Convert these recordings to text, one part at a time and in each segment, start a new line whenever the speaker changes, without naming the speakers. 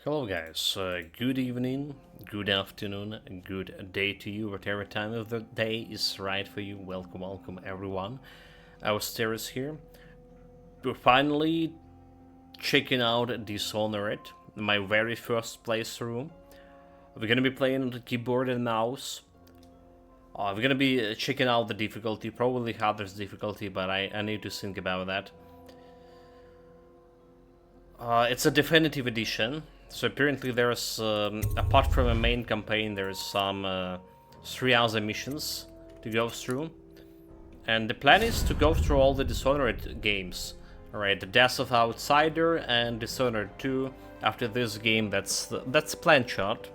Hello guys, good evening, good afternoon, good day to you, whatever time of the day is right for you. Welcome everyone. Austeris here. We're finally checking out Dishonored, my very first playthrough. We're gonna be playing on the keyboard and mouse. We're gonna be checking out the difficulty, probably hardest difficulty, but I need to think about that. It's a definitive edition, so apparently there's, apart from a main campaign, there's some 3 other missions to go through. And the plan is to go through all the Dishonored games. Alright, the Death of Outsider and Dishonored 2 after this game, that's plan shot.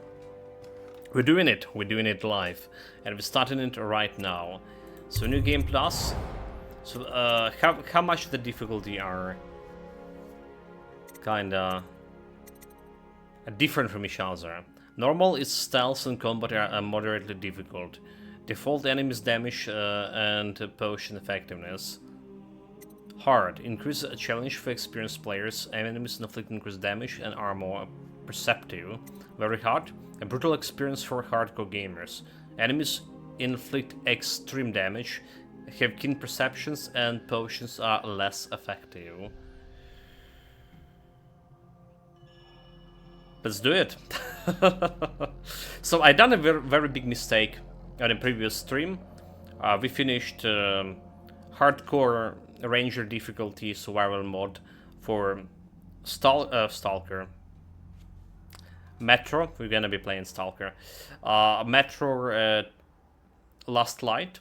We're doing it live, and we're starting it right now. So New Game Plus, so how much the difficulty are kinda different from each other. Normal is stealth and combat are moderately difficult. Default enemies damage and potion effectiveness. Hard, increase a challenge for experienced players. Enemies inflict increased damage and are more perceptive. Very hard, a brutal experience for hardcore gamers. Enemies inflict extreme damage, have keen perceptions, and potions are less effective. Let's do it. So I done a very big mistake on a previous stream. We finished hardcore ranger difficulty survival mod for Stalker. Metro, we're gonna be playing Stalker. Metro Last Light.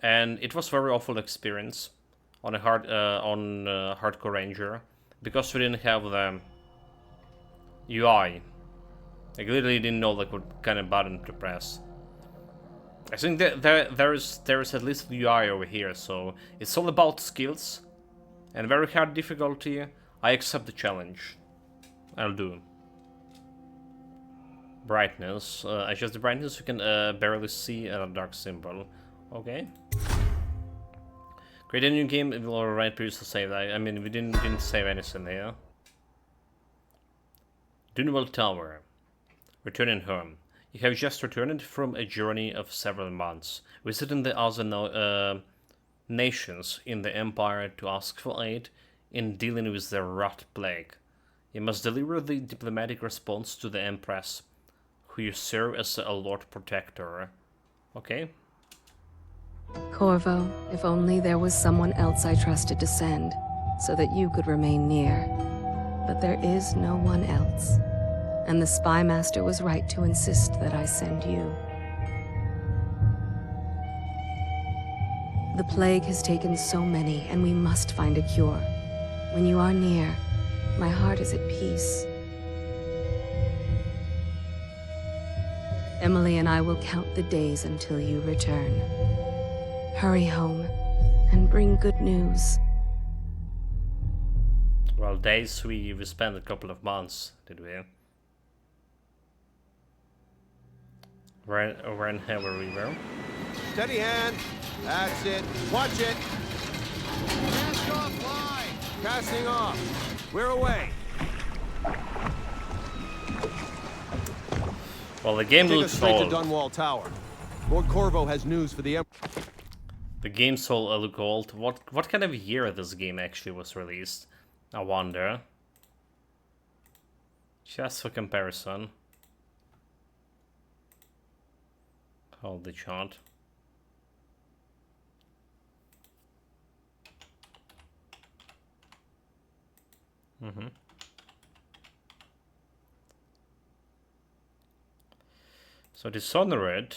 And it was very awful experience on a hardcore ranger because we didn't have the UI. I literally didn't know like what kind of button to press. I think that there is at least the UI over here, so it's all about skills and very hard difficulty. I accept the challenge. I'll do. Brightness. Adjust the brightness. You can barely see a dark symbol. Okay. Create a new game. It will overwrite previous save. I mean, we didn't save anything here. Dunwell Tower. Returning home. You have just returned from a journey of several months, visiting the other nations in the Empire to ask for aid in dealing with the Rot Plague. You must deliver the diplomatic response to the Empress, who you serve as a Lord Protector. Okay.
Corvo, if only there was someone else I trusted to send, so that you could remain near. But there is no one else. And the Spy Master was right to insist that I send you. The plague has taken so many, and we must find a cure. When you are near, my heart is at peace. Emily and I will count the days until you return. Hurry home, and bring good news.
Well, days we spent a couple of months, did we? Over in Heather River.
Steady hand. That's it. Watch it. Cast off line. Casting off. We're away.
Well, the game
Take us
looks
straight
old.
to Dunwall Tower. Lord Corvo has news for the Emperor.
The games all look old. What kind of year this game actually was released? I wonder. Just for comparison. Hold the chart. So Dishonored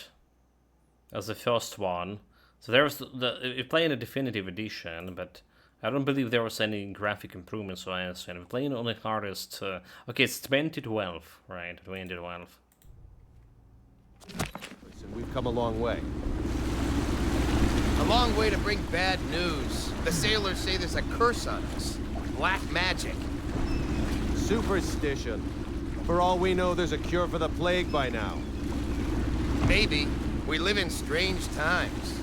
as the first one. So there's we play in a definitive edition, but I don't believe there was any graphic improvements or anything. We're playing on the hardest. Okay, it's 2012, right? 2012.
Listen, we've come a long way.
A long way to bring bad news. The sailors say there's a curse on us. Black magic.
Superstition. For all we know, there's a cure for the plague by now.
Maybe. We live in strange times.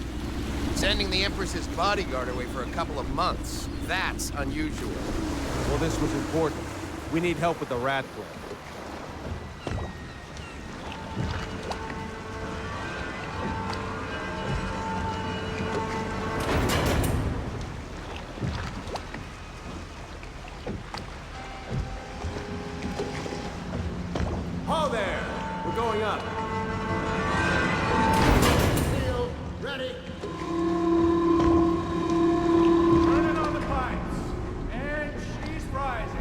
Sending the Empress's bodyguard away for a couple of months. That's unusual.
Well, this was important. We need help with the rat plague. Ho there! We're going up.
Field, ready.
Turning on the pipes. And she's rising.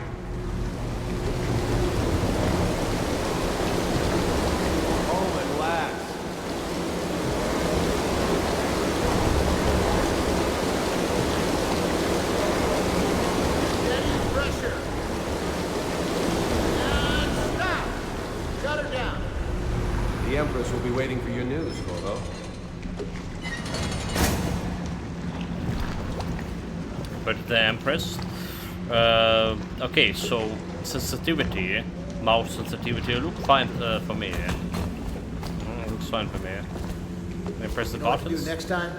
Home at last.
Steady pressure. And stop. Shut her down.
The Empress will be waiting for your news, Corvo.
But the Empress. Okay, so sensitivity, mouse sensitivity, look fine for me. Looks fine for me. Can I press the
Know what to do
buttons?
next time?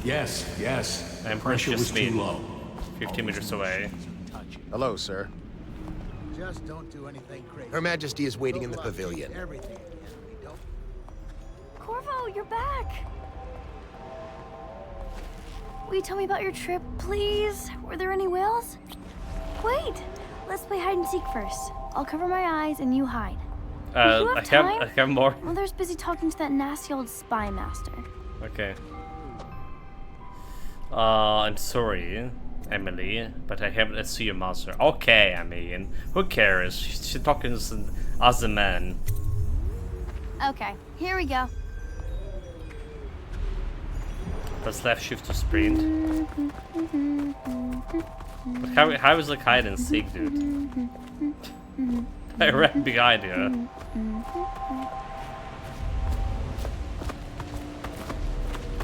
Yes, yes.
Empress
Pressure was
just
too
me.
low.
50 meters away.
Hello, sir.
Just don't do anything crazy.
Her Majesty is waiting in the
Go up,
pavilion.
take everything. We don't.
Corvo, you're back! Will you tell me about your trip, please? Were there any whales? Wait! Let's play hide and seek first. I'll cover my eyes and you hide. You have time?
I have more.
Mother's busy talking to that nasty old spy master.
Okay. I'm sorry, Emily, but I haven't seen your master. Okay, I mean, who cares? She's talking as a man.
Okay, here we go.
Press left shift to sprint. But how is like hide and seek, dude? I ran behind you.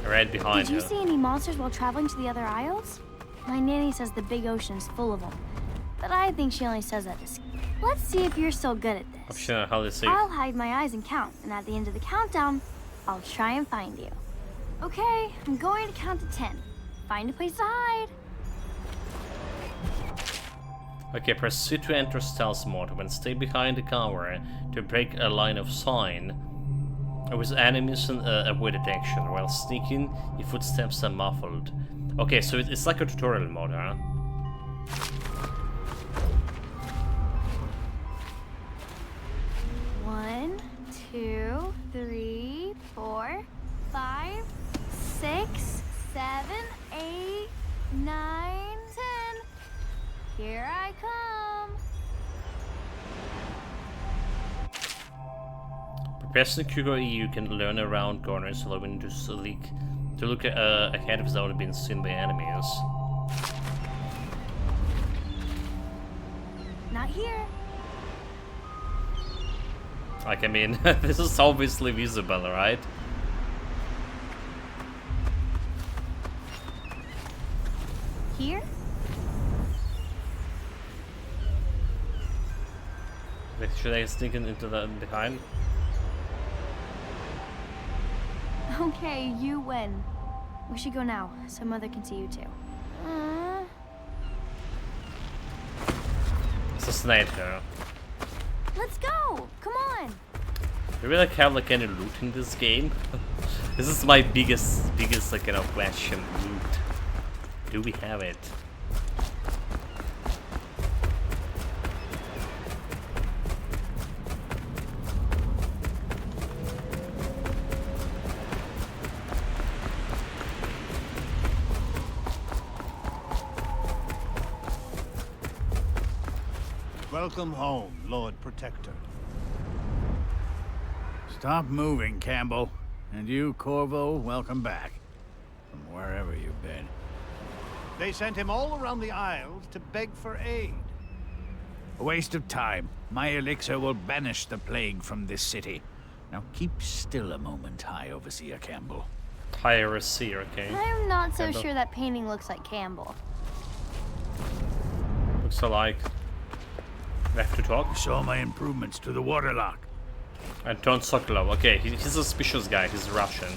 I ran behind
Did you
you.
see any monsters while traveling to the other isles? My nanny says the big ocean's full of them, but I think she only says that to scare. Let's see if you're so good at this.
Option how to see.
I'll hide my eyes and count, and at the end of the countdown, I'll try and find you. Okay, I'm going to count to 10. Find a place to hide.
Okay, press C to enter stealth mode when stay behind the cover to break a line of sign. With enemies and avoid detection. While sneaking, your footsteps are muffled. Okay, so it's like a tutorial mode, huh?
One, 2, 3, 4, 5, 6, 7, 8, 9, 10. Here I come.
Pressing QE, you can learn around corners, allowing you to look ahead without being seen by enemies.
Not here.
Like, I mean, this is obviously visible, right?
Here?
Wait, should I sneak into the behind?
Okay, you win. We should go now, so Mother can see you too.
It's a snake here.
Let's go! Come on!
Do we like have like any loot in this game? This is my biggest like kind of question. Loot. Do we have it?
Welcome home, Lord Protector. Stop moving, Campbell. And you, Corvo, welcome back. From wherever you've been. They sent him all around the Isles to beg for aid. A waste of time. My elixir will banish the plague from this city. Now keep still a moment, High Overseer Campbell.
High Overseer, okay.
I'm not so
Campbell.
sure that painting looks like Campbell.
Looks alike. We have to talk.
You saw my improvements to the waterlock.
Anton Sokolov. Okay, he's a suspicious guy. He's Russian.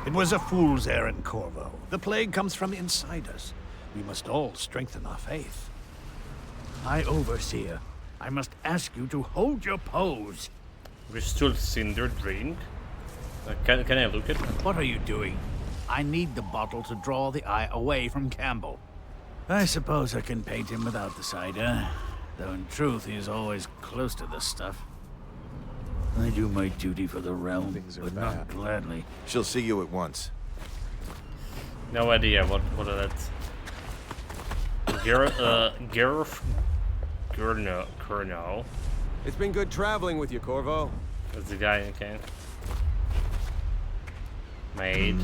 It was a fool's errand, Corvo. The plague comes from inside us. We must all strengthen our faith. High Overseer, I must ask you to hold your pose.
Restore Cinder drink. Can I look at it?
What are you doing? I need the bottle to draw the eye away from Campbell. I suppose I can paint him without the cider, though in truth he is always close to the stuff. I do my duty for the realm, but not gladly.
She'll see you at once.
No idea what are that. Gurno.
It's been good traveling with you, Corvo.
That's the guy, okay. Maid.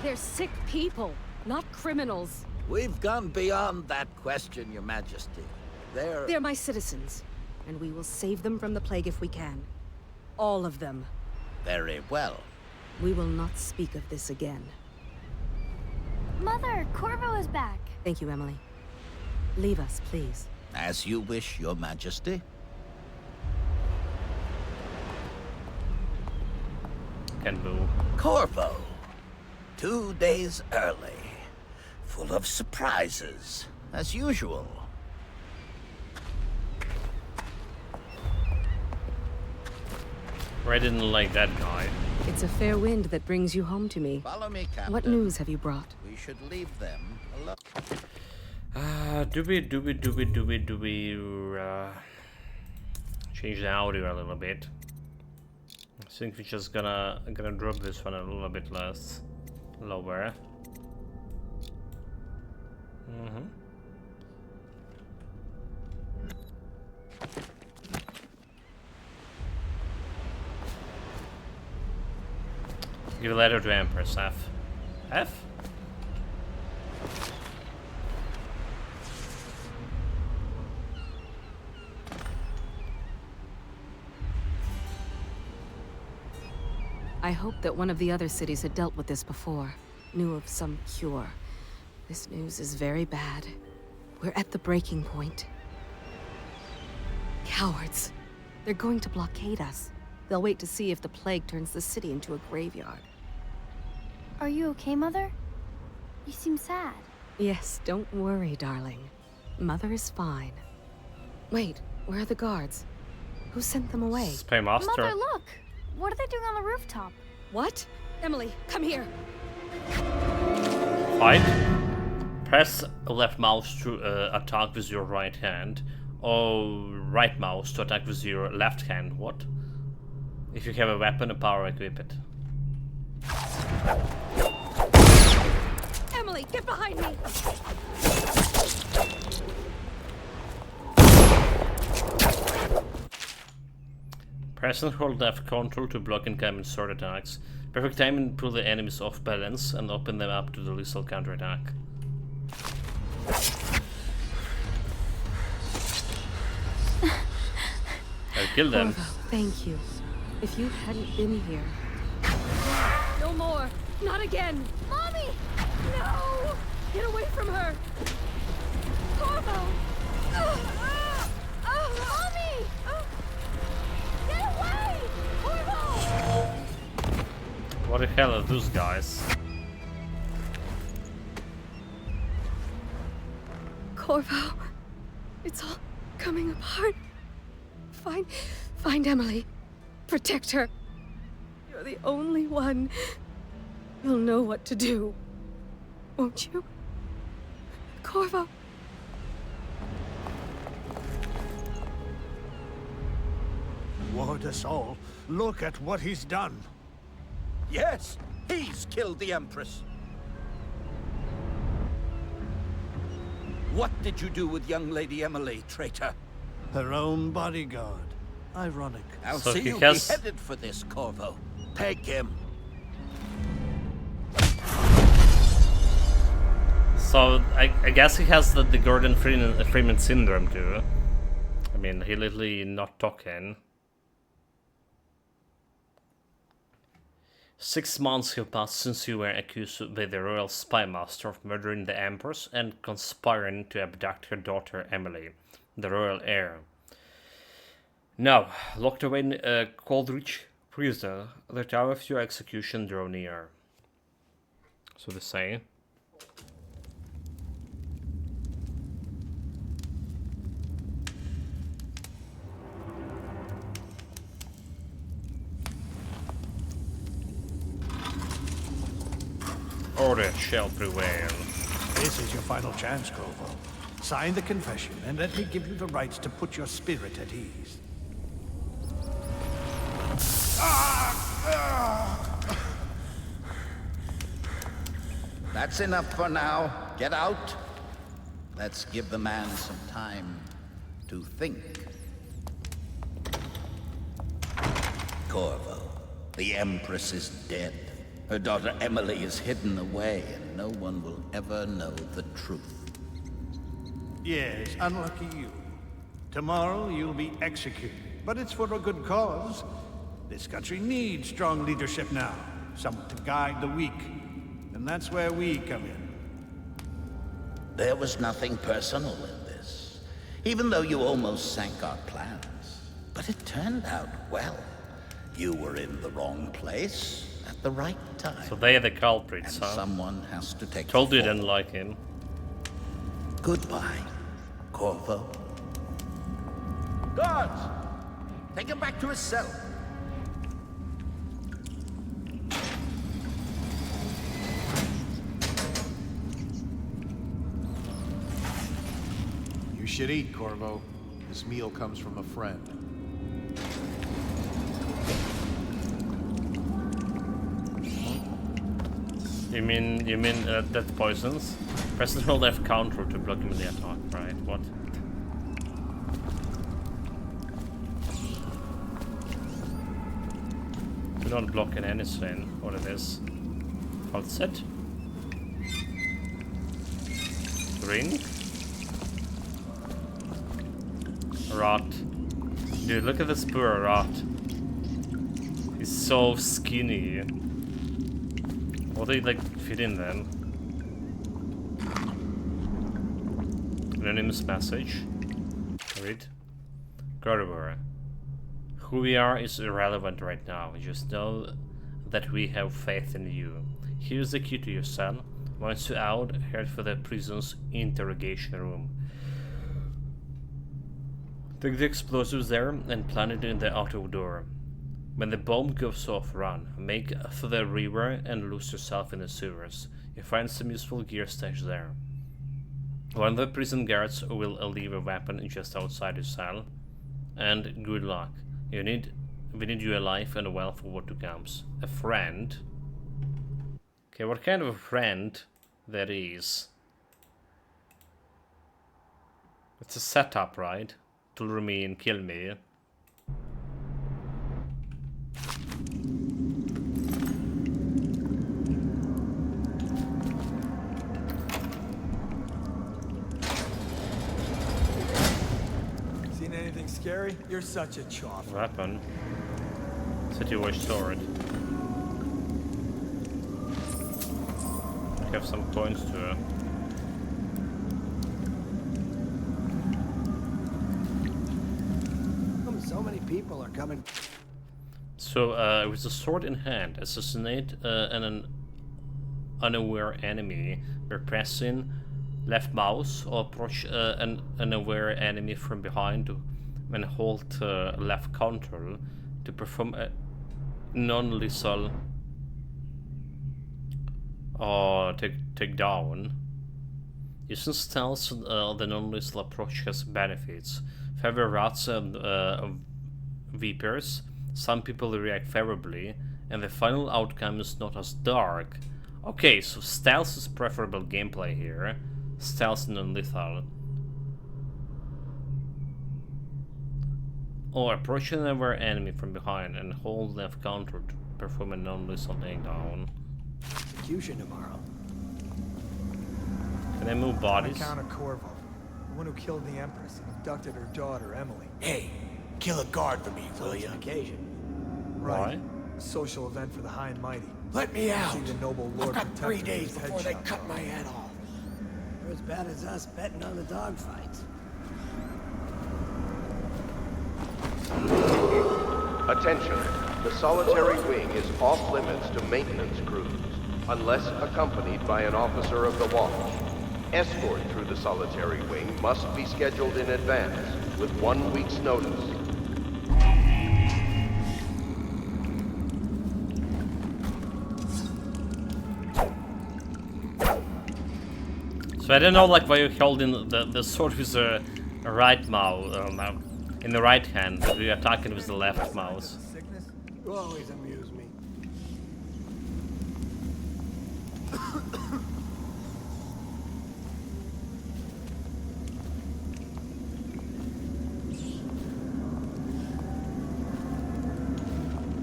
They're sick people, not criminals.
We've gone beyond that question, Your Majesty.
They're my citizens, and we will save them from the plague if we can. All of them.
Very well.
We will not speak of this again.
Mother, Corvo is back.
Thank you, Emily. Leave us, please.
As you wish, Your Majesty.
Can move.
Corvo. 2 days early. Full of surprises, as usual.
I didn't like that guy.
It's a fair wind that brings you home to me.
Follow me, Captain.
What news have you brought?
We should leave them alone.
Do we change the audio a little bit? I think we're just gonna drop this one a little bit lower. Give a letter to Empress. F.
I hoped that one of the other cities had dealt with this before. Knew of some cure. This news is very bad. We're at the breaking point. Cowards. They're going to blockade us. They'll wait to see if the plague turns the city into a graveyard.
Are you okay, Mother? You seem sad.
Yes, don't worry, darling. Mother is fine. Wait, where are the guards? Who sent them away?
Spy Master.
Mother, look! What are they doing on the rooftop?
What? Emily, come here!
Fight. Press left mouse to attack with your right hand, or right mouse to attack with your left hand. What? If you have a weapon, a power, equip it.
Emily, get behind me!
Press and hold left control to block incoming sword attacks. Perfect timing to pull the enemies off balance and open them up to the lethal counterattack. I'll kill them.
Corvo, thank you. If you hadn't been here... No more! Not again!
Mommy!
No! Get away from her! Corvo!
Mommy! Get away! Corvo!
What the hell are those guys?
Corvo, it's all coming apart. Find Emily. Protect her. You're the only one. You'll know what to do. Won't you? Corvo.
Ward us all. Look at what he's done.
Yes, he's killed the Empress. What did you do with young Lady Emily, traitor?
Her own bodyguard. Ironic.
I'll
So
see
he
you
has-
beheaded for this, Corvo. Peg him.
So I guess he has the Gordon Freeman syndrome too. I mean, he literally not talking. 6 months have passed since you were accused by the royal spy master of murdering the Empress and conspiring to abduct her daughter Emily, the royal heir. Now, locked away in Coldridge prison, the time of your execution drew near. So they say. Order shall prevail.
This is your final chance, Corvo. Sign the confession, and let me give you the rights to put your spirit at ease.
That's enough for now. Get out. Let's give the man some time to think. Corvo, the Empress is dead. Her daughter Emily is hidden away, and no one will ever know the truth.
Yes, unlucky you. Tomorrow you'll be executed, but it's for a good cause. This country needs strong leadership now, someone to guide the weak. And that's where we come in.
There was nothing personal in this, even though you almost sank our plans. But it turned out well. You were in the wrong place at the right time.
So they are the culprits,
and
huh?
Someone has to take
Told
the
you
fall.
didn't like him.
Goodbye, Corvo. Guards! Take him back to his cell.
You should eat, Corvo. This meal comes from a friend.
You mean that poisons? Press the hold F counter to block him in the attack, right? What? Do not block in anything. What it is? Falset? Ring? Rot. Dude, look at this poor Rot. He's so skinny. What do you like fit in then? Anonymous message. Read. Gardevoir. Who we are is irrelevant right now. Just know that we have faith in you. Here's the key to your cell. Once you're out, head for the prison's interrogation room. Take the explosives there and plant it in the outer door. When the bomb goes off, run. Make for the river and lose yourself in the sewers. You find some useful gear stashed there. One of the prison guards will leave a weapon just outside your cell. And good luck. We need you alive and well for what comes. A friend? Okay, what kind of a friend that is? It's a setup, right? To lure me and kill me.
Seen anything scary? You're such a choff.
Weapon. City Watch sword. Have some coins to
So many people are coming.
So, with a sword in hand, assassinate an unaware enemy by pressing left mouse or approach an unaware enemy from behind and hold left control to perform a non-lethal take down. Using stealth, the non-lethal approach has benefits. Favor rats and vipers. Some people react favorably, and the final outcome is not as dark. Okay, so stealth is preferable gameplay here. Stealth non-lethal. Or approach another enemy from behind and hold left counter to perform a non-lethal takedown.
Execution tomorrow.
Can I move bodies?
Encounter Corvo, the one who killed the Empress and abducted her daughter, Emily.
Hey, kill a guard for me, will ya?
Occasion.
Why?
Right. A social event for the high and mighty.
Let me out.
See the noble Lord
I've got 3
protecting
days
his head
before they
shot.
cut my head off.
They're as bad as us betting on the dogfights.
Attention, the solitary wing is off limits to maintenance crews, unless accompanied by an officer of the watch. Escort through the solitary wing must be scheduled in advance, with 1 week's notice.
So I don't know like why you're holding the sword with the right mouse, in the right hand, but you're attacking with the left mouse.
You always amuse me.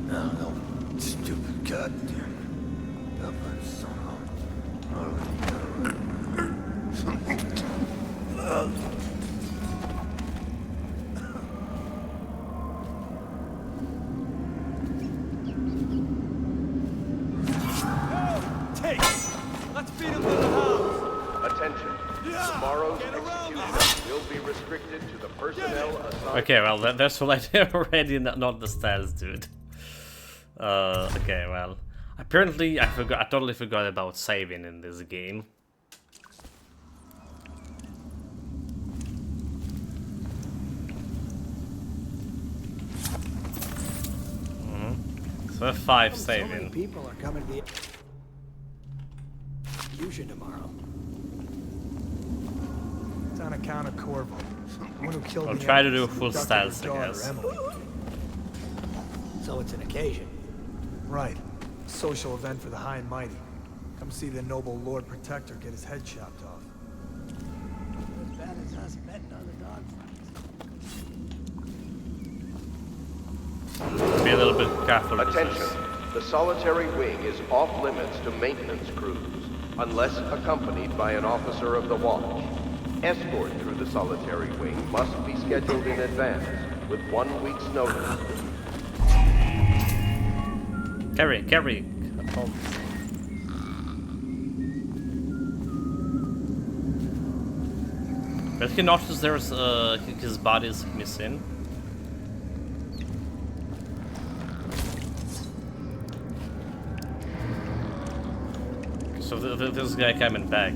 No, stupid goddamn.
Take it! Let's beat him to the house!
Attention. Tomorrow's execution will be restricted to the personnel assigned...
Okay, well, that's already not the stairs, dude. Okay, well. Apparently, I totally forgot about saving in this game. So 5 saving.
So many people are coming to the execution tomorrow. It's on account of Corvo. The one who killed
I'll
the
try to do
Empress
full
and abducted
stats,
her
I
daughter,
guess.
Emily. So it's an occasion. Right. A social event for the high and mighty. Come see the noble Lord Protector get his head chopped off. As bad as us betting on the dog fights.
Be a little bit careful with
Attention.
this.
The solitary wing is off limits to maintenance crews, unless accompanied by an officer of the watch. Escort through the solitary wing must be scheduled in advance, with 1 week's notice.
Carry. But you notice there's his body is missing. So this guy coming back.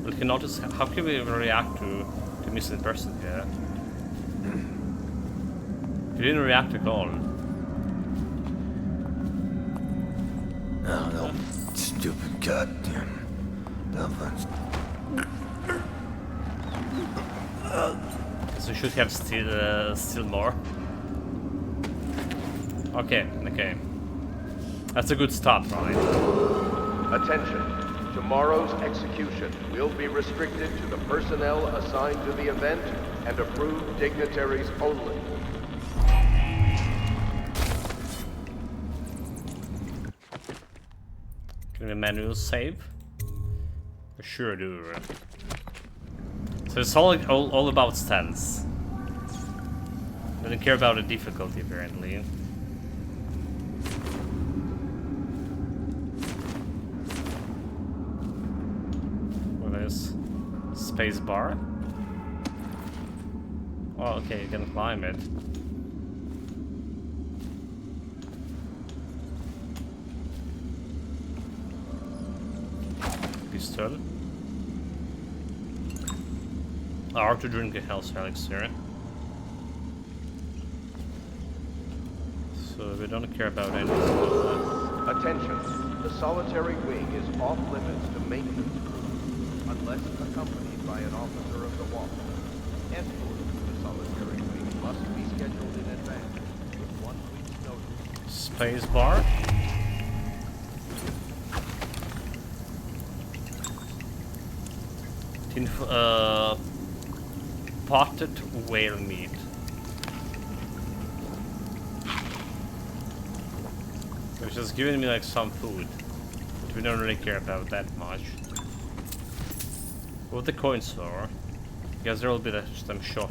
But you notice how can we react to missing person here? He didn't react at all.
No, stupid goddamn.
So we should have still more. Okay. That's a good start, right?
Attention. Tomorrow's execution will be restricted to the personnel assigned to the event and approved dignitaries only.
Can we manual save? I sure do. So it's all about stance. I don't care about the difficulty apparently. What is space bar? Oh, okay, you can climb it. Pistol. Or to drink a health elixir. So we don't care about any of that.
Attention. The solitary wing is off limits to maintenance crews, unless accompanied by an officer of the watch. Escort to the solitary wing must be scheduled in advance, with 1 week's notice.
Space bar. Potted whale meat. Which is giving me like some food, but we don't really care about that much. What the coins for? Guess there will be some shot.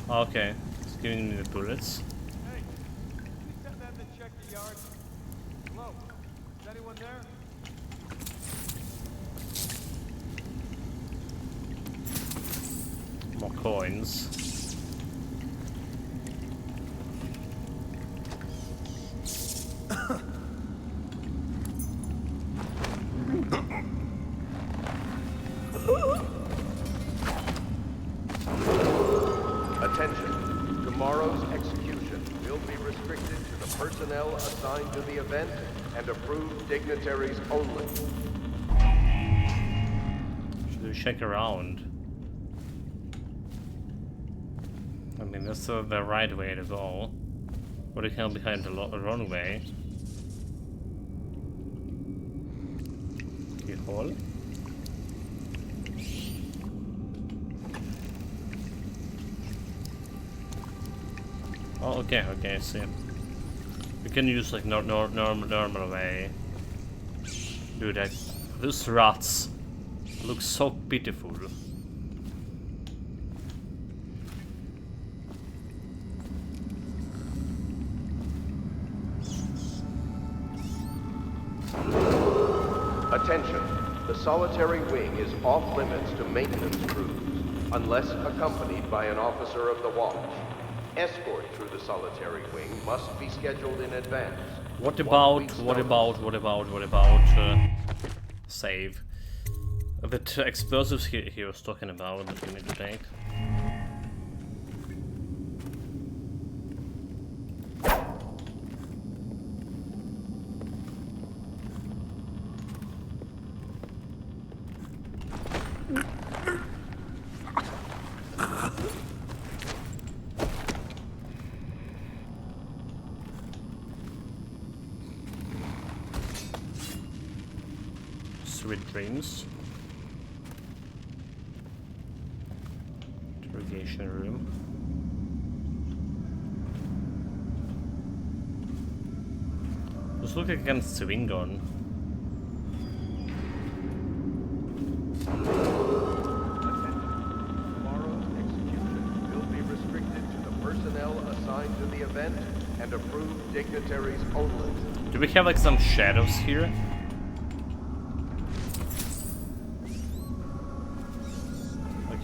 Okay, it's giving me the bullets.
Hey, can you send them to check the yard? Hello? Is anyone there?
More coins.
Attention. Tomorrow's execution will be restricted to the personnel assigned to the event and approved dignitaries only.
Do we check around? I mean, that's the right way to go. What the hell behind the runway? Keyhole? Oh, okay, I see. We can use like normal way. Dude, those rats look so pitiful.
Attention, the solitary wing is off limits to maintenance crews, unless accompanied by an officer of the watch. Escort through the solitary wing must be scheduled in advance.
What about save? The explosives he was talking about that we need to take. Sweet dreams. Interrogation room. Just look like I can swing on.
Tomorrow's execution will be restricted to the personnel assigned to the event and approved dignitaries only.
Do we have like some shadows here?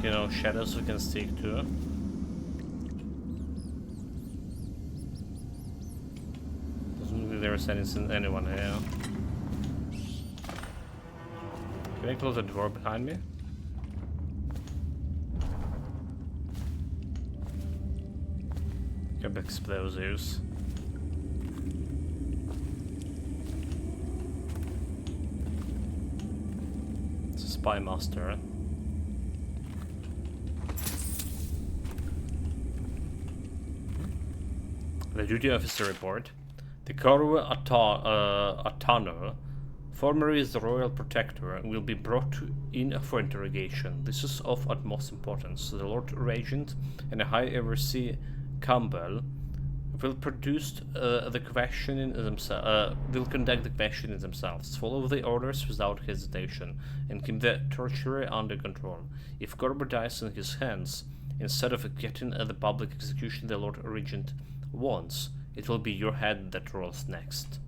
You know, shadows we can stick to. Doesn't look like there's anyone here. Can I close the door behind me? Grab explosives. It's a spy master. The duty officer report. The Corvo Atano, formerly the royal protector, will be brought in for interrogation. This is of utmost importance. The Lord Regent and the High Overseer Campbell will produce the questioning will conduct the questioning themselves. Follow the orders without hesitation and keep the torturer under control. If Corvo dies in his hands, instead of getting the public execution the Lord Regent wants, it will be your head that rolls next.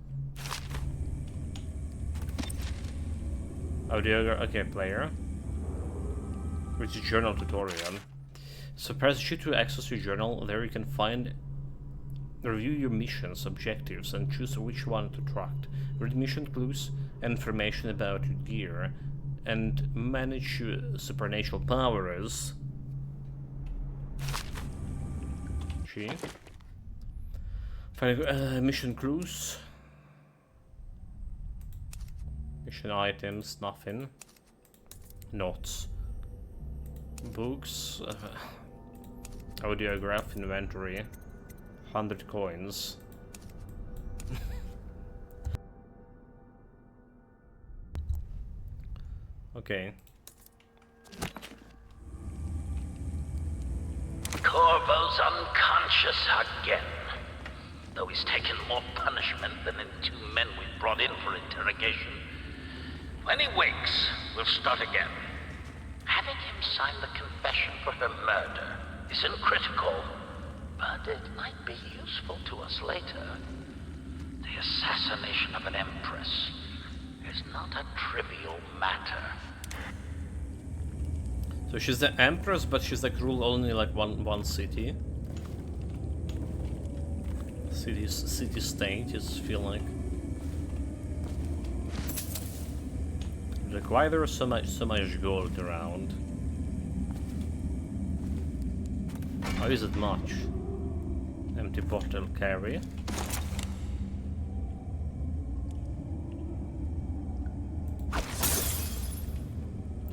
Audio, okay, player. Which is journal tutorial. So press G to access your journal. There you can review your missions, objectives, and choose which one to track. Read mission clues and information about your gear, and manage your supernatural powers. G. Find mission clues. Mission items, nothing. Notes. Books. Audiograph inventory. 100 coins. Okay.
Corvo's unconscious again. Though he's taken more punishment than the 2 men we brought in for interrogation. When he wakes, we'll start again. Having him sign the confession for her murder isn't critical, but it might be useful to us later. The assassination of an empress is not a trivial matter.
So she's the empress, but she's like rule only like one city. City state, just feel like. Like, why there is so much gold around? How is it much? Empty bottle carry.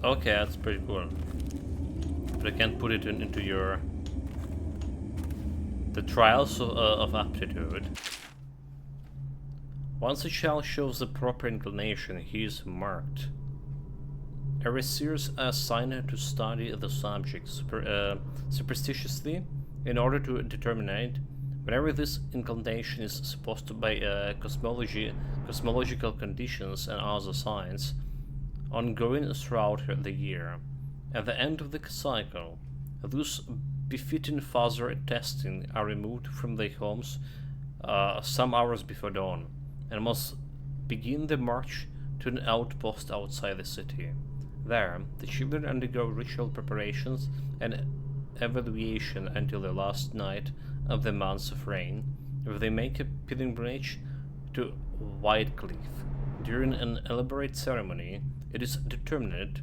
Okay, that's pretty cool. But I can't put it into your... The trials of aptitude. Once a child shows the proper inclination, he is marked. Every seers are assigned to study the subject superstitiously in order to determine whenever this inclination is supposed to by cosmological conditions and other signs, ongoing throughout the year. At the end of the cycle, those befitting further testing are removed from their homes some hours before dawn, and must begin the march to an outpost outside the city. There, the children undergo ritual preparations and evaluation until the last night of the months of rain, where they make a pilgrimage to Whitecliff. During an elaborate ceremony, it is determined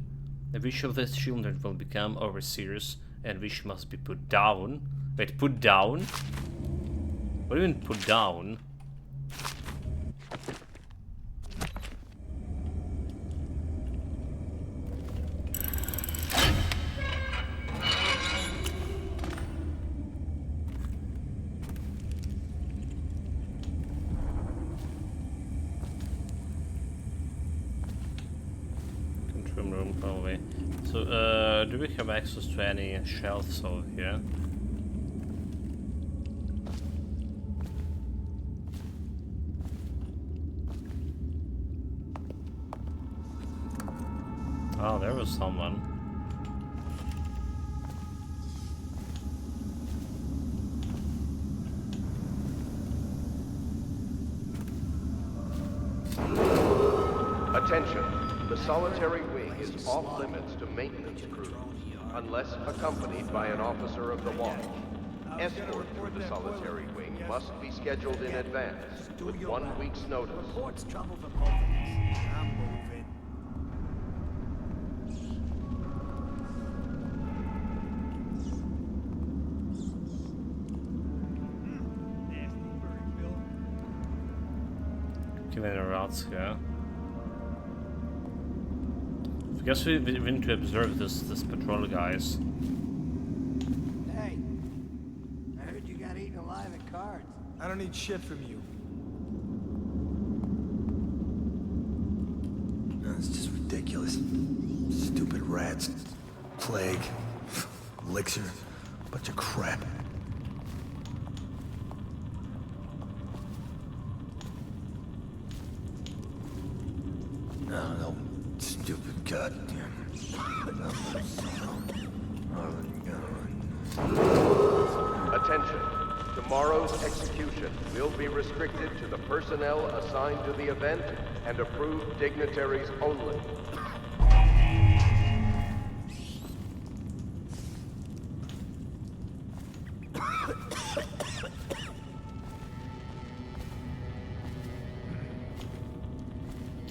which of the children will become overseers and which must be put down. Wait, put down? What do you mean put down? Control room, probably. So, do we have access to any shelves over here? Oh, there was someone.
Attention. The solitary wing is off limits to maintenance crews, unless accompanied by an officer of the watch. Escort through the solitary wing must be scheduled in advance, with 1 week's notice.
Reports trouble from both of us. I'm moving.
Killing the rats here. I guess we need to observe this patrol, guys.
Hey, I heard you got eaten alive at cards.
I don't need shit from you. No, it's just ridiculous. Stupid rats. Plague. Elixir. Bunch of crap. No, stupid goddamn.
Attention. Tomorrow's execution will be restricted to the personnel assigned to the event and approved dignitaries only.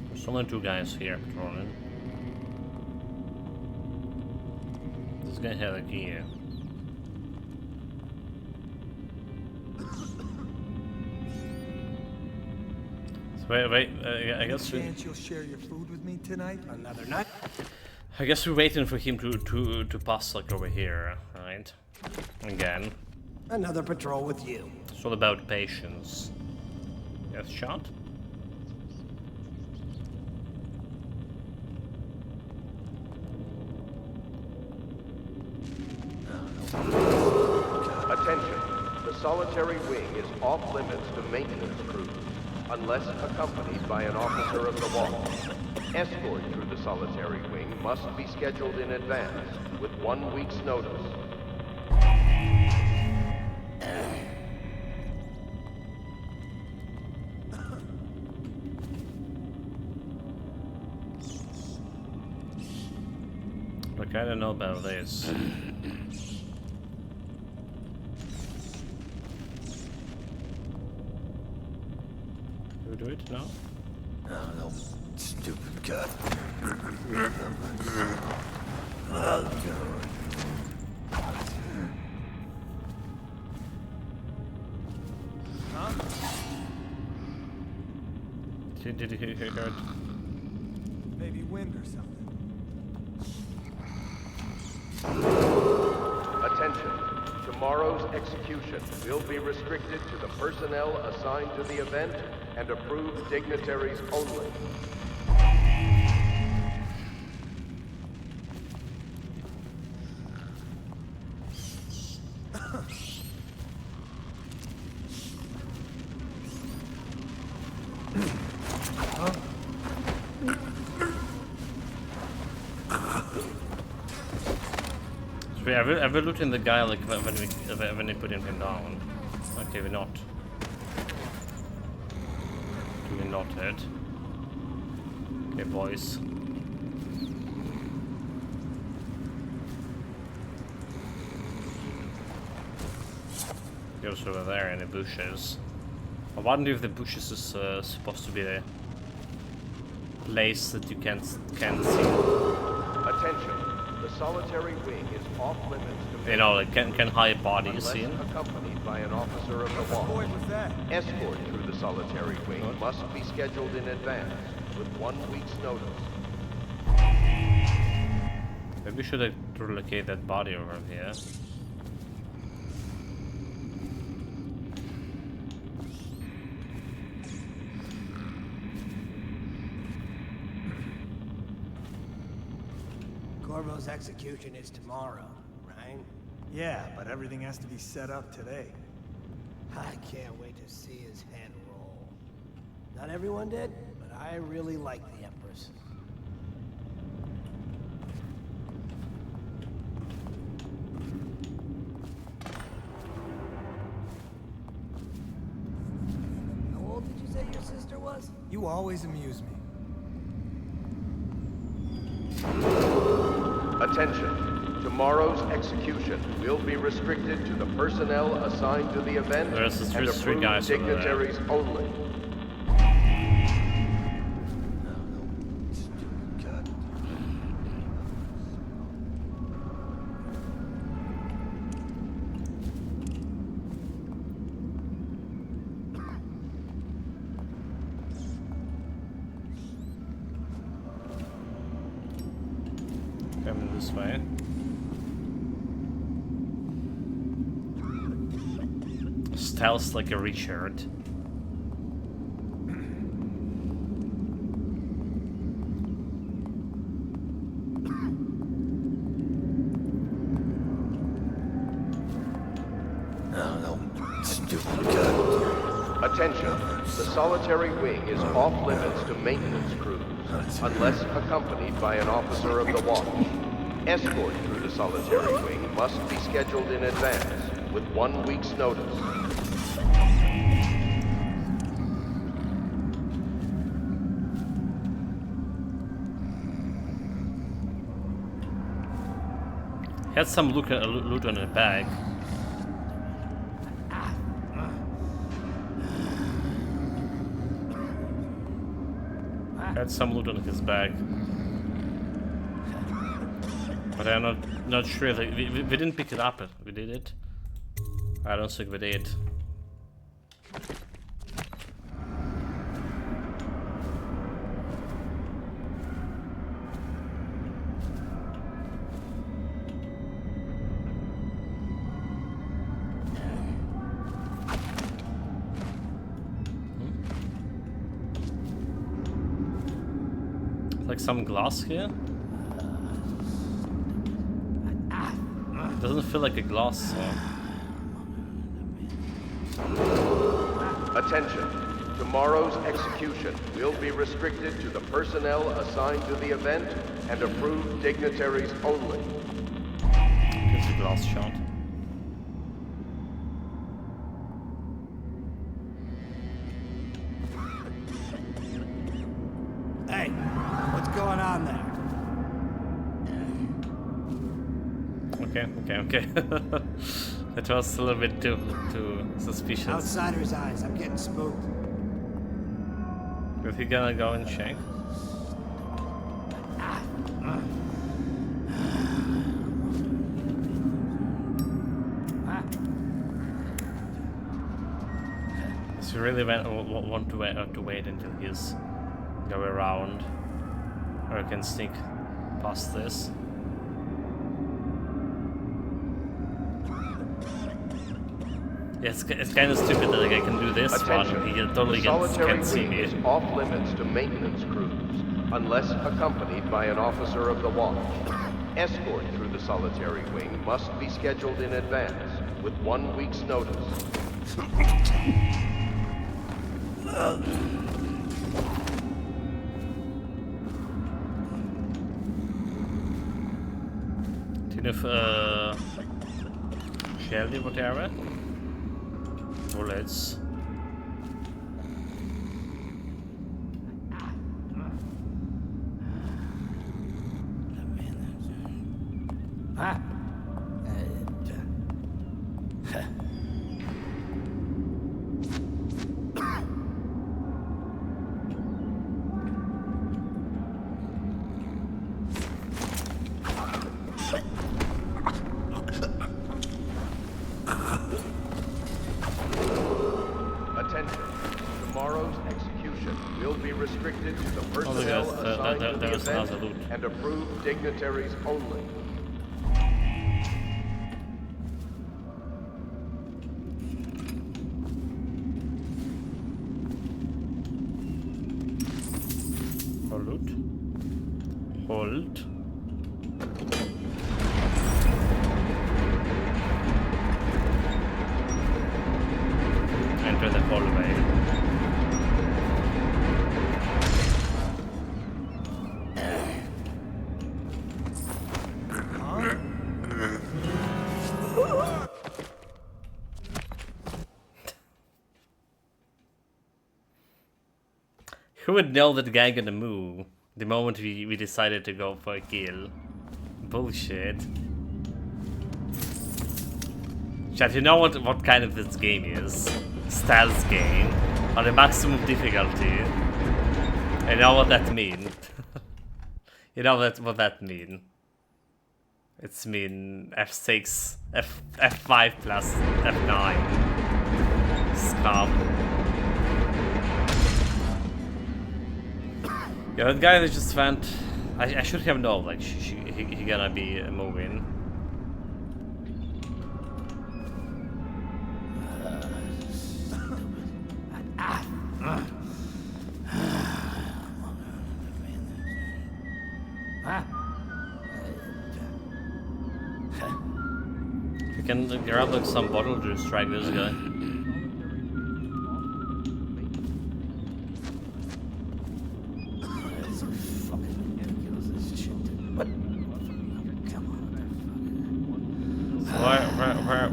There's only 2 guys here patrolling. This guy had a key here. Wait, I guess we...
Chance you'll share your food with me tonight?
Another nut?
I guess we're waiting for him to pass like over here, right? Again.
Another patrol with you.
It's all about patience. Yes, shot?
Attention. The solitary wing is off limits to maintenance crews, unless accompanied by an officer of the watch. Escort through the solitary wing must be scheduled in advance, with 1 week's notice.
Look, I don't know about this. Do we do it now?
No, stupid god.
Did he hear it?
Maybe wind or something.
tomorrow's execution will be restricted to the personnel assigned to the event and approved dignitaries only.
Are we looting the guy like when we put him down? Okay, we're not. We're not hit. Okay, boys. Goes over there in the bushes. I wonder if the bushes is supposed to be the place that you can't see.
Attention. The solitary wing is off limits to,
you know, like can hide bodies in.
Accompanied by an officer of the watch. Escort through the solitary wing must be scheduled in advance with 1 week's notice.
Maybe we should relocate that body over here.
Corvo's execution is tomorrow, right?
Yeah, but everything has to be set up today.
I can't wait to see his head roll. Not everyone did, but I really like the Empress. How old did you say your sister was?
You always amuse me.
Attention. Tomorrow's execution will be restricted to the personnel assigned to the event
There's
and
three
approved
guys over there.
dignitaries only.
Coming this way. Stealth like a Richard.
Attention. The solitary wing is off limits to maintenance crews unless accompanied by an officer of the watch. Escort through the solitary wing must be scheduled in advance with 1 week's notice.
Had some loot on the bag. Had some loot on his bag, but I'm not sure. Like, we didn't pick it up. We did it. I don't think we did. Like some glass here. Doesn't feel like a glass.
Attention. Tomorrow's execution will be restricted to the personnel assigned to the event and approved dignitaries only.
Gives a glass shot.
Hey, what's going on there?
Okay. That was a little bit too suspicious.
Outsider's eyes, I'm getting spooked.
Is he gonna go and check? So you really want to wait until he's go around, or I can sneak past this. It's kind of stupid that like, I can do this
Attention.
one. He totally
The solitary
can't see
wing
me.
is off limits to maintenance crews, unless accompanied by an officer of the watch. Escort through the solitary wing must be scheduled in advance, with 1 week's notice.
Shelly, whatever. Bullets.
Ah.
Attention. Tomorrow's execution will be restricted to the
Oh,
personnel
look,
assigned to
there
the
was
event
another loot.
and approved dignitaries only.
Hold. Hold. Enter the hallway. Who would know that the guy gonna move the moment we decided to go for a kill? Bullshit. Chat, you know what kind of this game is? Stealth game on the maximum difficulty. You know what that means. You know what that means. It's mean F6, F5 plus F9. Scum. Yeah, that guy that just went. I should have known, like, he gonna be moving. You can grab like some bottle to distract this guy.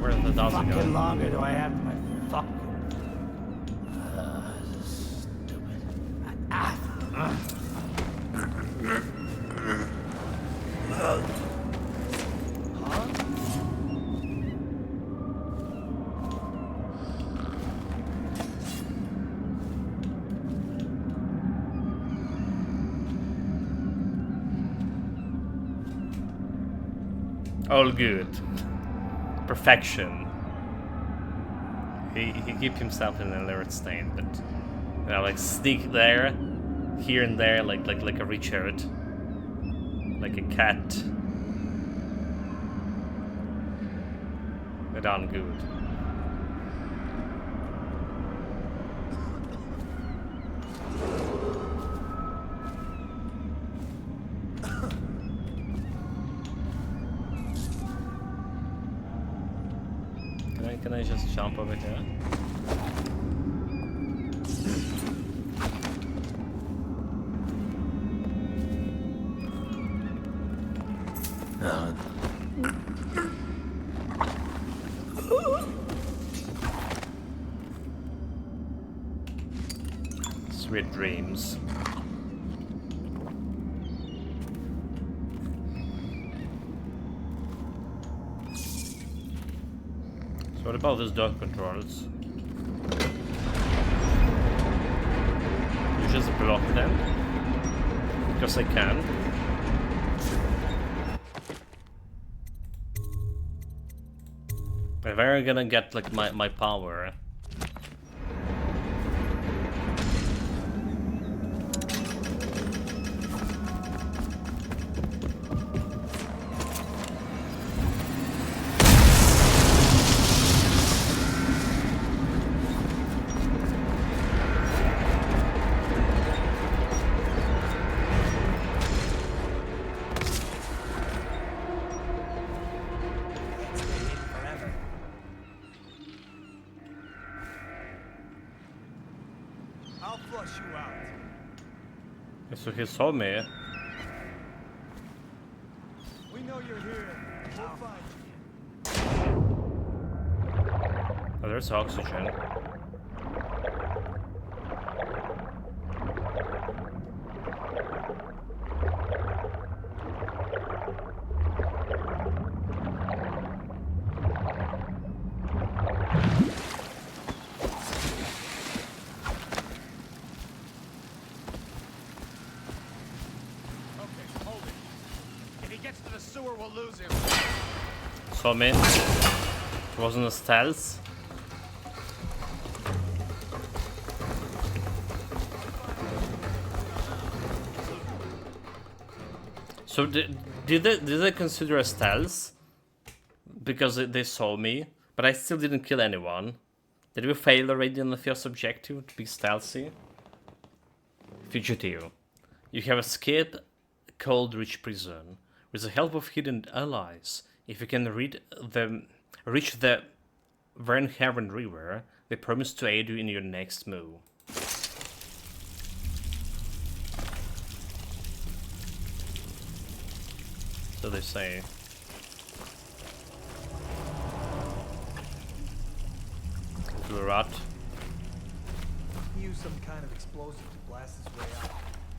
Where's the dog
Fucking
going?
longer do I have my fucking...
All good. Perfection. He keeps himself in an alert state, but you know, like sneak there, here and there, like a Richard, like a cat. But on good. Can I just jump over here? Sweet dreams. What about these dog controls? You just block them? Because I can. But where am I gonna get like my power?
flush you out.
So he saw me.
We know you're here. We'll find you.
Oh, there's oxygen. Saw me. It wasn't a stealth. So did they consider a stealth? Because they saw me, but I still didn't kill anyone. Did we fail already on the first objective to be stealthy? Fugitive. You have escaped Cold Reach prison. With the help of hidden allies, if you can reach the Vernhaven River, they promise to aid you in your next move. So they say. The rat.
He used some kind of explosive to blast his way out.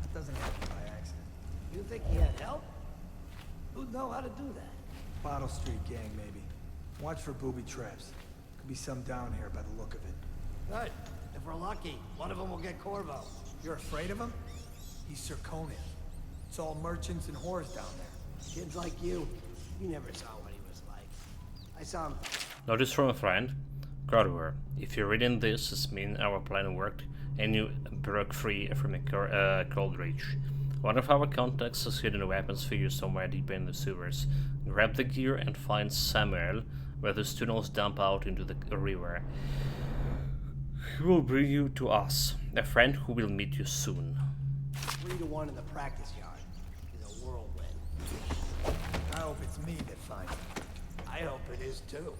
That doesn't happen by accident.
You think he had help? Who'd know how to do that?
Bottle Street gang, maybe. Watch for booby traps. Could be some down here by the look of it.
Good. If we're lucky, one of them will get Corvo.
You're afraid of him? He's Zirconian. It's all merchants and whores down there.
Kids like you never saw what he was like. I saw him.
Notice from a friend. Corvo, if you're reading this, it means our plan worked and you broke free from a Cold Reach. One of our contacts has hidden weapons for you somewhere deep in the sewers. Grab the gear and find Samuel, where the tunnels dump out into the river. He will bring you to us, a friend who will meet you soon.
3-1 in the practice yard is a whirlwind.
I hope it's me that finds him.
I hope it is too.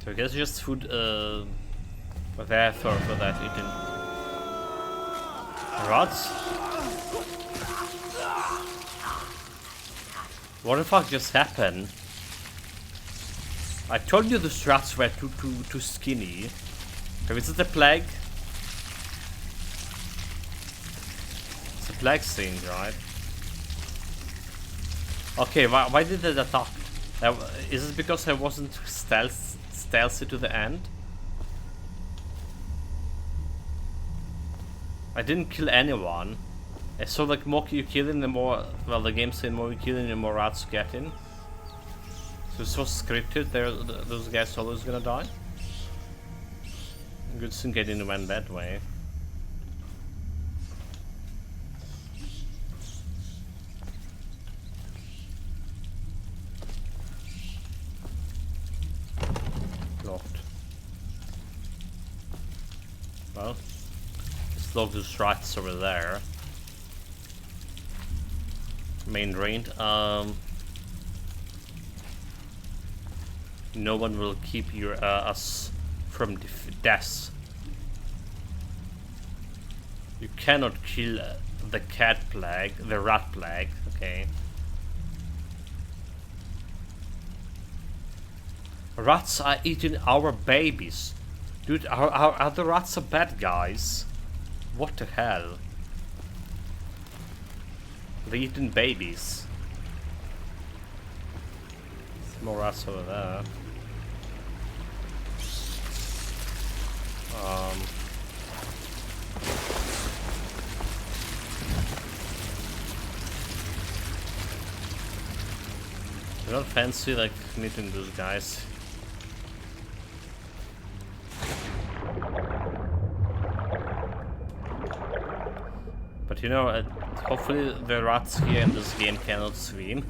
So I guess just food for that eating rods. What the fuck just happened? I told you the rats were too skinny. Okay, is it a plague? It's a plague thing, right? Okay, why did they attack? Is it because I wasn't stealthy to the end? I didn't kill anyone. I saw like more you killing, the more, well, the game said more you killing, the more rats you get in. So this was scripted. Those guys always gonna die. Good thing I didn't went that way. Locked. Well, let's log those rats over there. Main drain. No one will keep us from death. You cannot kill the cat plague, the rat plague. Okay. Rats are eating our babies. Dude, are the rats the bad guys? What the hell? They're eating babies. There's more rats over there. I don't fancy like meeting those guys. But you know, hopefully the rats here in this game cannot swim.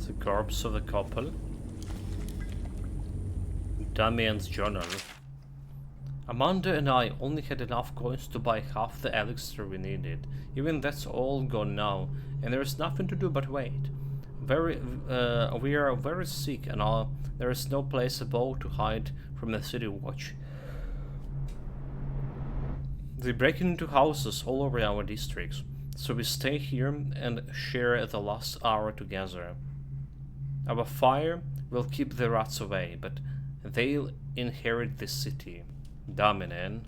The corpse of the couple. Damien's journal. Amanda and I only had enough coins to buy half the elixir we needed. Even that's all gone now, and there's nothing to do but wait. We are very sick and all. There is no place above to hide from the city watch. They break into houses all over our districts, so we stay here and share the last hour together. Our fire will keep the rats away, but they'll inherit this city. Damien.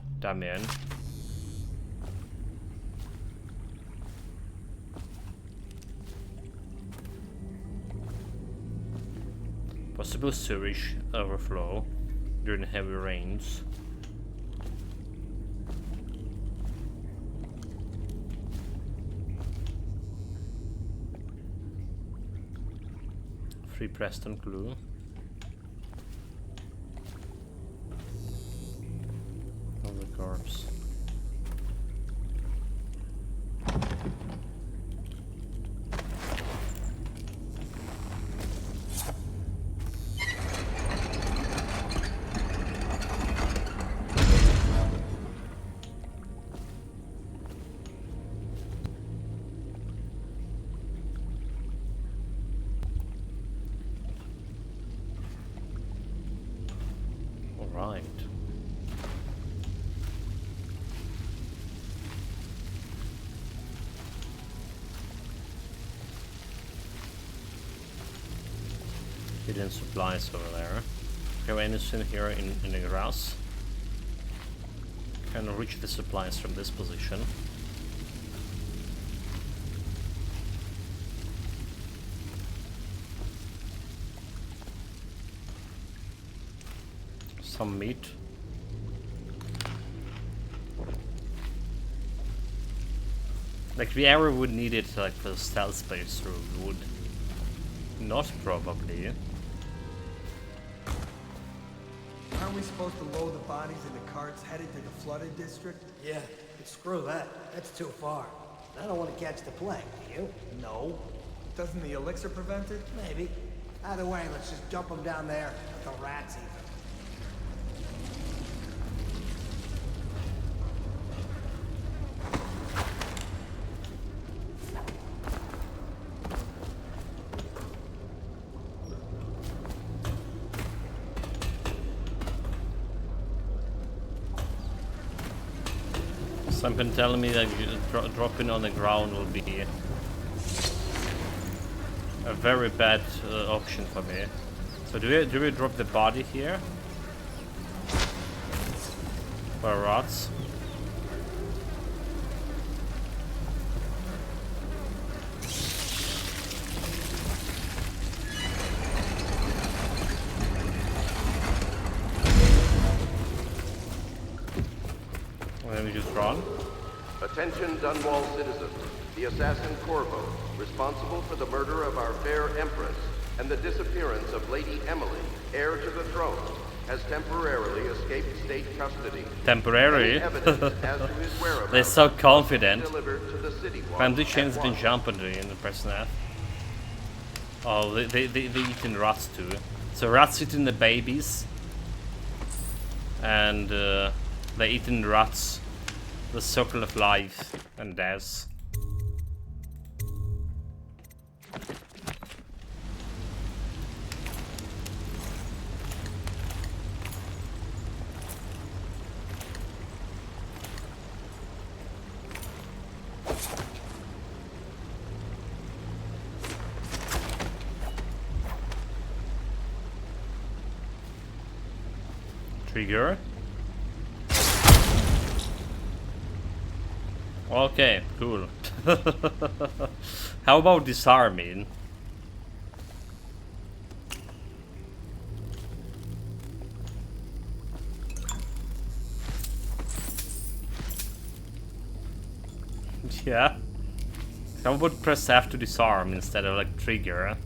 Possible sewage overflow during heavy rains. Free Preston glue. Of the corpse. Right. Hidden supplies over there. Have anything here in the grass? Can reach the supplies from this position. Some meat. Like we ever would need it like for stealth space through wood. Not probably.
Aren't we supposed to load the bodies into carts headed to the flooded district?
Yeah, but screw that. That's too far. I don't want to catch the plague, do you?
No. Doesn't the elixir prevent it?
Maybe. Either way, let's just dump them down there. Let the rats eat them.
Something telling me that dropping on the ground will be a very bad option for me. So do we drop the body here? For rats? Let me just run.
Attention Dunwall citizens. The assassin Corvo, responsible for the murder of our fair Empress and the disappearance of Lady Emily, heir to the throne, has temporarily escaped state custody.
Temporary?
Any evidence as to his whereabouts
They're so confident.
delivered to the city watch
Family chain's
at
been
once.
jumping in the person F. Oh, they eating rats too. So rats eating the babies. And they eating rats. The circle of life and death. Trigger. Okay, cool. How about disarming? Yeah. How about press F to disarm instead of like trigger?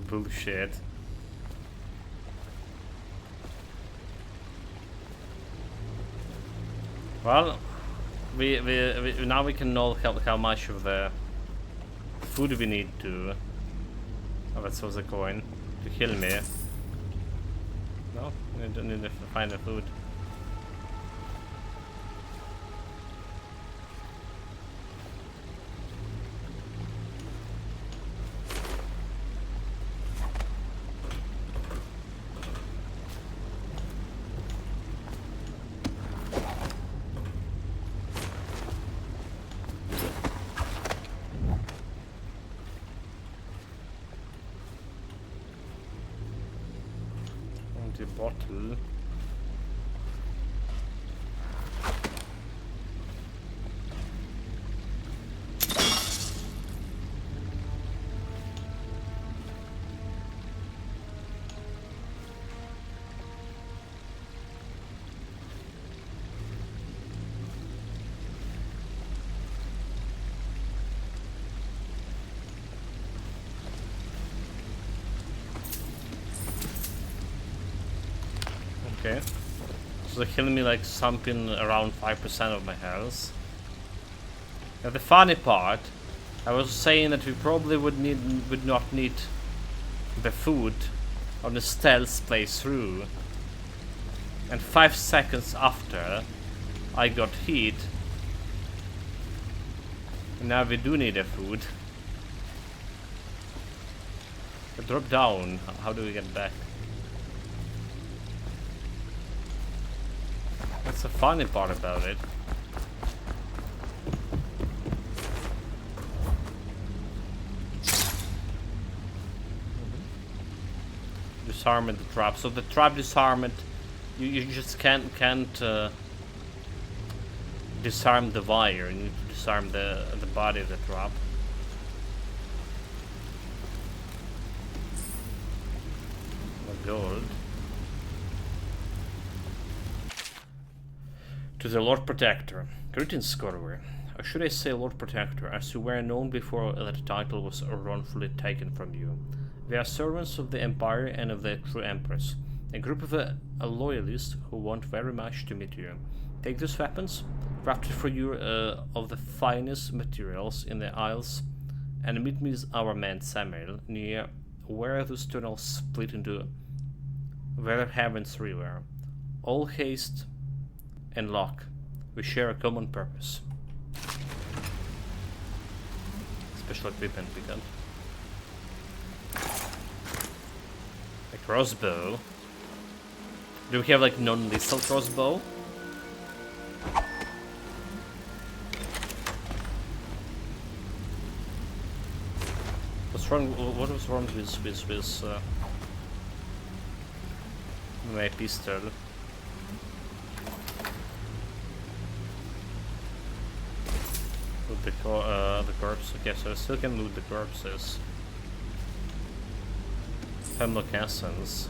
Bullshit. Well, we now we can know how much of the food we need to... Oh, that was a coin. To kill me. No? I don't need to find the food. The bottle. Okay. So they're killing me like something around 5% of my health. Now the funny part, I was saying that we probably would not need the food on the stealth playthrough. And 5 seconds after I got hit. And now we do need the food. Drop down. How do we get back? That's the funny part about it. Disarmament the trap. So the trap disarmament, you just can't disarm the wire. You need to disarm the body of the trap. Gold. To the Lord Protector. Greetings, Scholar. Or should I say Lord Protector, as you were known before that title was wrongfully taken from you. We are servants of the Empire and of the true Empress, a group of loyalists who want very much to meet you. Take these weapons, crafted for you of the finest materials in the Isles, and meet me with our man Samuel, near where those tunnels split into where heavens river. All haste and luck. We share a common purpose. Special equipment we got. A crossbow. Do we have like non-lethal crossbow? What's wrong? What was wrong with my pistol? Loot the corpse. Okay, so I still can loot the corpses. Hemlock essence.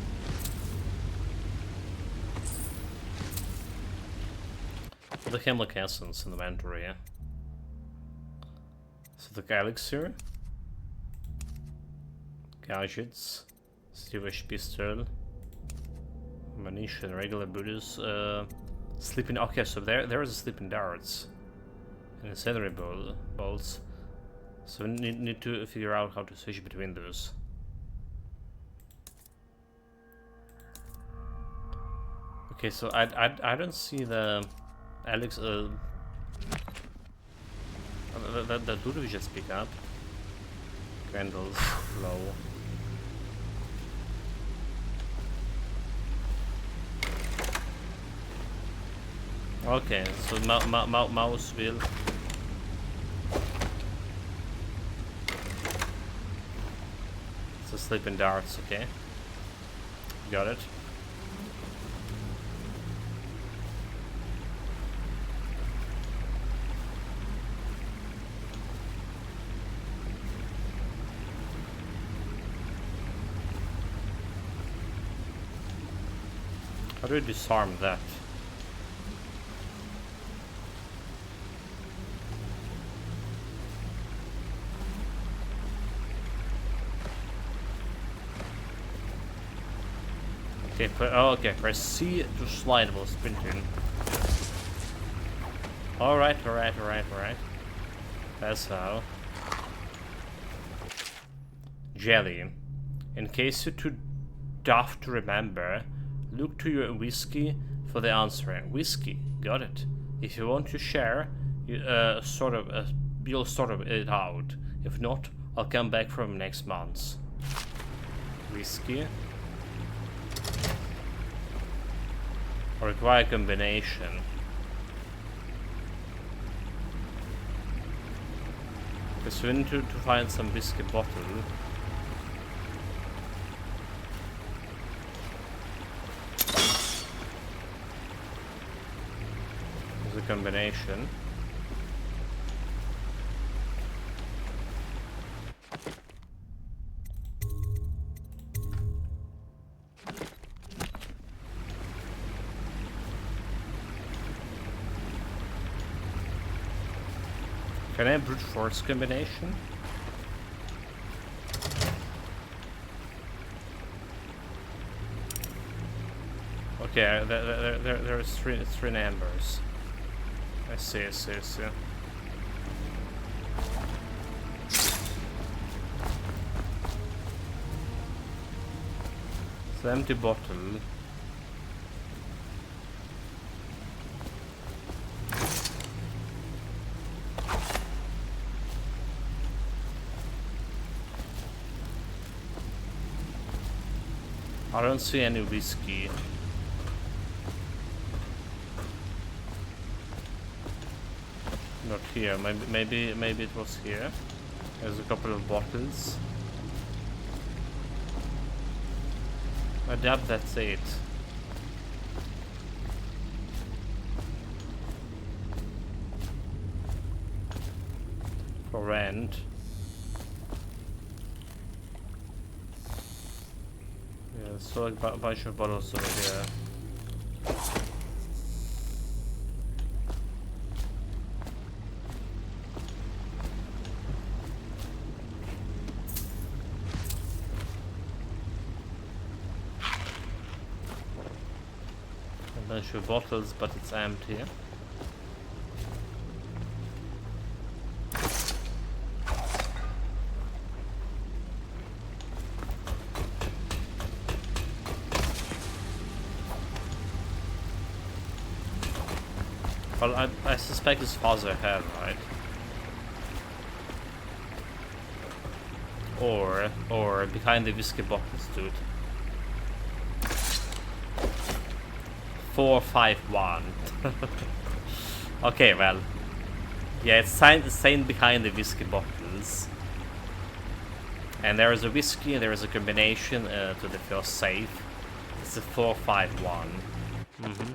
Put the hemlock essence in the inventory. Yeah? So the elixir, gadgets, Stevish pistol, ammunition, regular booties, sleeping. Okay, so there is a sleeping darts. Incendiary bolts. So we need to figure out how to switch between those. Okay, so I don't see the Alex that loot we just pick up. Candles low. Okay, so mouse wheel. So sleeping darts, okay. Got it. How do you disarm that? Okay, okay, press C to slide while sprinting. Alright. That's how. Jelly. In case you're too daft to remember, look to your whiskey for the answer. Whiskey, got it. If you want to share, you'll sort it out. If not, I'll come back from next month. Whiskey. Require combination. Because we need to find some whiskey bottle. There's a combination. Can I brute force combination? Okay, there's three numbers. I see. It's an empty bottle. I don't see any whiskey. Not here. Maybe it was here. There's a couple of bottles. I doubt that's it. For rent. Yeah, so a bunch of bottles over here. A bunch of bottles, but it's empty. Well, I suspect it's farther ahead, right? Or behind the whiskey bottles, dude. 451. Okay, well. Yeah, it's signed behind the whiskey bottles. And there is a whiskey and there is a combination to the first safe. It's a 451. Mm-hmm.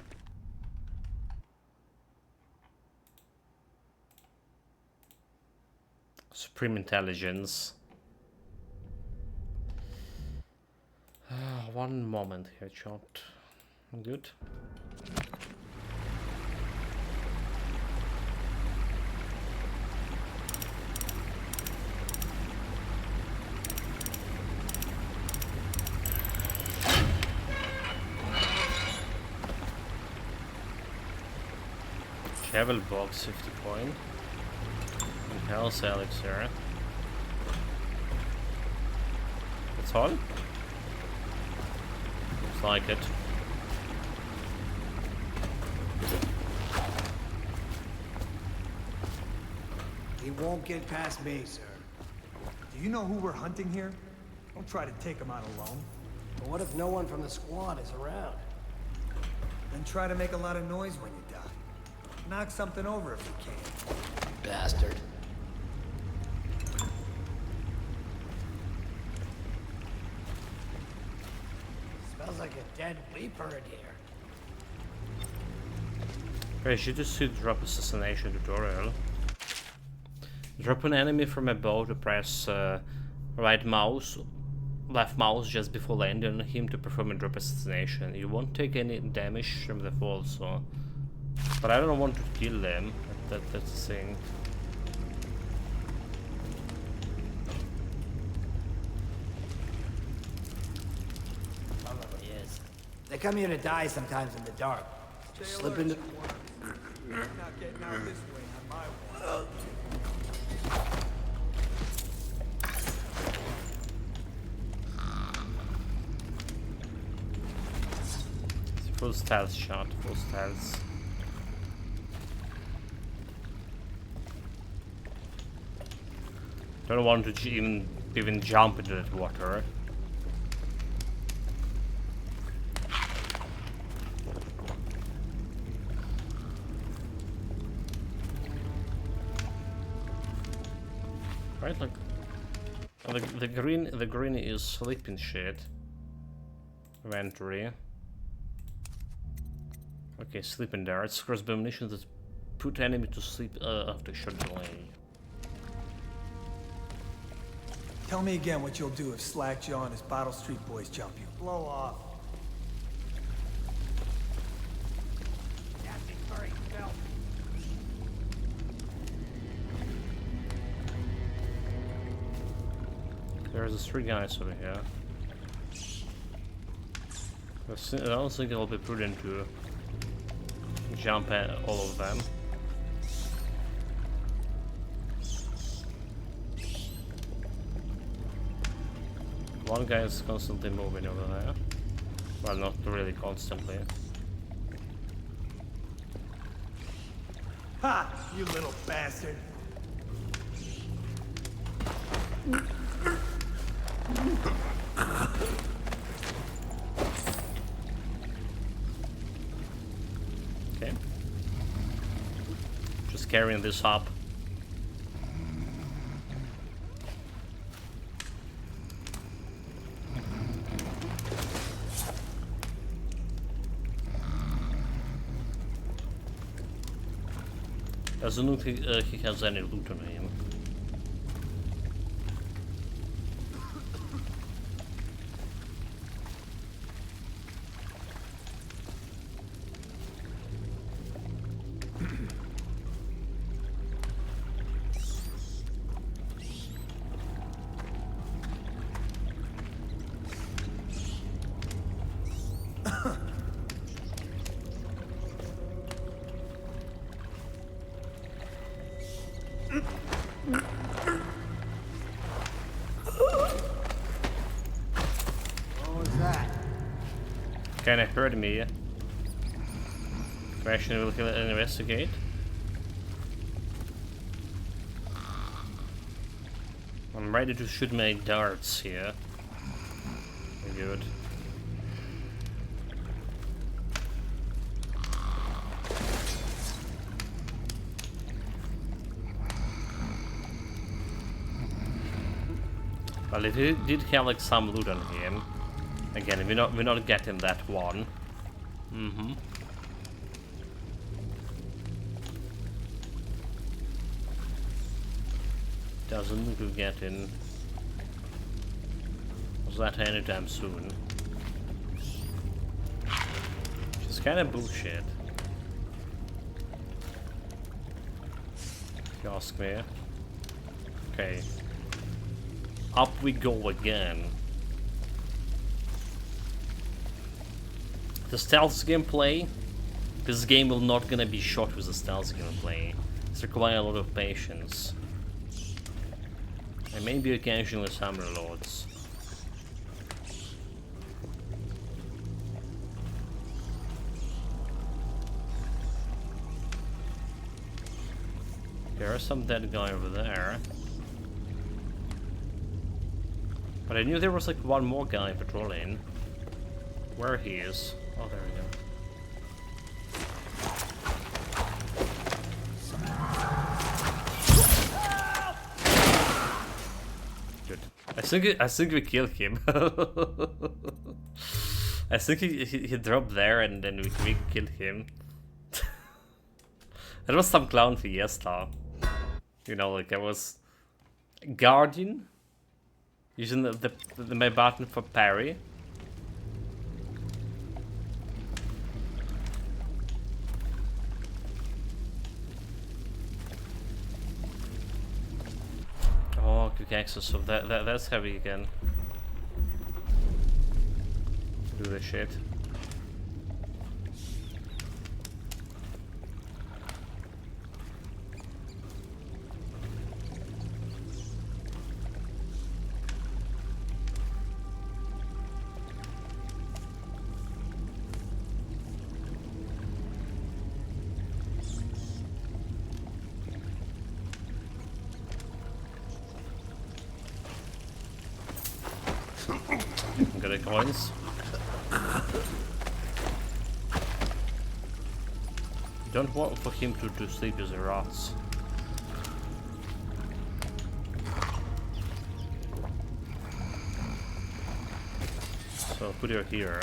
Supreme intelligence. One moment, headshot. Good. Travel box 50 point. And Hell's Elixir. That's all? Looks like it.
He won't get past me, sir. Do you know who we're hunting here? Don't try to take him out alone.
But what if no one from the squad is around?
Then try to make a lot of noise when you die. Knock something over if you can.
Bastard. Smells like a dead weeper in here.
Wait, you just see drop assassination tutorial. Drop an enemy from above to press left mouse just before landing on him to perform a drop assassination. You won't take any damage from the fall, so... But I don't want to kill them. That's the thing.
Probably is. They come here to die sometimes in the dark. Just slip into...
You're not getting out this way on my watch.
Full stealth shot, full stealth. Don't want to even jump into that water. Right, like the green is sleeping shit. Inventory. Okay, sleeping there. It's crossbow ammunition that put enemy to sleep after shot delay.
Tell me again what you'll do if Slackjaw and his Bottle Street boys jump you.
Blow off.
There's 3 guys over here. I don't think it'll be prudent to jump at all of them. One guy is constantly moving over there. Well, not really constantly.
Ha! You little bastard!
Okay. Just carrying this up. Doesn't look like he has any loot on him. Kinda hurt me. Question will investigate. I'm ready to shoot my darts here. Good. Well, it did have like some loot on him. Again, we're not getting that one. Doesn't look to get in. Was that anytime soon? Which is kind of bullshit. If you ask me. Okay. Up we go again. The stealth gameplay, this game will not gonna be shot with the stealth gameplay. It's requiring a lot of patience. And maybe occasionally some reloads. There is some dead guy over there. But I knew there was like one more guy patrolling. Where he is. Oh, there we go. Good. I think we killed him. I think he dropped there and then we killed him. It was some clown fiesta. You know, like I was Guardian using my button for parry. Oh, quick access, so that's heavy again. Do this shit. Got the coins. Don't want for him to sleep with the rats. So put her here.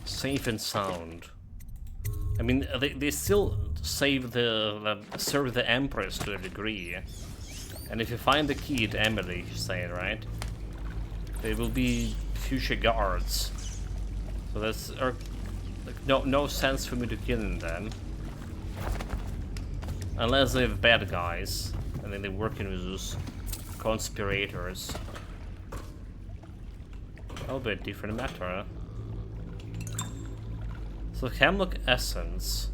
Safe and sound. I mean, they still save serve the Empress to a degree. And if you find the key to Emily, you say, right? They will be future guards. So that's like no sense for me to killing them. Unless they're bad guys, and then they're working with those conspirators. That'll be a different matter, huh? So Hemlock Essence.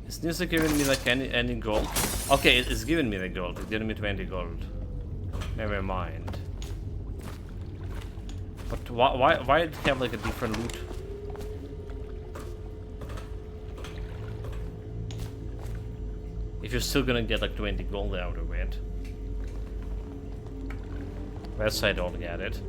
Is this giving me like any gold? Okay, it's giving me the gold. It's giving me 20 gold. Never mind. But why did it have like a different loot? If you're still gonna get like 20 gold out of it. That's why I don't get it.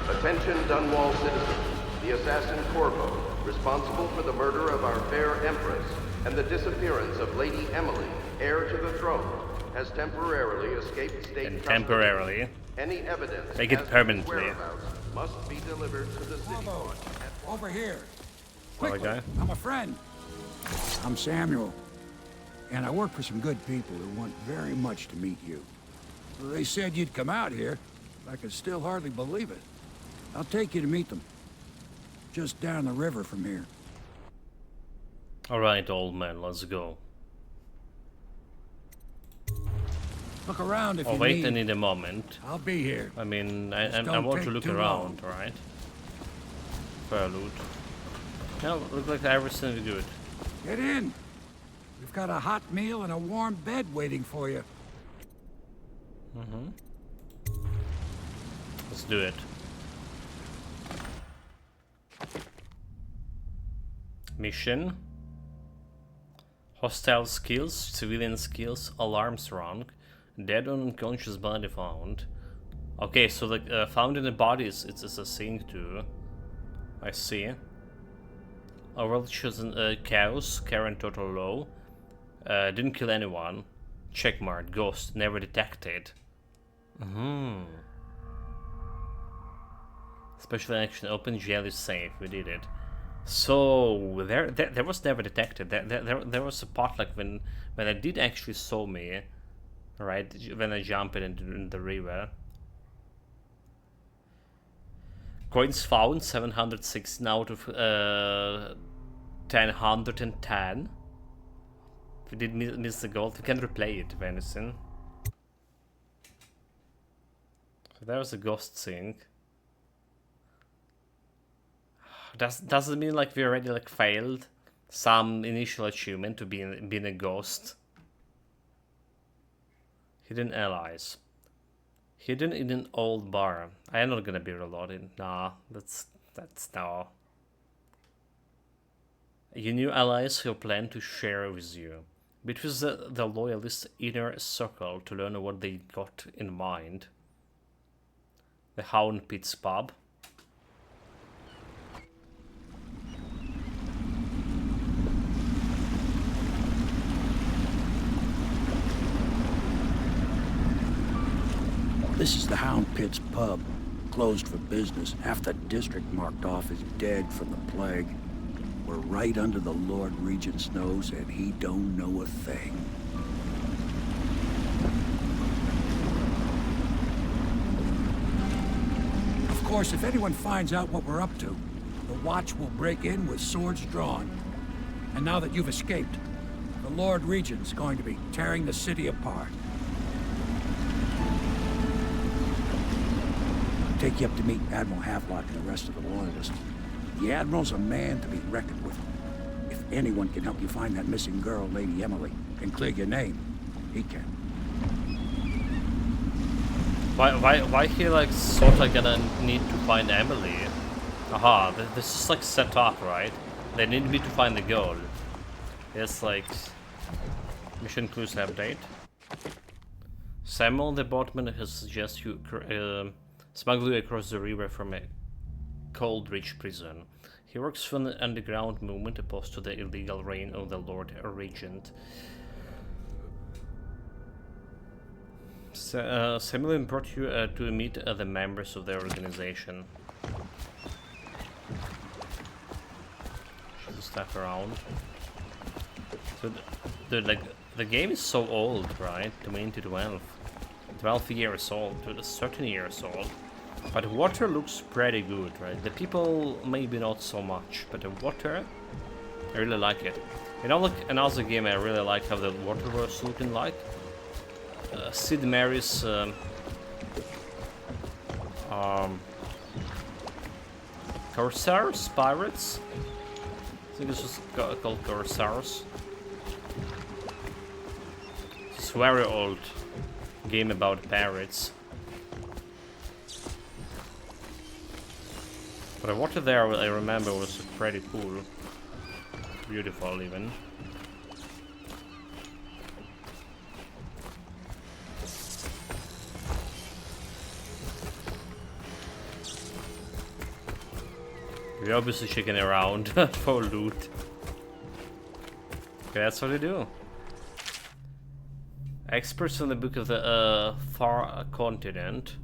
Attention Dunwall citizens. The assassin Corvo, responsible for the murder of our fair Empress and the disappearance of Lady Emily, heir to the throne, has temporarily escaped state custody.
Temporarily.
Any evidence
make it permanently.
Must be delivered to the city.
Over here.
Quickly.
Quickly. I'm a friend. I'm Samuel. And I work for some good people who want very much to meet you. They said you'd come out here. I can still hardly believe it. I'll take you to meet them. Just down the river from here.
Alright, old man, let's go.
Look around if you
wait,
need.
I need a moment.
I'll be here.
I mean, I want to look around, right? For loot. No, look like everything is good.
Get in. We've got a hot meal and a warm bed waiting for you.
Let's do it. Mission. Hostile skills, civilian skills, alarms rung, dead or unconscious body found. Okay, so the found in the body is it's a thing too. I see. Overall chosen chaos, current total low. Didn't kill anyone. Checkmark, ghost, never detected. Special action, open jail is safe, we did it. So there was never detected. There was a part like when I did actually saw me, right? When I jumped into the river. Coins found 716 out of 1,010. If we did miss the gold, we can replay it if anything. So there's a ghost thing. Does it mean like we already like failed some initial achievement to being a ghost? Hidden allies. Hidden in an old bar. I am not gonna be reloading. Nah, that's no. You new allies who plan to share with you. Between the loyalist inner circle to learn what they got in mind. The Hound Pits pub.
This is the Hound Pits pub, closed for business. Half the district marked off as dead from the plague. We're right under the Lord Regent's nose, and he don't know a thing. Of course, if anyone finds out what we're up to, the Watch will break in with swords drawn. And now that you've escaped, the Lord Regent's going to be tearing the city apart. Take you up to meet Admiral Havelock and the rest of the Loyalists. The Admiral's a man to be reckoned with. If anyone can help you find that missing girl, Lady Emily, and clear your name, he can.
Why he like sorta gonna need to find Emily? Aha, this is like set up, right? They need me to find the goal. It's like mission clues update. Samuel the boatman has suggested you smuggle you across the river from a Coldridge prison. He works for an underground movement opposed to the illegal reign of the Lord Regent. Samuel brought you to meet the members of their organization. Should stuff around. So the game is so old, right? 12 years old, 13 years old. But water looks pretty good, right? The people maybe not so much, but the water, I really like it. You know, like another game I really like how the water was looking like. Sid Meier's Corsairs? Pirates? I think it's just called Corsairs. It's a very old game about pirates. But the water there, I remember, was pretty cool. Beautiful, even. We're obviously checking around for loot. Okay, that's what they do. Experts on the Book of the Far Continent.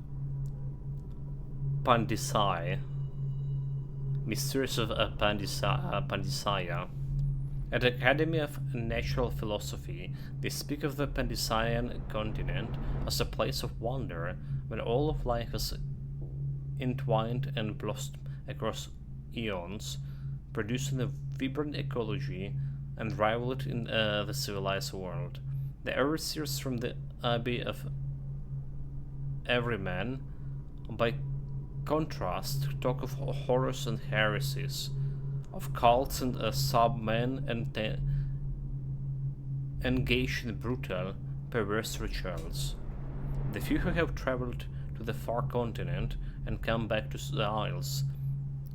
Pandisai. Mysteries of Pandisaya. At the Academy of Natural Philosophy, they speak of the Pandisayan continent as a place of wonder, where all of life is entwined and blossomed across eons, producing a vibrant ecology and rival it in the civilized world. The overseers from the Abbey of Everyman, by contrast, talk of horrors and heresies, of cults and sub-men, and engage in brutal, perverse rituals. The few who have traveled to the far continent and come back to the Isles,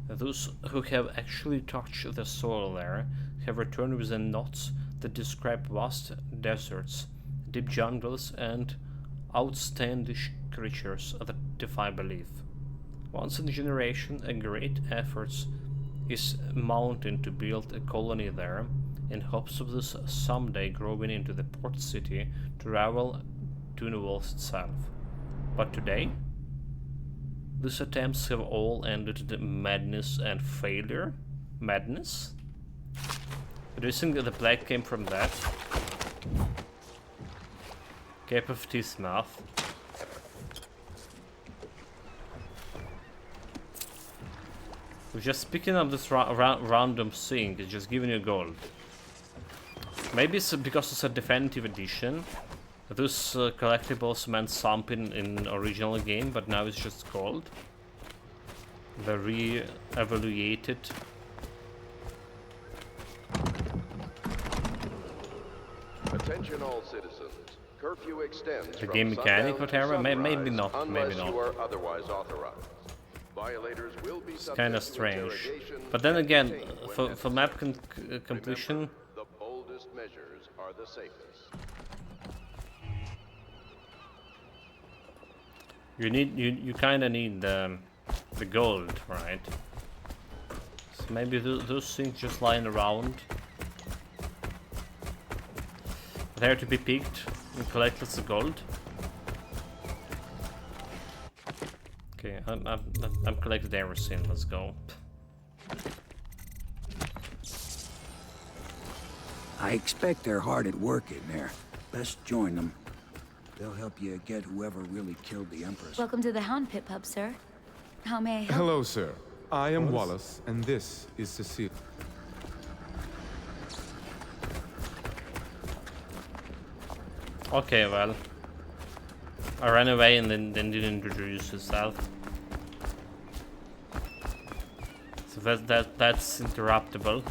those who have actually touched the soil there, have returned with the notes that describe vast deserts, deep jungles, and outlandish creatures that defy belief. Once in a generation, a great effort is mounted to build a colony there, in hopes of this someday growing into the port city to rival Dunwall itself. But today, these attempts have all ended in madness and failure. Madness? Do you think that the plague came from that? Cape of Teeth Mouth. We're just picking up this random thing, it's just giving you gold. Maybe it's because it's a definitive edition. Those collectibles meant something in original game, but now it's just gold. The re-evaluated.
Attention all citizens. Curfew extends
The game mechanic, whatever, maybe not, maybe
unless
not.
you are otherwise authorized. Violators will be
It's kind of
subject to
strange.
interrogation
But then
and
again,
detained when
for map
necessary.
completion,
Remember, the boldest measures are the safest.
you kind of need the gold, right? So maybe those things just lying around, there to be picked and collect lots of gold. Okay, I'm collected everything. Let's go.
I expect they're hard at work in there. Best join them. They'll help you get whoever really killed the Empress.
Welcome to the Hound Pit Pub, sir. How may I help?
Hello, sir. I am Wallace, and this is Cecile.
Okay, well, I ran away and then didn't introduce yourself. So that's interruptible.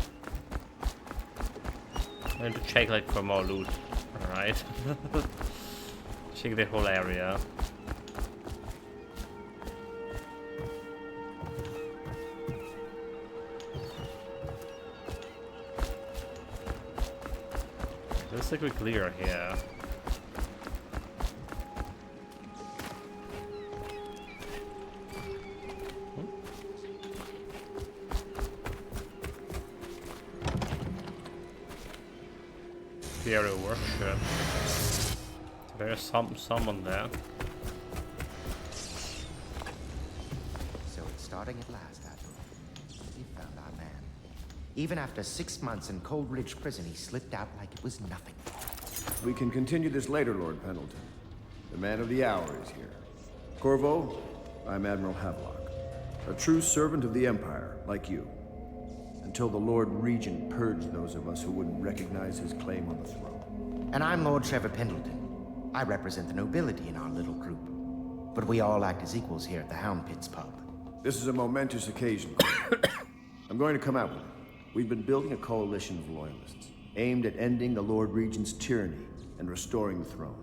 I need to check like for more loot. All right. Check the whole area. Looks like we clear here. Piero workshop. There's someone there.
So it's starting at last, Admiral. We found our man. Even after 6 months in Cold Ridge Prison, he slipped out like it was nothing.
We can continue this later, Lord Pendleton. The man of the hour is here. Corvo, I'm Admiral Havelock. A true servant of the Empire, like you. Until the Lord Regent purged those of us who wouldn't recognize his claim on the throne.
And I'm Lord Trevor Pendleton. I represent the nobility in our little group. But we all act as equals here at the Hound Pits pub.
This is a momentous occasion, Corvo. I'm going to come out with it. We've been building a coalition of loyalists, aimed at ending the Lord Regent's tyranny and restoring the throne.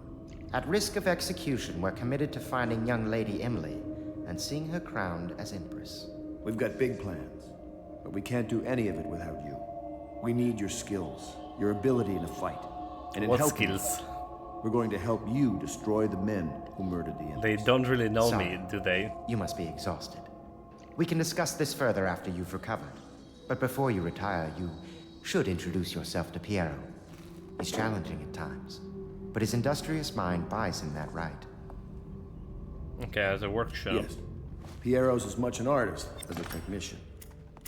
At risk of execution, we're committed to finding young Lady Emily and seeing her crowned as Empress.
We've got big plans, but we can't do any of it without you. We need your skills, your ability in a fight. And in
What
helping
skills?
you, we're going to help you destroy the men who murdered the Empress.
They don't really know
Sorry.
me, do they?
You must be exhausted. We can discuss this further after you've recovered. But before you retire, you should introduce yourself to Piero. He's challenging at times, but his industrious mind buys him that right.
Okay, as a workshop.
Yes. Piero's as much an artist as a technician.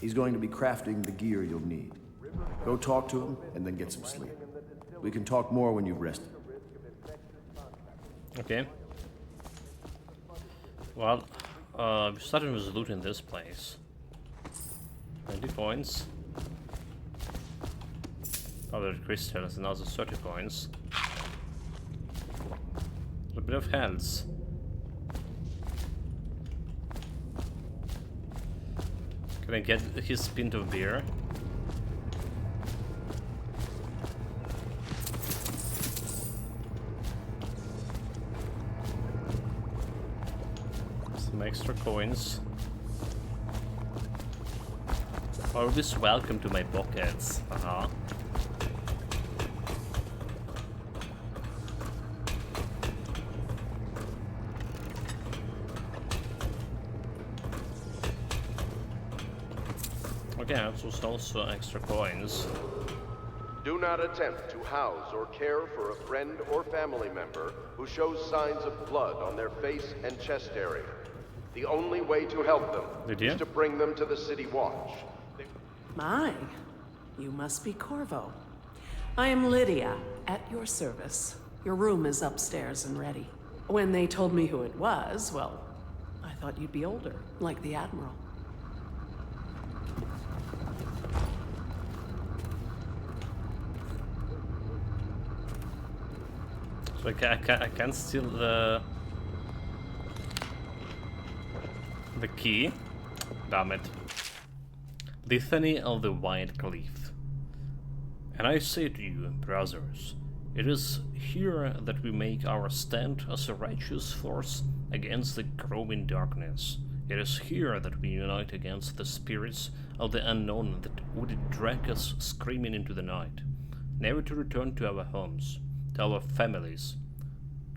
He's going to be crafting the gear you'll need. Go talk to him and then get some sleep. We can talk more when you've rested.
Okay. Well, we started with loot in this place. 20 points. Other crystals, another 30 points. A bit of health. Can I get his pint of beer? Some extra coins. Always welcome to my pockets. Haha. Okay, that was also extra coins.
Do not attempt to house or care for a friend or family member who shows signs of blood on their face and chest area. The only way to help them is to bring them to the City Watch.
My, you must be Corvo. I am Lydia, at your service. Your room is upstairs and ready. When they told me who it was, well, I thought you'd be older, like the Admiral.
So I can't steal the key. Damn it. Litany of the White Cliff. And I say to you, brothers, it is here that we make our stand as a righteous force against the growing darkness. It is here that we unite against the spirits of the unknown that would drag us screaming into the night, never to return to our homes, to our families.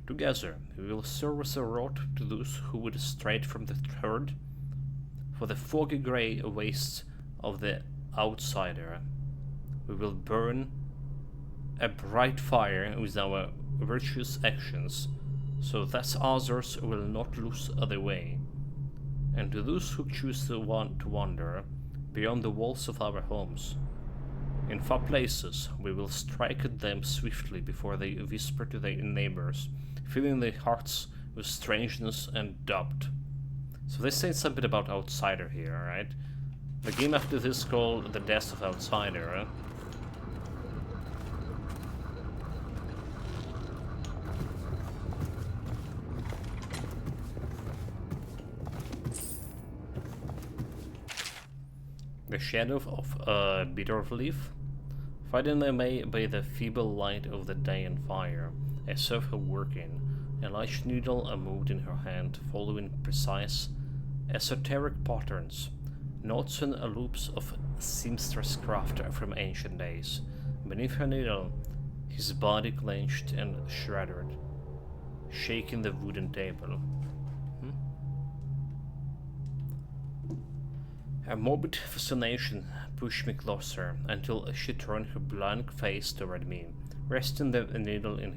Together, we will serve as a rod to those who would stray from the herd, for the foggy grey wastes of the outsider. We will burn a bright fire with our virtuous actions, so that others will not lose their way. And to those who choose to wander beyond the walls of our homes, in far places, we will strike at them swiftly before they whisper to their neighbors, filling their hearts with strangeness and doubt. So they say something about Outsider here, right? The game after this is called The Death of Outsider, right? The shadow of a bitter leaf. Frightened I may by the feeble light of the day and fire, I saw her working, a large needle moved in her hand, following precise, esoteric patterns, knots and loops of seamstress craft from ancient days. Beneath her needle his body clenched and shredded, shaking the wooden table. A morbid fascination pushed me closer until she turned her blank face toward me, resting the needle in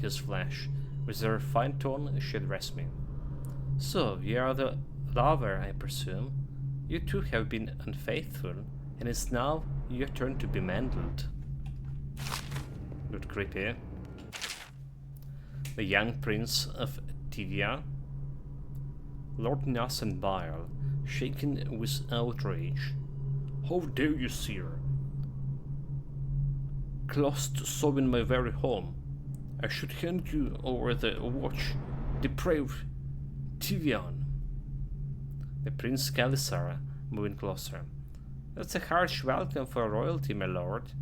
his flesh. With her fine tone, she addressed me. So, you are the lover, I presume. You too have been unfaithful, and it's now your turn to be mangled. Looked creepy. The young prince of Tivia, Lord Nassan Bile, shaken with outrage. How dare you, sir? Closed so in my very home. I should hand you over the watch, depraved Tivian. The Prince Calisar, moving closer. That's a harsh welcome for royalty, my lord.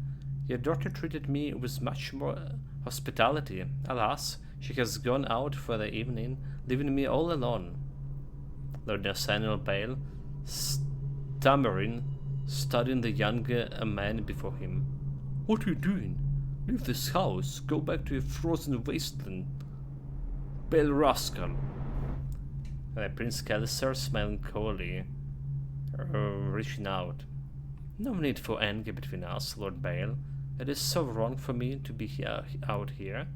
Your daughter treated me with much more hospitality. Alas, she has gone out for the evening, leaving me all alone. Lord Nathaniel Bale, stammering, studying the younger man before him. What are you doing? Leave this house. Go back to your frozen wasteland. Bale rascal. Prince Calisar smiling coldly, reaching out. No need for anger between us, Lord Bale. It is so wrong for me to be out here.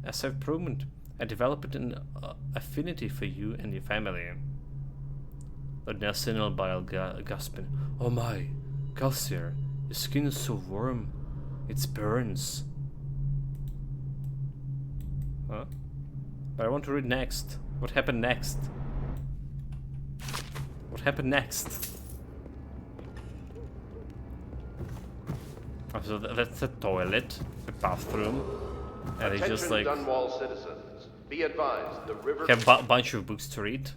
As I've proven, I developed an affinity for you and your family. Lord Nathaniel Bale gasping. Oh my, Calcier, your skin is so warm. It burns. Huh? But I want to read next. What happened next? What happened next? Oh, so that's the toilet, the bathroom, and they just like
Dunwall citizens, be advised the river
have a bunch of books to read.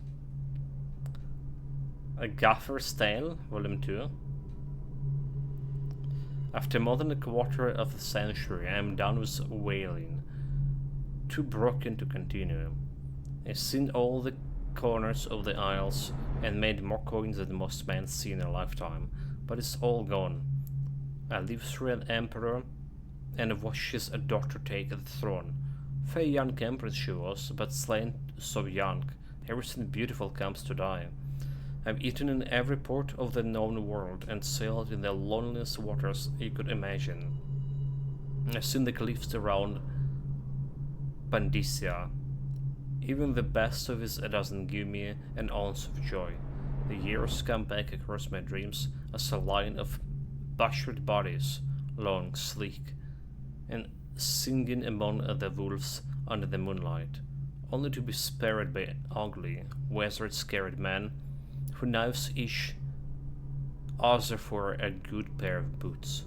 A Gaffer's Tale, Volume 2. After more than a quarter of a century, I am done with whaling. Too broken to continue. I've seen all the corners of the Isles and made more coins than most men see in a lifetime, but it's all gone. I live through an emperor and watches a daughter take the throne. Fair young empress she was, but slain so young. Everything beautiful comes to die. I've eaten in every port of the known world and sailed in the loneliest waters you could imagine. I've seen the cliffs around Pandysia. Even the best of it doesn't give me an ounce of joy. The years come back across my dreams as a line of butchered bodies, long, sleek, and singing among the wolves under the moonlight, only to be spared by ugly, weathered, scared men who knives each other for a good pair of boots.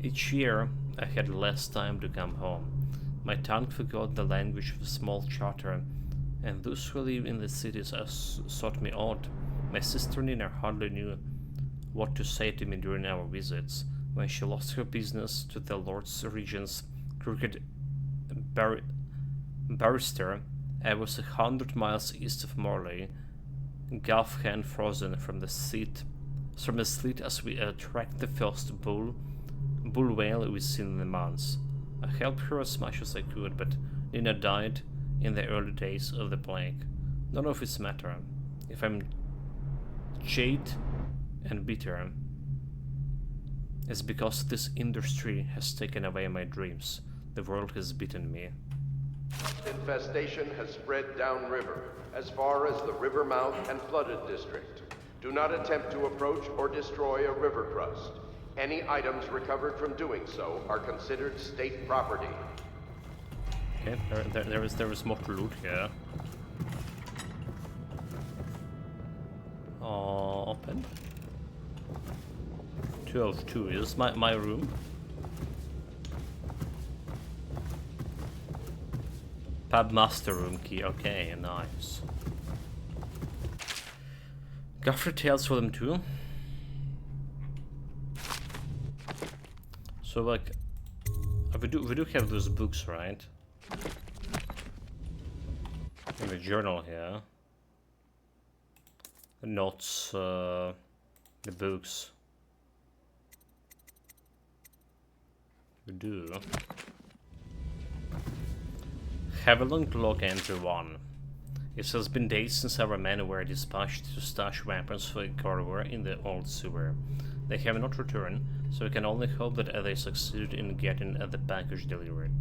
Each year I had less time to come home. My tongue forgot the language of small chatter, and those who live in the cities sought me out. My sister Nina hardly knew what to say to me during our visits. When she lost her business to the Lord's Regent's crooked barrister, I was 100 miles east of Morley, gulf hand frozen from the sleet as we tracked the first bull whale we'd seen in the months. I helped her as much as I could, but Nina died in the early days of the plague. None of its matter. If I'm jaded and bitter, it's because this industry has taken away my dreams. The world has beaten me.
Infestation has spread downriver, as far as the river mouth and flooded district. Do not attempt to approach or destroy a river crust. Any items recovered from doing so are considered state property.
Okay, there was more to loot here. Open. 2 of 2 is my room. Pub master room key. Okay, nice. Gaffer Tales for them too. So like, we do have those books, right? In the journal here. The notes, the books. We do. Have a long look, Entry 1. It has been days since our men were dispatched to stash weapons for Corvor in the old sewer. They have not returned, so we can only hope that they succeeded in getting the package delivered.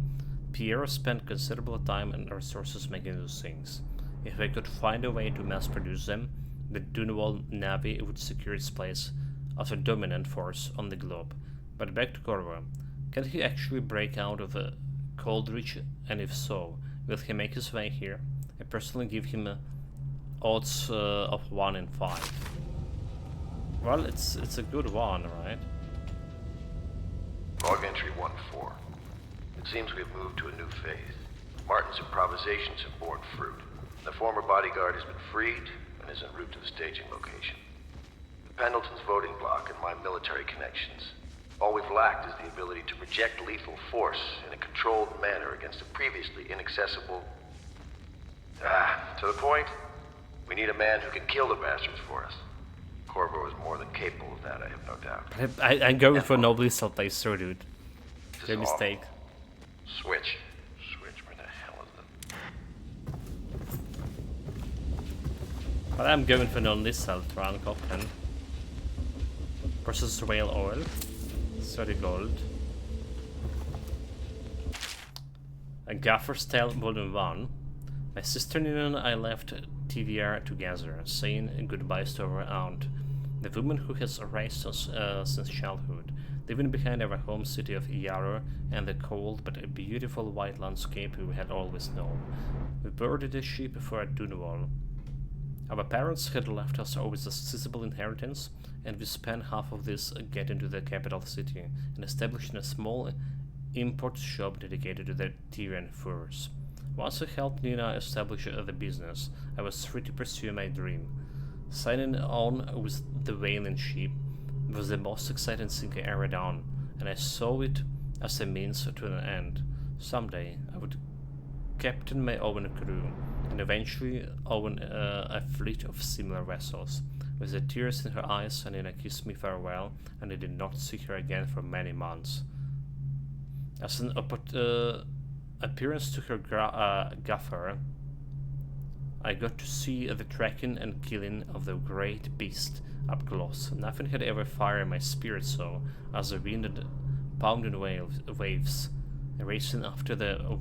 Pierre spent considerable time and resources making those things. If we could find a way to mass-produce them, the Dunwall Navy would secure its place as a dominant force on the globe. But back to Corvo. Can he actually break out of the Coldreach, and if so, will he make his way here? I personally give him odds of 1 in 5. Well, it's a good one, right?
Log entry 1-4. It seems we've moved to a new phase. Martin's improvisations have borne fruit. The former bodyguard has been freed and is en route to the staging location. The Pendleton's voting bloc and my military connections. All we've lacked is the ability to project lethal force in a controlled manner against a previously inaccessible... to the point, we need a man who can kill the bastards for us. Corvo is more than capable of that, I have no doubt.
I'm going for no lethal placer, dude. Good mistake.
Switch. Where the hell is it?
But I'm going for non-lethal Trankoppen. Versus whale oil. 30 gold. A Gaffer's Tale Volume 1. My sister Nina and I left TVR together, saying goodbyes to our aunt, the woman who has raised us since childhood, leaving behind our home city of Yarrow and the cold but beautiful white landscape we had always known. We boarded a ship for Dunwall. Our parents had left us with a sizable inheritance, and we spent half of this getting to the capital city and establishing a small import shop dedicated to the Tyrian furs. Once I helped Nina establish the business, I was free to pursue my dream. Signing on with the whaling ship was the most exciting thing I ever done, and I saw it as a means to an end. Someday I would captain my own crew, and eventually own a fleet of similar vessels. With the tears in her eyes, Nina kissed me farewell, and I did not see her again for many months. As an appearance to her gaffer, I got to see the tracking and killing of the great beast up close. Nothing had ever fired my spirit so as the wind pounding waves, racing after the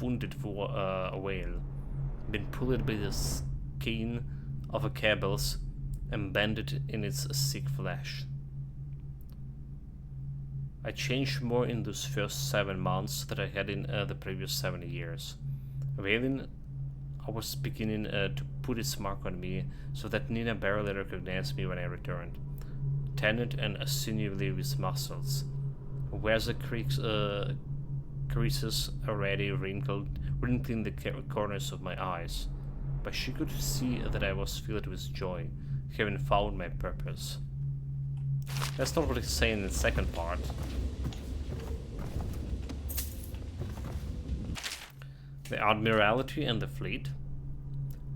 wounded whale, been pulled by the skein of the cables and bended in its sick flesh. I changed more in those first 7 months than I had in the previous 7 years. Whaling was beginning to put its mark on me, so that Nina barely recognized me when I returned. Tanned and sinewy with muscles, where the creases already wrinkling the corners of my eyes. But she could see that I was filled with joy, having found my purpose. That's not what it's saying in the second part. The Admiralty and the Fleet.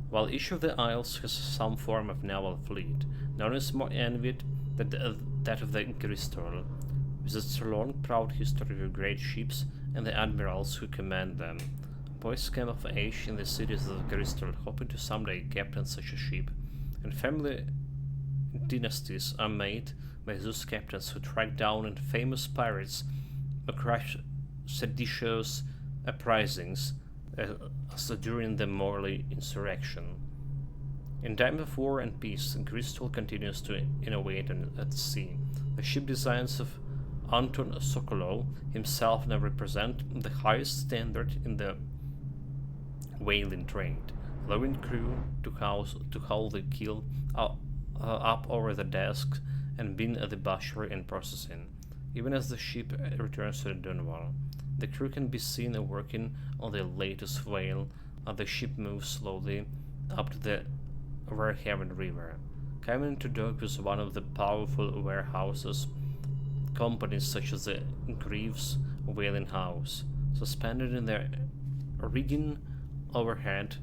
While each of the Isles has some form of naval fleet, none is more envied than that of the Gristol, with its long proud history of great ships and the admirals who command them. Boys come of age in the cities of Gristol, hoping to someday captain such a ship, and family dynasties are made by those captains who track down famous pirates or crush seditious uprisings as during the Morley insurrection. In time of war and peace, Gristol continues to innovate at sea. The ship designs of Anton Sokolov himself now represent the highest standard in the whaling trade, allowing crew to haul the keel up over the desk and bin the butchery and processing. Even as the ship returns to the Dunwall, the crew can be seen working on the latest whale as the ship moves slowly up to the Warhaven River. Coming into dock was one of the powerful warehouses, companies such as the Greaves Whaling House, suspended in their rigging overhead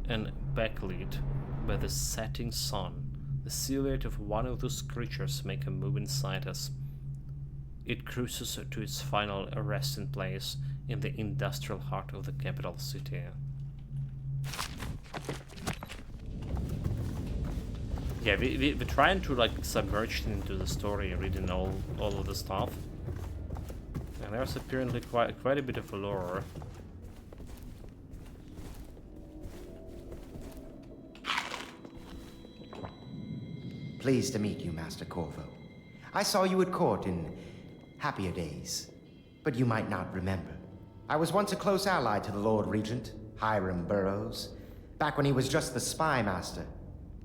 and backlit by the setting sun. The silhouette of one of those creatures make a move inside us it cruises to its final resting place in the industrial heart of the capital city. Yeah, we're trying to like submerge into the story, reading all of the stuff. And there's apparently quite a bit of lore.
Pleased to meet you, Master Corvo. I saw you at court in happier days, but you might not remember. I was once a close ally to the Lord Regent, Hiram Burroughs, back when he was just the spy master.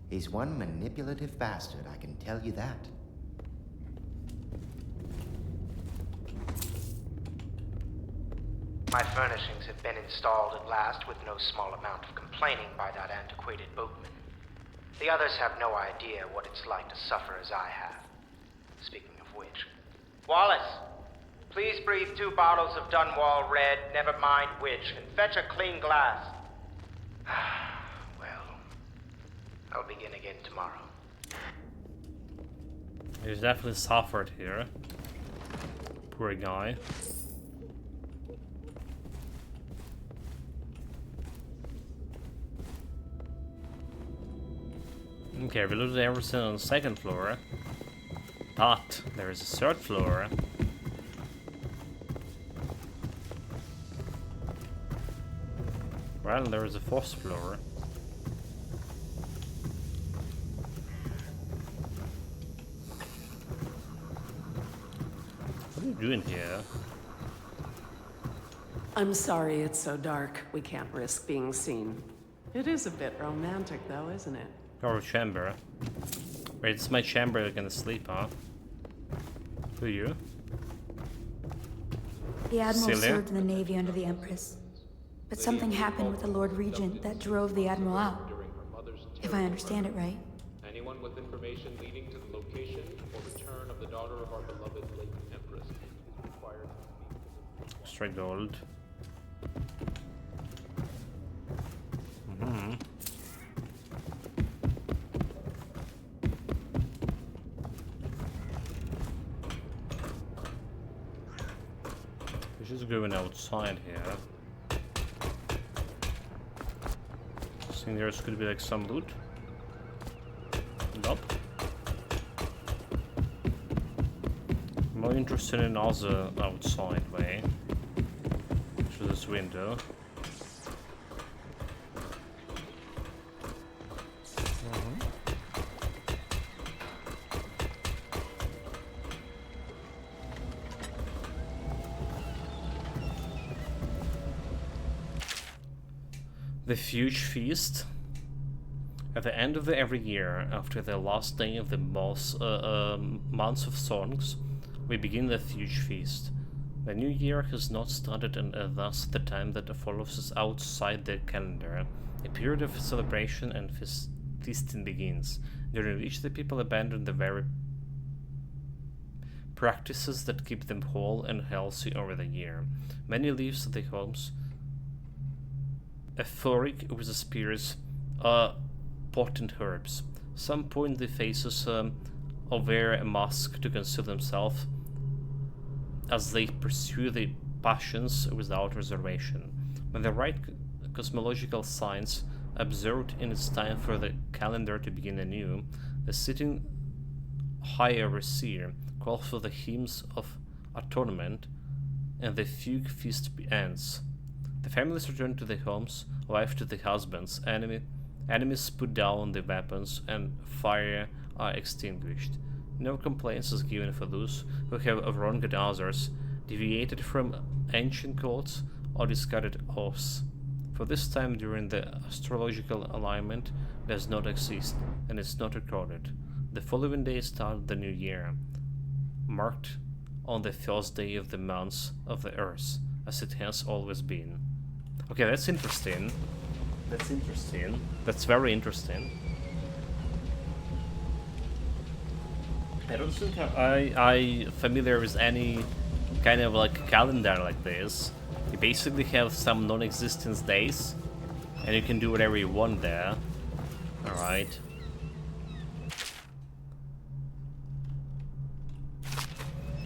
He's one manipulative bastard, I can tell you that. My furnishings have been installed at last with no small amount of complaining by that antiquated boatman. The others have no idea what it's like to suffer as I have. Speaking of which... Wallace! Please breathe 2 bottles of Dunwall Red, never mind which, and fetch a clean glass. Well, I'll begin again tomorrow.
He's definitely suffered here. Poor guy. Okay, we looted everything on the 2nd floor. But there is a 3rd floor. Well, there is a 4th floor. What are you doing here?
I'm sorry it's so dark. We can't risk being seen. It is a bit romantic, though, isn't it?
Our chamber. Wait, it's my chamber. You're gonna sleep, huh? Who are you?
The Admiral
Celia?
served in the Navy under the Empress. But something happened with the Lord Regent that drove the Admiral out. If I understand it right.
Anyone with information leading to the location or return of the daughter of our beloved late Empress is required to speak.
Straight gold. Mm-hmm. We're just going outside here. Think there's could be like some loot. Nope. More interested in other outside way. Through this window. The huge feast. At the end of every year, after the last day of the months of songs, we begin the huge feast. The new year has not started, and thus the time that follows is outside the calendar. A period of celebration and feasting begins, during which the people abandon the very practices that keep them whole and healthy over the year. Many leave their homes euphoric with the spirits, potent herbs. Some point their faces or wear a mask to conceal themselves as they pursue their passions without reservation. When the right cosmological signs observed in its time for the calendar to begin anew, the sitting higher overseer calls for the hymns of atonement, and the fugue feast ends. The families return to their homes, wife to their husbands, enemies put down their weapons, and fire are extinguished. No complaints is given for those who have wronged others, deviated from ancient codes, or discarded oaths. For this time during the astrological alignment does not exist, and is not recorded. The following day started the new year, marked on the first day of the months of the earth, as it has always been. Okay, that's interesting. That's interesting. That's very interesting. I don't think I familiar with any kind of like calendar like this. You basically have some non-existence days, and you can do whatever you want there. All right.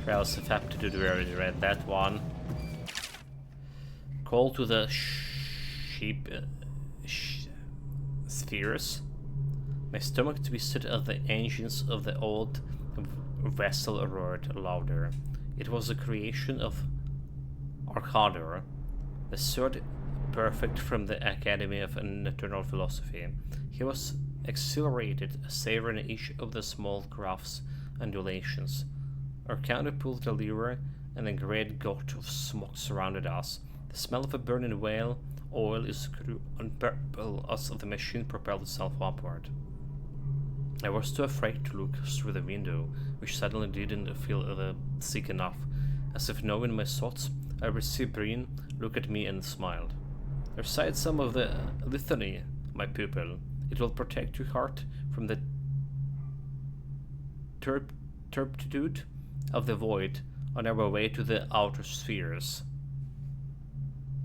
Trials of Aptitude, we already read that one. Call to the sheep spheres. My stomach twisted as the engines of the old vessel roared louder. It was a creation of Arcador, the third perfect from the Academy of Eternal Philosophy. He was exhilarated, savoring each of the small craft's undulations. Arcador pulled the lever, and a great gulf of smoke surrounded us. The smell of a burning whale oil grew unbearable as the machine propelled itself upward. I was too afraid to look through the window, which suddenly didn't feel sick enough. As if knowing my thoughts, I received Breen look at me and smiled. Recite some of the litany, my pupil. It will protect your heart from the turpitude of the void on our way to the outer spheres.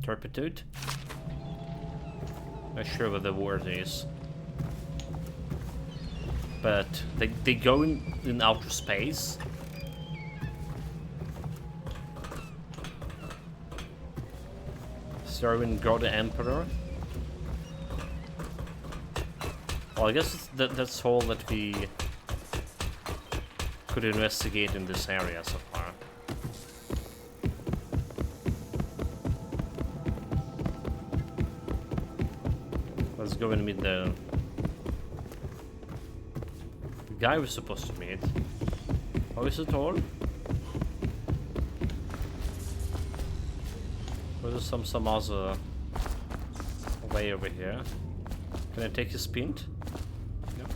Turpitude? Not sure what the word is. But they go in outer space. Serving God the Emperor. Well, I guess that's all that we could investigate in this area so far. Let's go and meet the guy we're supposed to meet. Oh, is it all? Or is there some other way over here? Can I take his pint? Yep.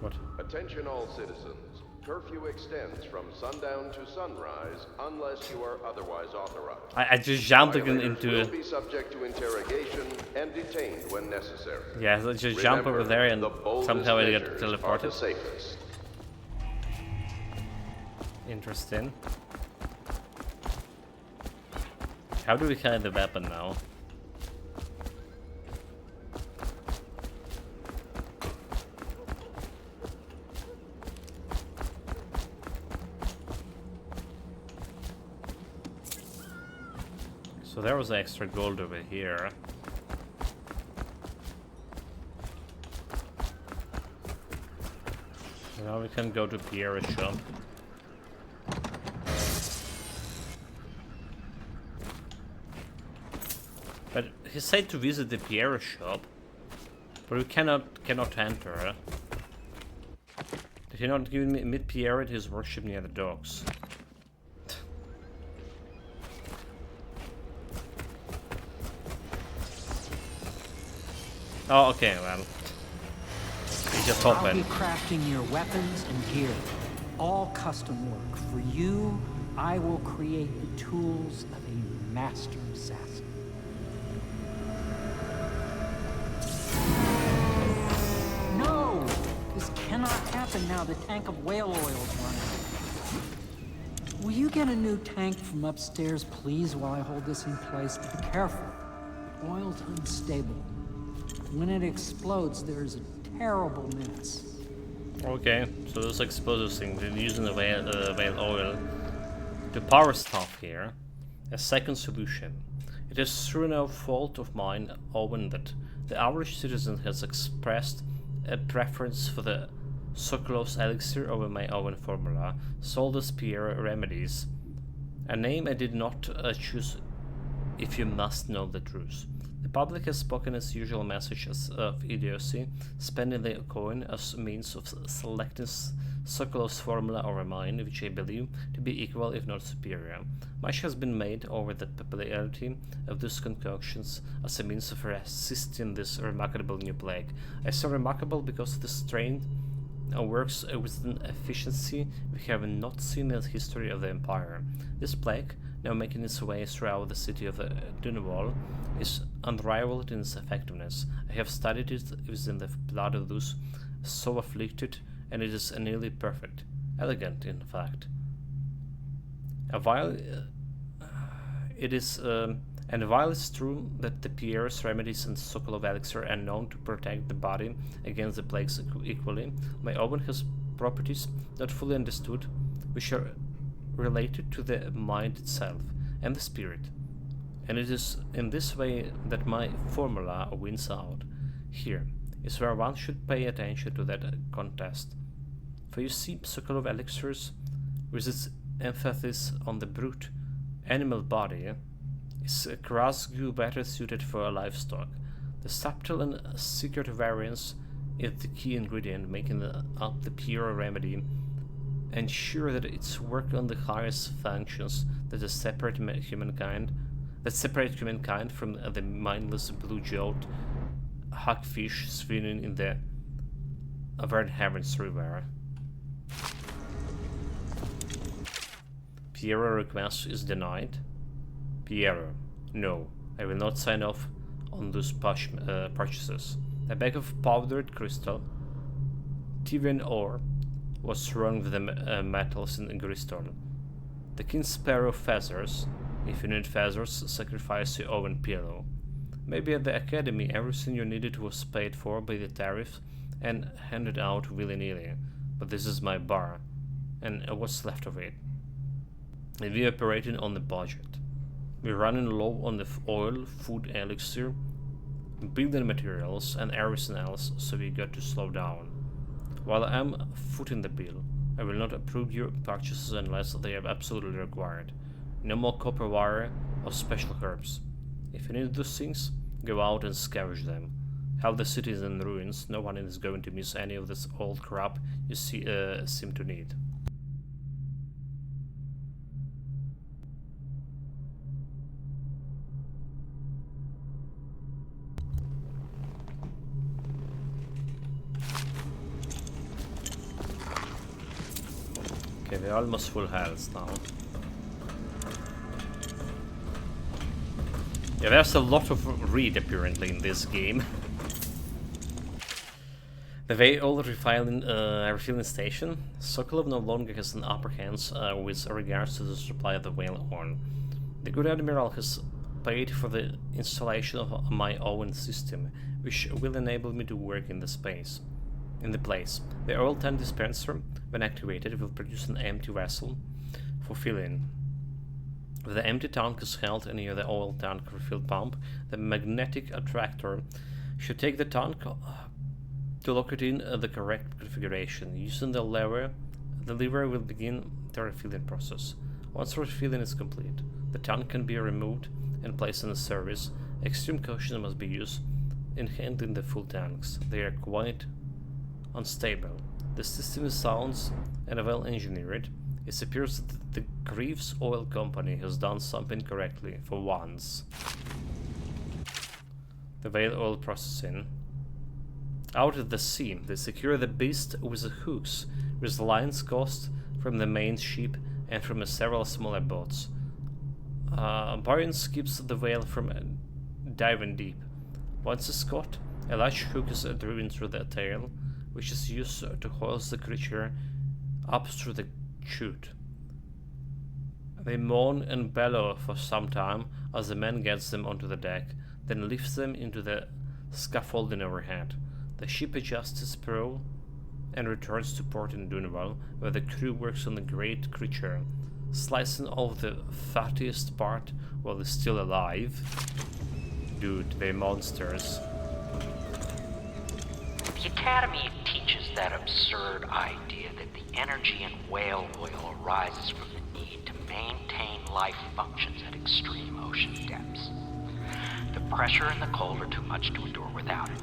What?
Attention all citizens. Curfew extends from sundown to sunrise unless you are otherwise authorized.
I just jumped
Violators
into
will be subject to interrogation and detained when necessary.
yeah, I just jump over there and somehow I get
measures are
teleported.
the safest.
Interesting. How do we hide the weapon now? So there was extra gold over here. Now we can go to Pierre's shop. But he said to visit the Pierre shop, but we cannot enter. Did he not give me meet Pierre at his workshop near the docks? Oh, okay, well, he just
I'll
opened.
be crafting your weapons and gear, all custom work. For you, I will create the tools of a master assassin. No! This cannot happen now. The tank of whale oil is running. Will you get a new tank from upstairs, please, while I hold this in place? Be careful. Oil's unstable. When it explodes, there's a terrible mess.
Okay, so this explosive thing, they're using the whale oil to power stuff here. A second solution. It is through no fault of mine, Owen, that the average citizen has expressed a preference for the sucralose elixir over my Owen formula, sold as Pierre Remedies. A name I did not choose if you must know the truth. The public has spoken its usual messages of idiocy, spending the coin as a means of selecting sucralose formula over mine, which I believe to be equal if not superior. Much has been made over the popularity of these concoctions as a means of resisting this remarkable new plague. I say remarkable because the strain works with an efficiency we have not seen in the history of the Empire. This plague, now making its way throughout the city of Dunwall, is unrivaled in its effectiveness. I have studied it within the blood of those so afflicted, and it is nearly perfect. Elegant, in fact. While it's true that the Pierre's remedies and Sokolov elixir are known to protect the body against the plagues equally, my oven has properties not fully understood, which are related to the mind itself and the spirit. And it is in this way that my formula wins out. Here is where one should pay attention to that contest. For you see, Sokolov elixirs, with its emphasis on the brute animal body, is a Krasgu better suited for livestock. The subtle and secret variance is the key ingredient, making up the pure remedy, and sure that its work on the highest functions that separate humankind from the mindless blue-jawed hagfish swimming in the Avern Heavens River. Piero request is denied. Piero, no, I will not sign off on those purchases. A bag of powdered crystal, Tivian ore, was thrown with the metals in Gristol. The King Sparrow feathers. If you need feathers, sacrifice your own pillow. Maybe at the academy everything you needed was paid for by the tariff and handed out willy-nilly, but this is my bar, and what's left of it. And we're operating on the budget. We're running low on the oil, food, elixir, building materials, and everything else, so we got to slow down. While I'm footing the bill, I will not approve your purchases unless they are absolutely required. No more copper wire or special herbs. If you need those things, go out and scavenge them. How the city is in ruins, no one is going to miss any of this old crap you seem to need. Okay, we're almost full health now. Yeah, there's a lot of read apparently in this game. The way old refilling station, Sokolov no longer has an upper hand with regards to the supply of the whale horn. The good admiral has paid for the installation of my own system, which will enable me to work in the place. The oil tank dispenser, when activated, will produce an empty vessel for filling. If the empty tank is held near the oil tank refill pump, the magnetic attractor should take the tank to lock it in the correct configuration. Using the lever will begin the refilling process. Once refilling is complete, the tank can be removed and placed in the service. Extreme caution must be used in handling the full tanks. They are quite unstable. The system is sound and well engineered. It appears that the Greaves Oil Company has done something correctly for once. The whale oil processing. Out at the sea, they secure the beast with the hooks, with lines cast from the main ship and from several smaller boats. Barons keeps the whale from diving deep. Once it's caught, a large hook is driven through the tail, which is used to hoist the creature up through the chute. They moan and bellow for some time as the man gets them onto the deck, then lifts them into the scaffolding overhead. The ship adjusts its prow and returns to port in Dunwall, where the crew works on the great creature, slicing off the fattiest part while it's still alive. Dude, they're monsters.
The Academy teaches that absurd idea that the energy in whale oil arises from the need to maintain life functions at extreme ocean depths. The pressure and the cold are too much to endure without it.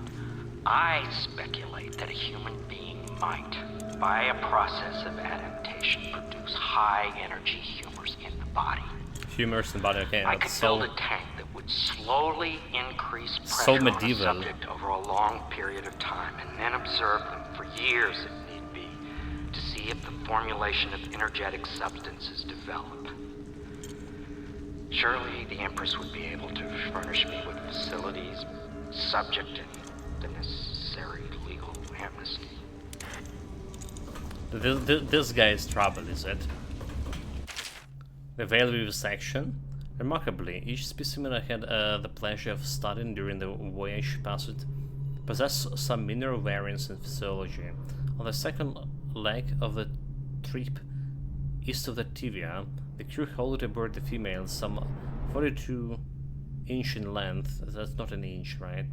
I speculate that a human being might, by a process of adaptation, produce high-energy humors in the body.
Humors in the body, okay.
I could build a tank that would slowly increase pressure
so
on a
medieval.
subject over a long period of time, and then observe them for years if need be, to see if the formulation of energetic substances develop. Surely the Empress would be able to furnish me with facilities subject to the necessary legal amnesty.
This guy is trouble, is it? The Veil Weaver section. Remarkably, each specimen I had the pleasure of studying during the voyage possessed some mineral variants in physiology. On the second leg of the trip east of the tibia. The crew halted aboard the female, some 42 inch in length. That's not an inch, right?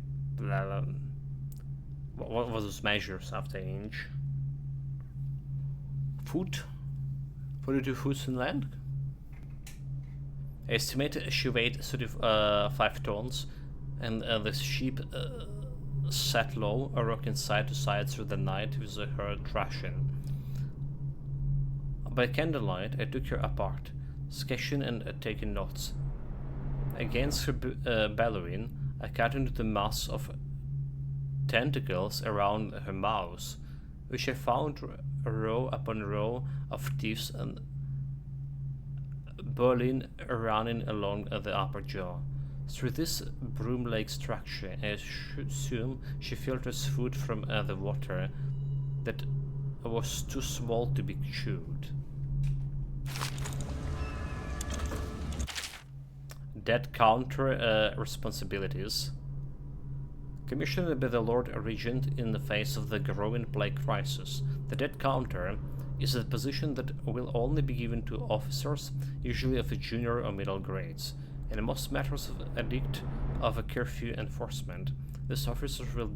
What was those measures after inch? Foot? 42 foot in length? Estimated she weighed 35 tons, and the ship sat low, rocking side to side through the night with her thrashing. By candlelight, I took her apart, sketching and taking notes. Against her bellowing, I cut into the mass of tentacles around her mouth, which I found row upon row of teeth and burling running along the upper jaw. Through this broom-like structure, I assume she filters food from the water that was too small to be chewed. Dead counter responsibilities. Commissioned by the Lord Regent in the face of the growing plague crisis, the dead counter is a position that will only be given to officers, usually of a junior or middle grades. In most matters of edict of a curfew enforcement, these officers will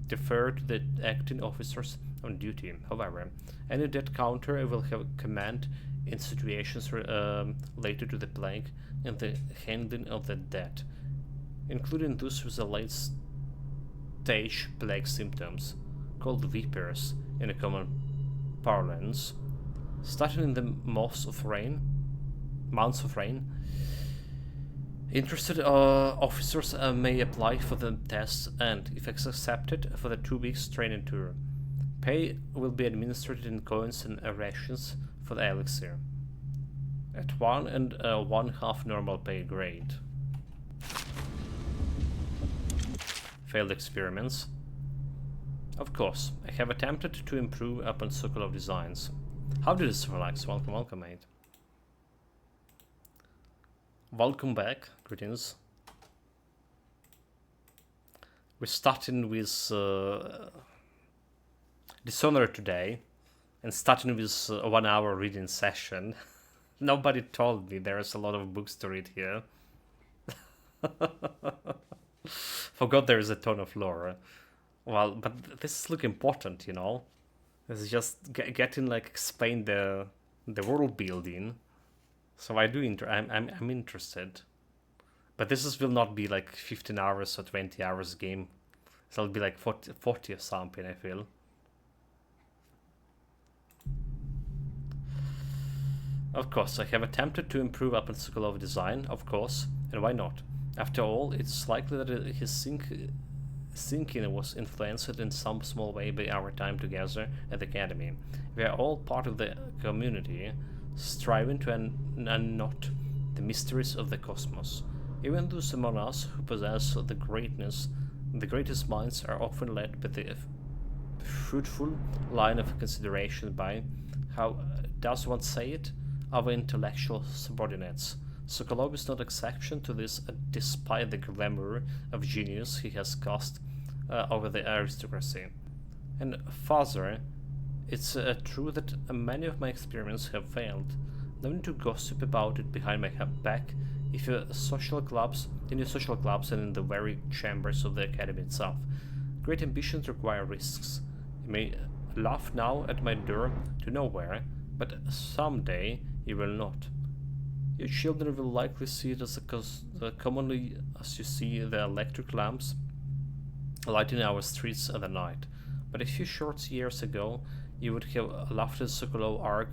defer to the acting officers on duty. However, any dead counter will have command in situations related to the plague and the handling of the dead, including those with the late-stage plague symptoms, called vipers in a common parlance. Starting in the months of rain, interested officers may apply for the test and, if accepted, for the 2 weeks training tour. Pay will be administered in coins and rations for the elixir, at 1 1/2 normal pay grade. Failed experiments. Of course, I have attempted to improve upon Sokolov designs. How did this relax? Welcome, mate. Welcome back, greetings. We're starting with Dishonored today, and starting with a 1 hour reading session. Nobody told me there's a lot of books to read here. Forgot there's a ton of lore. Well, but this look important, you know. It's just getting like explain the world building. So I do I'm interested. But this will not be like 15 hours or 20 hours game. So it'll be like 40 or something, I feel. Of course, I have attempted to improve upon Sokolov design, of course, and why not? After all, it's likely that his thinking was influenced in some small way by our time together at the academy. We are all part of the community, striving to unknot the mysteries of the cosmos. Even those among us who possess the greatest minds are often led by the fruitful line of consideration by, how does one say it, our intellectual subordinates. Sokolov is no exception to this, despite the glamour of genius he has cast over the aristocracy. And further, it's true that many of my experiments have failed. No need to gossip about it behind my back if in your social clubs and in the very chambers of the academy itself. Great ambitions require risks. You may laugh now at my door to nowhere, but someday you will not. Your children will likely see it as commonly as you see the electric lamps lighting our streets at the night. But a few short years ago, you would have laughed at Sokolov arc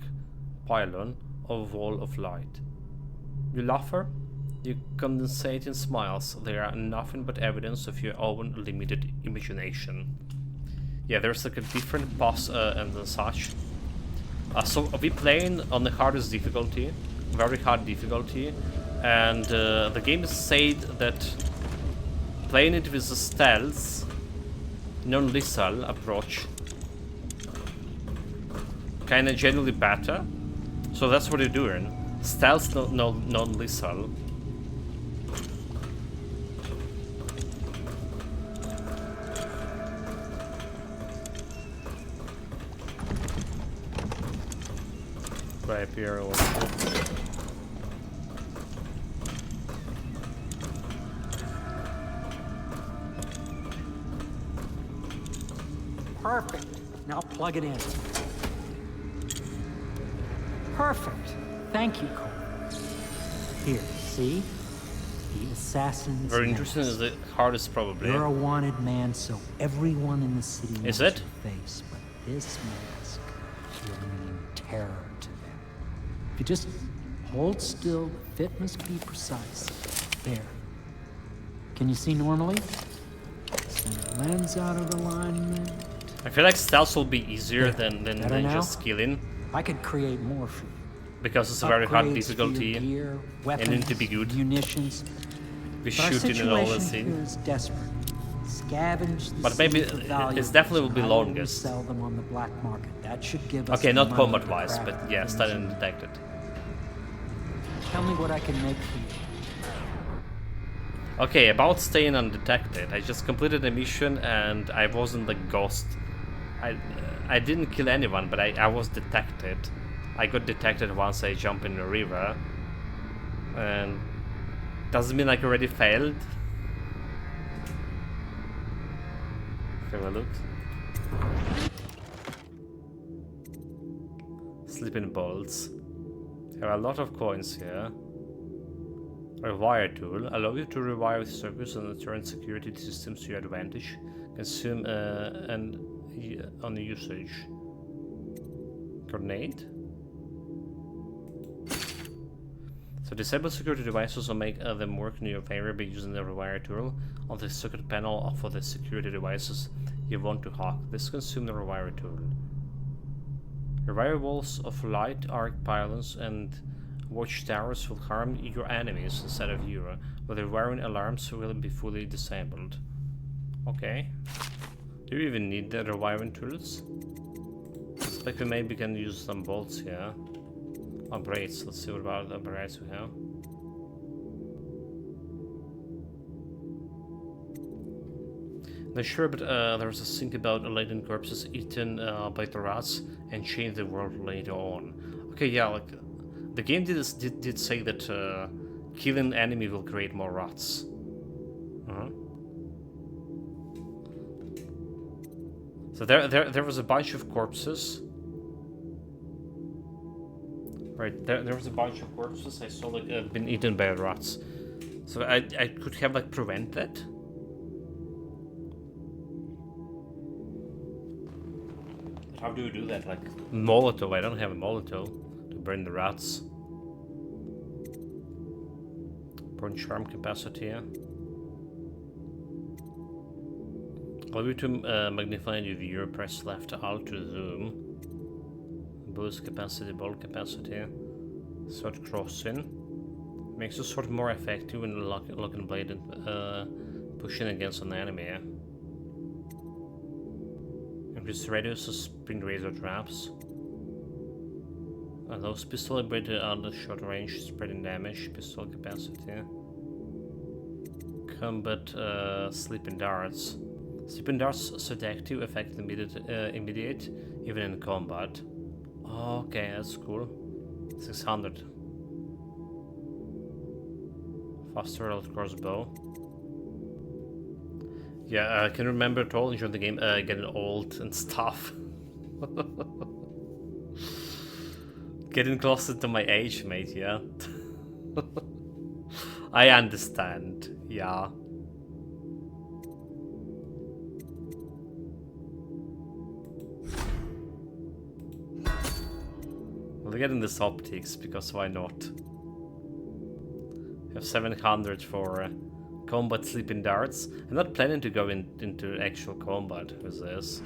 pylon of wall of light. You laugher? You condensating smiles, they are nothing but evidence of your own limited imagination. Yeah, there's like a different boss and such. So we playing on the hardest difficulty, very hard difficulty, and the game said that playing it with a stealth, non-lethal approach kinda generally better. So that's what you're doing. Stealth, non-lethal. scrap here or
Perfect. Now plug it in. Perfect. Thank you, Cole. Here, see? The assassin's
very interesting is the hardest probably.
You're a wanted man, so everyone in the city knows
is it?
your face, but this mask will mean terror to them. If you just hold still, the fit must be precise. There. Can you see normally? Send the lens out of alignment.
I feel like stealth will be easier
There.
than
now?
just killing.
I could create more for you.
Because it's a very hard
Upgrades
difficulty
for your gear,
and need to be
weapons,
good.
Munitions.
We
But our
shooting and all that
situation here
thing.
is desperate. Scavenge the
But maybe
city for valuables,
it's definitely will be
and I will
longest.
resell them on the black market. That should give us
Okay,
the
not
money
combat
to
wise,
craft
but
the
yeah,
things
stunned
you
and
need.
detected.
Tell me what I can make for you.
Okay, about staying undetected. I just completed a mission and I wasn't the ghost. I didn't kill anyone, but I was detected. I got detected once I jumped in the river. And doesn't mean like I already failed. Have a look. Sleeping bolts. Have a lot of coins here. Rewire tool. Allow you to rewire circuits and turn security systems to your advantage. Consume on the usage. Grenade. So disable security devices or make them work in your favor by using the rewire tool on the circuit panel for the security devices you want to hack. This consumes the rewire tool. Rewire walls of light, arc pylons, and watchtowers will harm your enemies instead of you, but the rewiring alarms will be fully disabled. Okay. Do you even need the rewiring tools? Looks like we maybe can use some bolts here. Oh, braids. Let's see what about the braids we have. Not sure, but there's a thing about latent corpses eaten by the rats and change the world later on. Okay, yeah, like the game did say that killing enemy will create more rats. So there was a bunch of corpses. Right, there was a bunch of corpses I saw like been eaten by rats. So I could have like prevent that. How do you do that? Like Molotov? I don't have a Molotov to burn the rats. Burn charm capacity. Allow you to magnify your viewer. Press left alt to zoom. Boost capacity, bolt capacity. Sword crossing. Makes the sword more effective when locking blade and pushing against an enemy. Increase radius of spring razor traps. Allows pistol ability at the short range, spreading damage, pistol capacity. Combat sleeping darts. Sleeping darts set active, effect immediate, even in combat. Okay, that's cool. 600. Faster reload crossbow. Yeah, I can remember at all during the game getting old and stuff. Getting closer to my age, mate, yeah. I understand, yeah. We'll get in this optics, because why not? We have 700 for combat sleeping darts. I'm not planning to go into actual combat with this.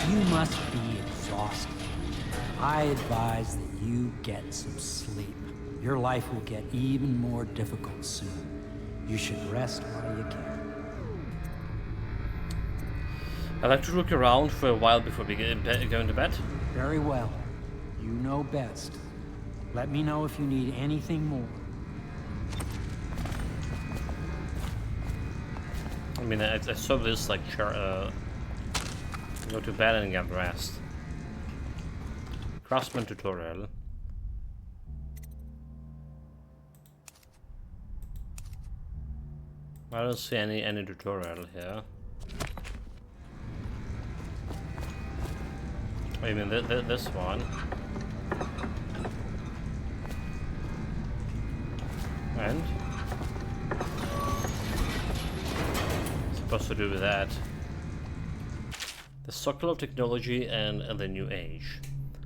You must be exhausted. I advise that you get some sleep. Your life will get even more difficult soon. You should rest while you can.
I like to look around for a while before we going to bed.
Very well. You know best. Let me know if you need anything more.
I mean, I saw this like go to bed and get rest. Craftsman tutorial. I don't see any tutorial here. I mean this one. And supposed to do with that. The Sokolov technology and the New Age.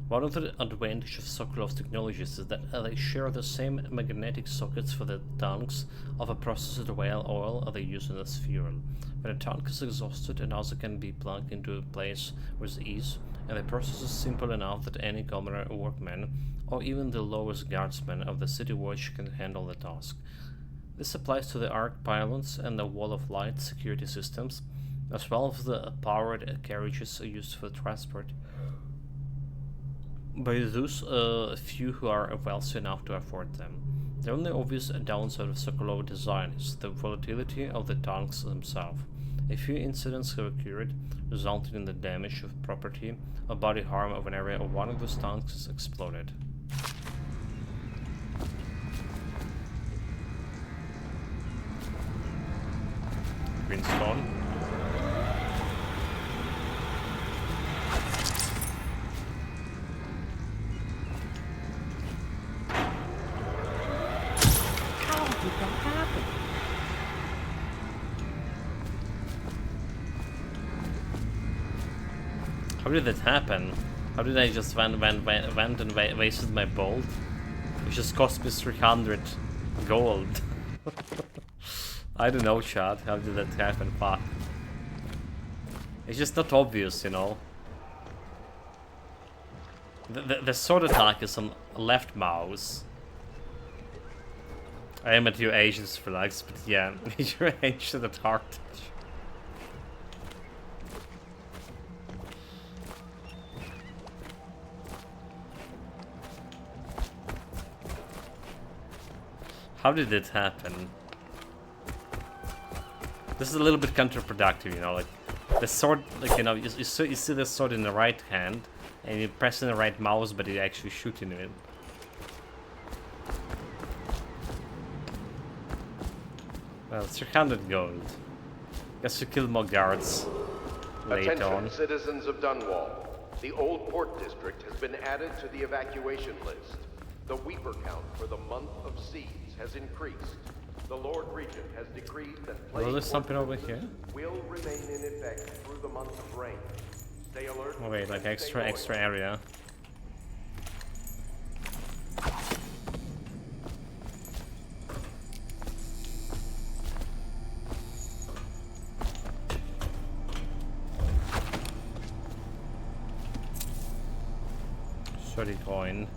One of the advantages of Sokolov's technologies is that they share the same magnetic sockets for the tanks of a processed whale oil they use in as fuel. When a tank is exhausted, another can be plugged into place with ease, and the process is simple enough that any common workman, or even the lowest guardsman of the city watch, can handle the task. This applies to the arc pylons and the wall of light security systems, as well as the powered carriages used for transport by those few who are wealthy enough to afford them. The only obvious downside of Sokolov design is the volatility of the tanks themselves. A few incidents have occurred, resulting in the damage of property or body harm of an area of one of those tanks is exploded. Greenstone. How did that happen? How did I just went and wasted my bolt? It just cost me 300 gold. I don't know, Chad. How did that happen? Fuck. It's just not obvious, you know. The sword attack is on left mouse. I am at your Asians flags, but yeah, your Asian at heart. How did it happen? This is a little bit counterproductive, you know, like the sword, like, you know, you see the sword in the right hand and you press in the right mouse, but you're actually shooting it. Well, 300 gold. Guess you kill more guards later
Attention,
on.
citizens of Dunwall. The Old Port District has been added to the evacuation list. The Weeper count for the month of siege has increased. The Lord Regent has decreed that
Well, there's something over here.
will remain in effect through the month of rain. Stay alert.
Oh wait, like extra area. $30 coin.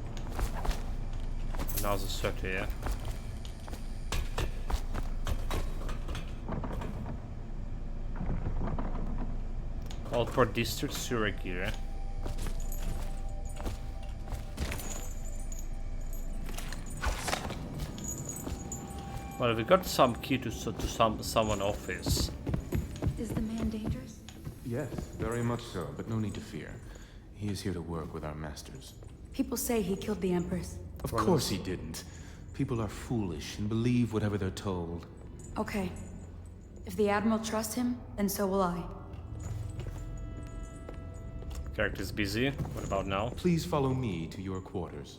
Now the 30, yeah. All for District Zurich here. Well, we got some key to someone office.
Is the man dangerous?
Yes, very much so, but no need to fear. He is here to work with our masters.
People say he killed the Empress.
Of course he didn't. People are foolish and believe whatever they're told.
Okay. If the Admiral trusts him, then so will I.
Character's busy. What about now?
Please follow me to your quarters.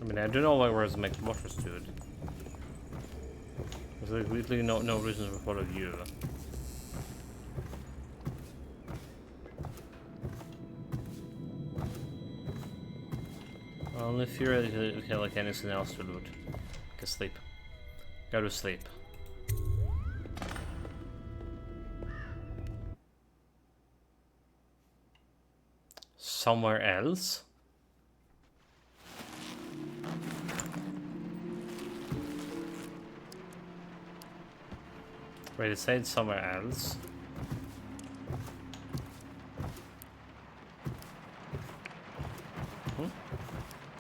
I mean, I don't know where's my waters, dude. There's literally no reason to follow you. Only fear that you have like anything else to loot. Go sleep. Go to sleep. Somewhere else? Wait, it said somewhere else.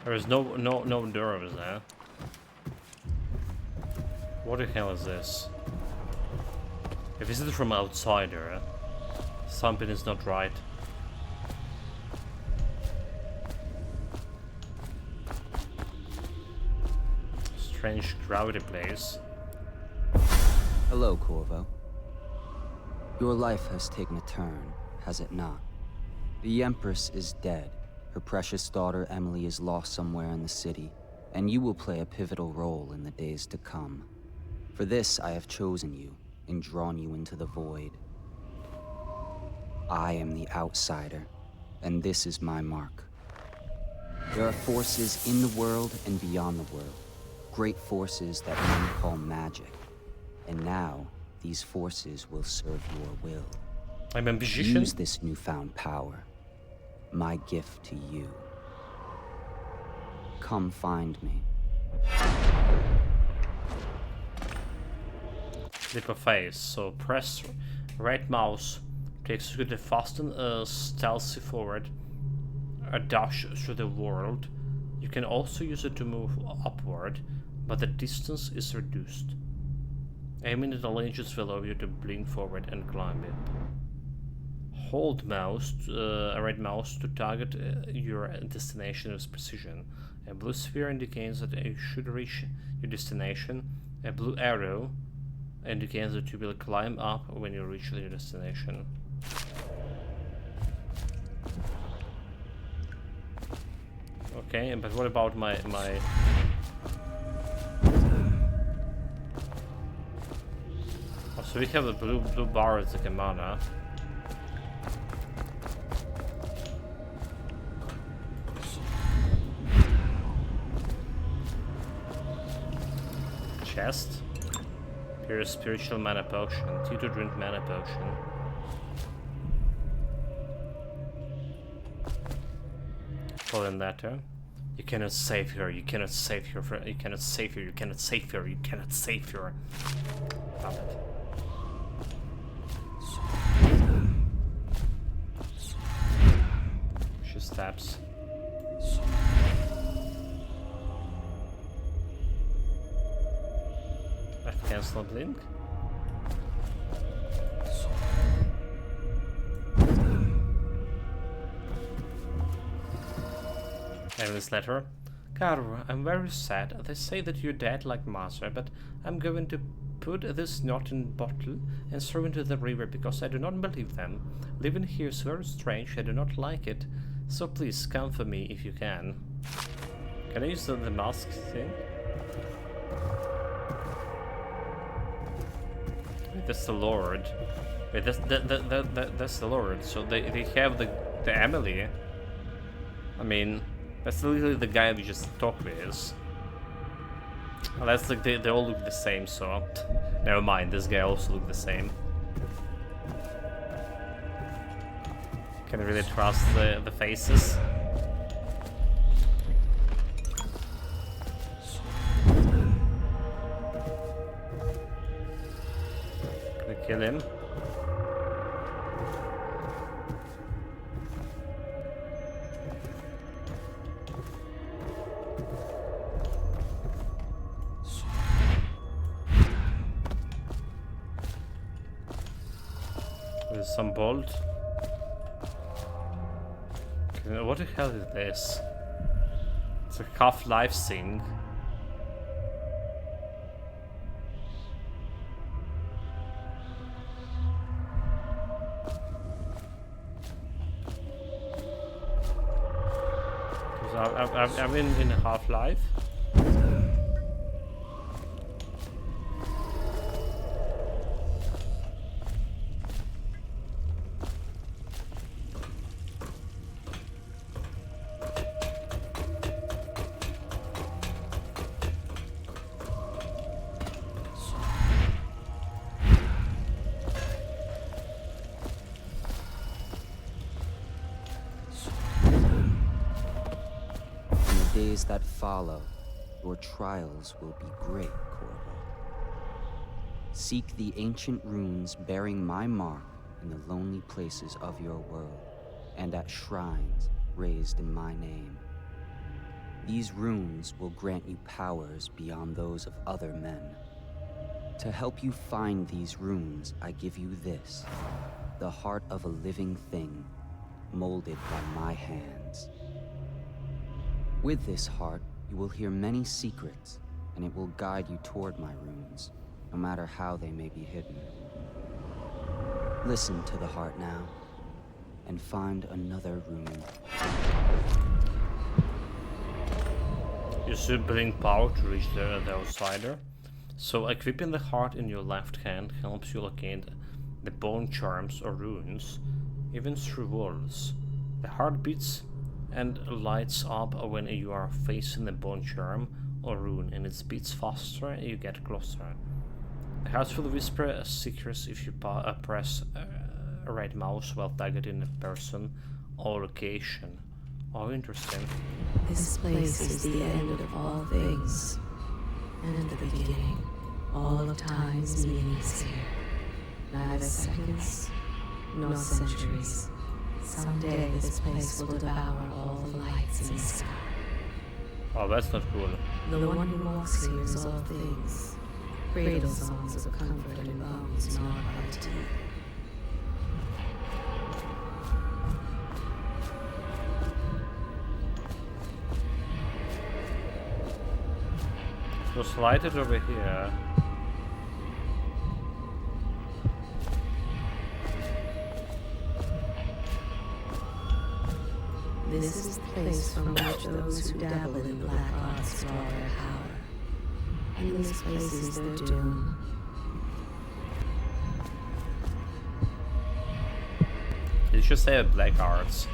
There is no door over there. What the hell is this? If this is from outsider, something is not right. Strange gravity place.
Hello, Corvo. Your life has taken a turn, has it not? The Empress is dead. Her precious daughter Emily is lost somewhere in the city, and you will play a pivotal role in the days to come. For this, I have chosen you and drawn you into the void. I am the outsider, and this is my mark. There are forces in the world and beyond the world, great forces that men call magic. And now, these forces will serve your will.
I'm a magician.
Use this newfound power, my gift to you. Come find me.
Flip a face. So press right mouse to execute a fast and stealthy forward, a dash through the world. You can also use it to move upward, but the distance is reduced. Aiming at the ranges will allow you to blink forward and climb it. Hold mouse, right mouse to target your destination with precision. A blue sphere indicates that you should reach your destination. A blue arrow indicates that you will climb up when you reach your destination. Okay, but what about my Oh, so we have the blue bar as the mana. Chest. Here is spiritual mana potion. T2 drink mana potion. Pull in that turn. You cannot save her. You cannot save her. You cannot save her. You cannot save her. You cannot save her. Damn it. She stabs. I cancel a blink. And this letter. Caro, I'm very sad. They say that you're dead like Master, but I'm going to put this knot in a bottle and throw into the river because I do not believe them. Living here is very strange. I do not like it. So please come for me if you can. Can I use the mask thing? Wait, that's the Lord. Wait, that's the Lord. So they have the Emily. I mean, that's literally the guy we just talked with. Well, that's like they all look the same, so never mind. This guy also look the same. Can I really trust the faces? Can I kill him? With some bolt. Okay, what the hell is this? It's a Half-Life thing. I'm in Half-Life.
Days that follow, your trials will be great, Corvo. Seek the ancient runes bearing my mark in the lonely places of your world, and at shrines raised in my name. These runes will grant you powers beyond those of other men. To help you find these runes, I give you this, the heart of a living thing, molded by my hands. With this heart, you will hear many secrets, and it will guide you toward my runes, no matter how they may be hidden. Listen to the heart now, and find another rune.
You should bring power to reach the outsider. So equipping the heart in your left hand helps you locate the bone charms or runes, even through walls. The heart beats and lights up when you are facing the bone charm or rune, and it beats faster and you get closer. The heart will whisper secrets if you press right mouse while targeting a person or location. Oh, interesting.
This place is the end of all things, and the beginning. All of time's meanings here. Neither seconds, nor centuries. Someday this place will devour all the lights in the sky.
Oh, that's not cool.
The one who walks here is all things. Cradle songs of comfort and bones gnawed by teeth.
Just light it over here.
This is the place from which those who dabble in black arts draw their power. And this place is their doom.
You should say black arts.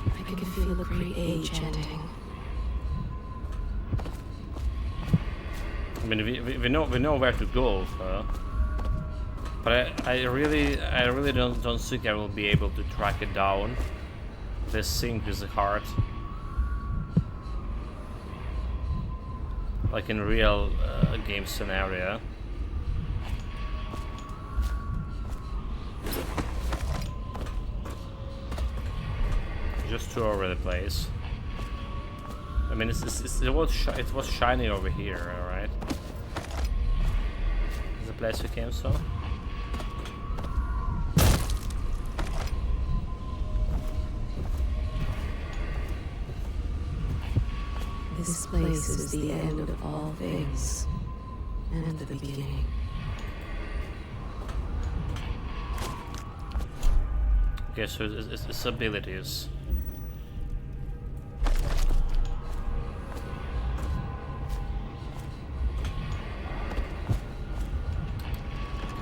I can feel a great age ending.
I mean, we know where to go, but I really don't think I will be able to track it down. This thing with the heart, like in real game scenario. Just too over the place. I mean, it was shiny over here, alright? Is the place we came from?
This place is the end of all things, and the beginning.
Okay, so it's abilities.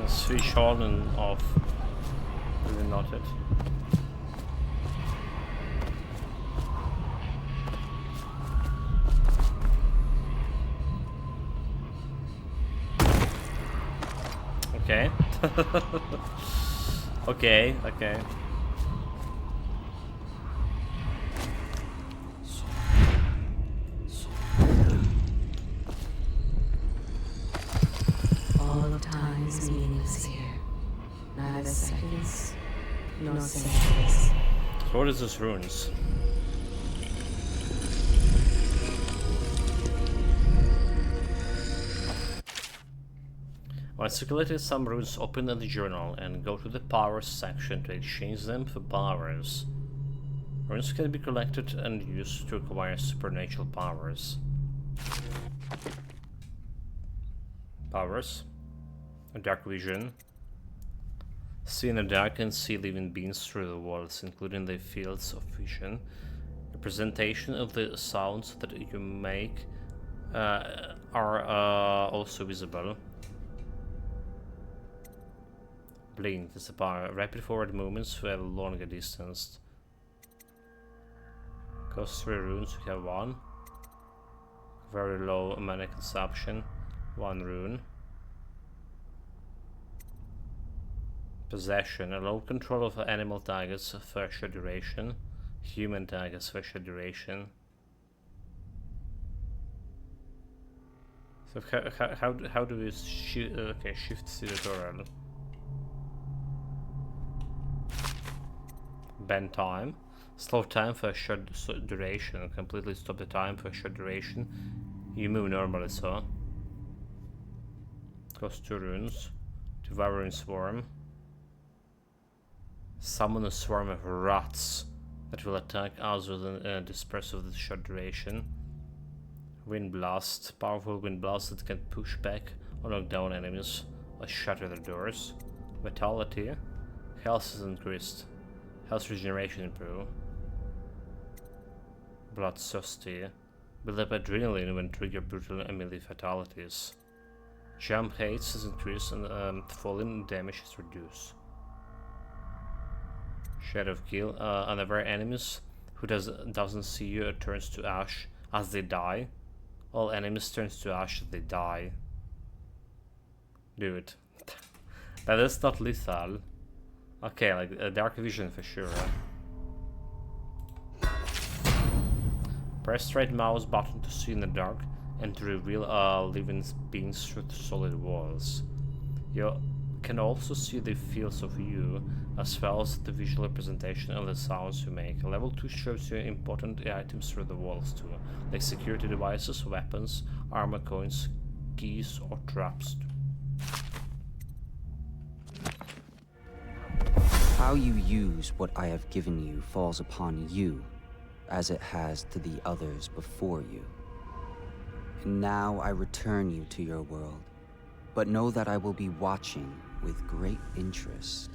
Switch on and off. Really not it. Okay. Okay.
All of time's meanings here. Neither seconds, nor centuries.
So what is this runes? When circulated some runes, open the journal and go to the powers section to exchange them for powers. Runes can be collected and used to acquire supernatural powers. Powers. Dark vision. See in the dark and see living beings through the walls, including the fields of vision. Representation of the sounds that you make are also visible. Blink is a power. Rapid forward movements for a longer distance. Cost 3 runes, you have 1. Very low mana consumption, 1 rune. Possession, allow control of animal targets for a short duration. Human targets for a short duration. So how do we shift tutorial? bend time, slow time for a short duration, completely stop the time for a short duration. You move normally, so. Cost 2 runes. Devouring Swarm. Summon a swarm of rats that will attack us with a disperse of the short duration. Wind Blast. Powerful Wind Blast that can push back or knock down enemies or shatter their doors. Vitality. Health is increased. Health regeneration improved. Bloodthirsty. Build up adrenaline when trigger brutal and melee fatalities. Jump haste is increased and falling damage is reduced. Shadow of Kill. Whenever enemies who doesn't see you turns to ash as they die. All enemies turns to ash as they die. Dude. That is not lethal. Okay, like dark vision for sure. Press right mouse button to see in the dark and to reveal living beings through solid walls. You can also see the fields of view as well as the visual representation of the sounds you make. Level 2 shows you important items through the walls too, like security devices, weapons, armor coins, keys or traps.
How you use what I have given you falls upon you, as it has to the others before you. And now I return you to your world, but know that I will be watching with great interest.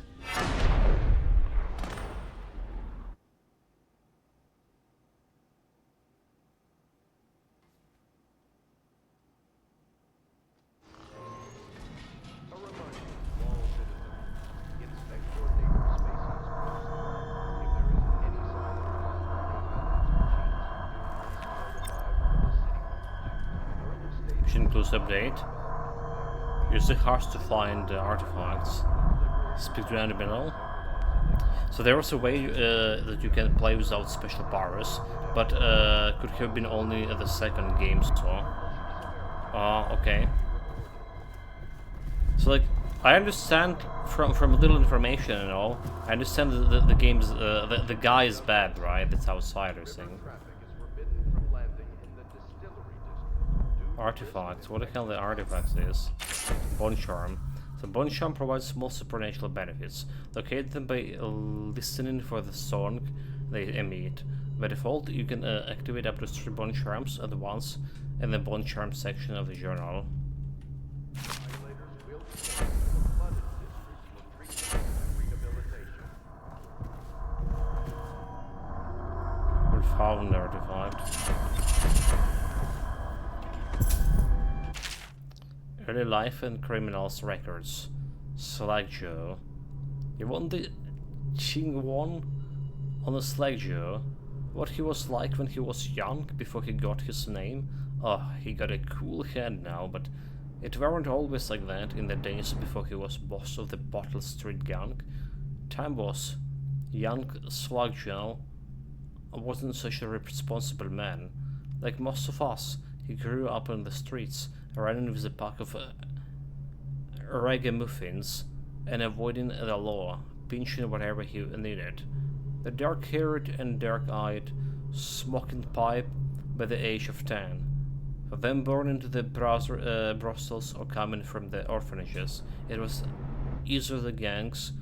Mission Close update. Use the hearts to find artifacts. Speak to animal. So there was a way that you can play without special powers, but could have been only the second game, so. Okay. So like, I understand from little information and all. I understand that the game's the guy is bad, right? That's outsider thing. Artifacts. What the hell the artifacts is? Bone Charm. The Bone Charm provides small supernatural benefits. Locate them by listening for the song they emit. By default, you can activate up to 3 Bone Charms at once in the Bone Charm section of the journal. We found the artifact. Early life and criminals records. Slag Joe. You want the Ching Won on the Slag Joe? What he was like when he was young, before he got his name? Oh, he got a cool head now, but it weren't always like that in the days before he was boss of the Bottle Street gang. Time was. Young Slag Joe wasn't such a responsible man. Like most of us, he grew up in the streets, running with a pack of ragamuffins and avoiding the law, pinching whatever he needed. The dark-haired and dark-eyed, smoking pipe by the age of 10. For them born into the brothels or coming from the orphanages, it was either the gangs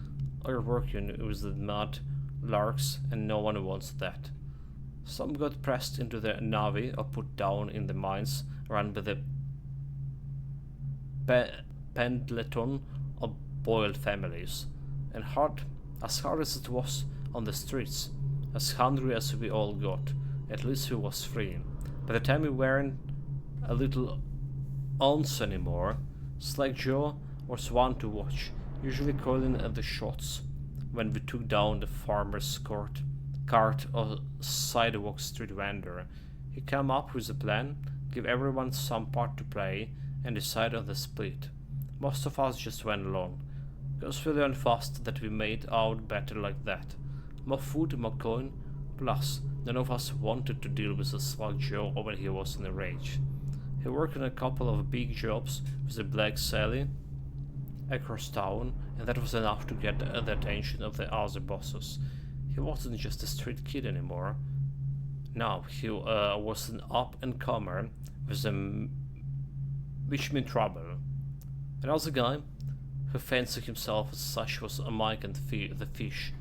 or working with the mud larks, and no one wants that. Some got pressed into the Navy or put down in the mines run by the Pendleton or Boyle families. And as hard as it was on the streets, as hungry as we all got, at least we was free. By the time we weren't a little ounce anymore, Slag Joe was one to watch, usually calling at the shots when we took down the farmer's cart or sidewalk street vendor. He came up with a plan, give everyone some part to play, and decide on the split. Most of us just went along, because we learned fast that we made out better like that. More food, more coin, plus none of us wanted to deal with a Slag Joe when he was in a rage. He worked on a couple of big jobs with the Black Sally across town, and that was enough to get the attention of the other bosses. He wasn't just a street kid anymore. Now he was an up-and-comer with which meant trouble. Another guy who fancied himself as such was Mike and the Fish,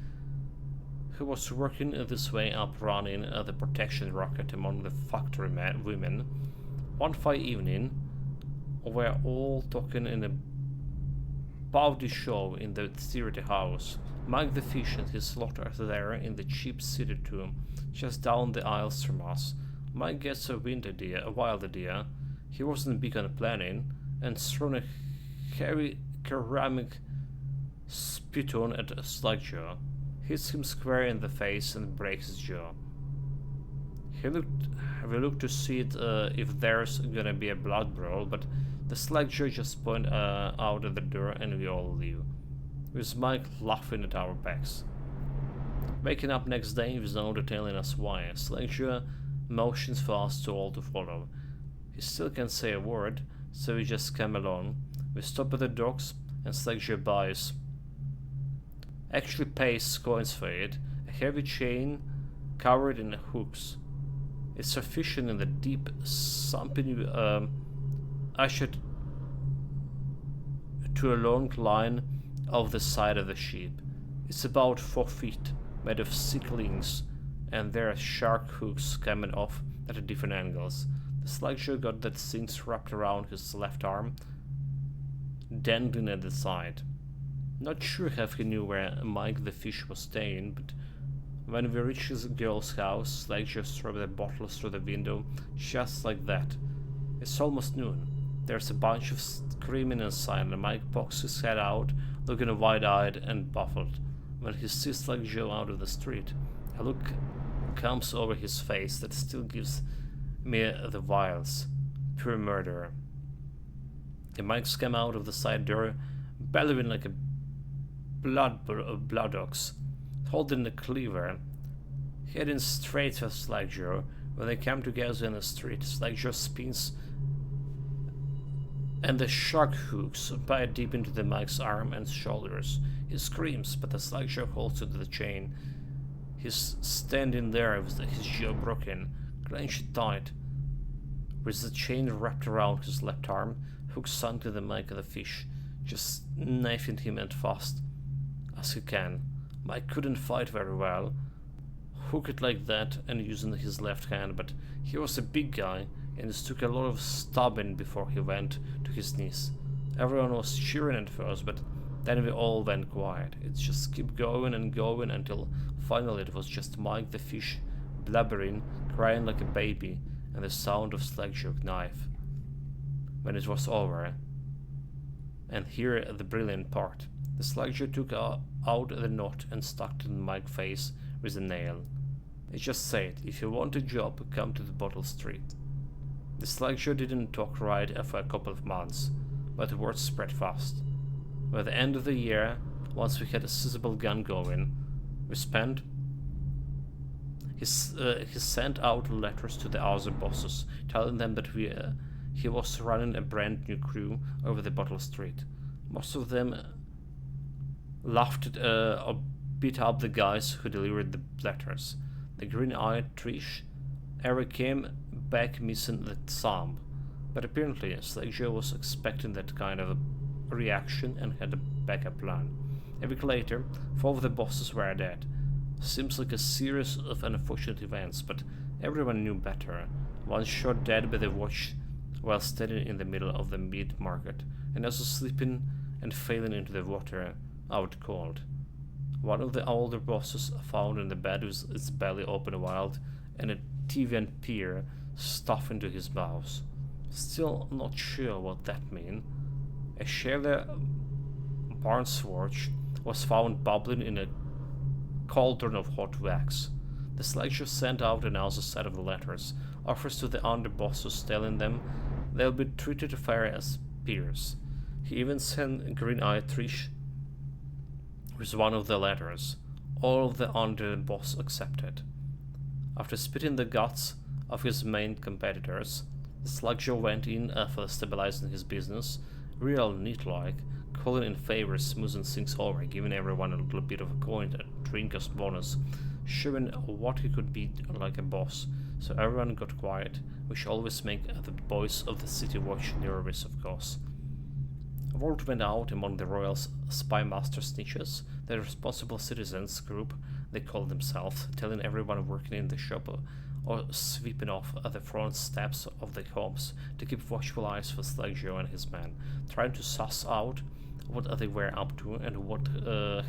who was working his way up running the protection rocket among the factory women. One fine evening, we were all talking about the show in the theater house. Mike the Fish and his lot are there in the cheap city tomb, just down the aisles from us. Mike gets a wild idea. He wasn't big on planning, and thrown a heavy ceramic spittoon at Slugjaw, hits him square in the face and breaks his jaw. We looked to see if there's gonna be a blood brawl, but the Slugjaw just point out at the door and we all leave, with Mike laughing at our backs. Waking up next day with no one telling us why, Slugjaw motions for us to all to follow. He still can't say a word, so we just come along. We stop at the docks and Slugjaw buys, actually pays coins for it, a heavy chain covered in hooks. It's sufficient in the deep, sumpy ushered to a long line of the side of the ship. It's about 4 feet, made of thick links, and there are shark hooks coming off at different angles. The Slugjaw got that thing wrapped around his left arm, dangling at the side. Not sure if he knew where Mike the Fish was staying, but when we reached his girl's house, Slugjaw threw the bottles through the window, just like that. It's almost noon. There's a bunch of screaming inside, and Mike pokes his head out, looking wide-eyed and baffled. When he sees Slugjaw out of the street, a look comes over his face that still gives me the vials. Pure murder. The Mikes come out of the side door, bellowing like a blood ox, holding the cleaver, heading straight for Slugjaw. When they come together in the street, Slugjaw spins, and the shark hooks bite deep into the Mike's arm and shoulders. He screams, but the Slugjaw holds onto the chain. He's standing there with his jaw broken, clenched tight, with the chain wrapped around his left arm, hook sunk to the Mike of the Fish, just knifing him as fast as he can. Mike couldn't fight very well, hook it like that and using his left hand, but he was a big guy and it took a lot of stabbing before he went to his knees. Everyone was cheering at first, but then we all went quiet. It just kept going and going until finally it was just Mike the Fish blubbering, crying like a baby, and the sound of Slugjaw's knife. When it was over, and here the brilliant part, the Slugjaw took out the knot and stuck it in Mike's face with a nail. It just said, "If you want a job, come to the Bottle Street." The Slugjaw didn't talk right for a couple of months, but the word spread fast. By the end of the year, once we had a sizable gun going, we spent. He sent out letters to the other bosses, telling them that he was running a brand new crew over the Bottle Street. Most of them laughed or beat up the guys who delivered the letters. The green-eyed Trish Eric came back missing the thumb, but apparently Slugjaw was expecting that kind of a reaction and had a backup plan. A week later, 4 of the bosses were dead. Seems like a series of unfortunate events, but everyone knew better. One shot dead by the watch while standing in the middle of the meat market, and also slipping and falling into the water out cold. One of the older bosses found in the bed with its belly open wide and a Tivian pear stuffed into his mouth. Still not sure what that meant. A Shayla Barnsworth was found bubbling in a cauldron of hot wax. The Slugjaw sent out another set of the letters, offers to the underbosses telling them they'll be treated fair as peers. He even sent Green-Eyed Trish with one of the letters. All of the underboss accepted. After spitting the guts of his main competitors, the Slugjaw went in for stabilizing his business, real neat-like, calling in favors, smoothing things over, giving everyone a little bit of a coin to drink as bonus, showing what he could be like a boss. So everyone got quiet, which always make the boys of the City Watch nervous, of course. Word went out among the royal's spy master snitches, the responsible citizens group they called themselves, telling everyone working in the shop or sweeping off at the front steps of the homes to keep watchful eyes for Slagjo and his men, trying to suss out what they were up to and what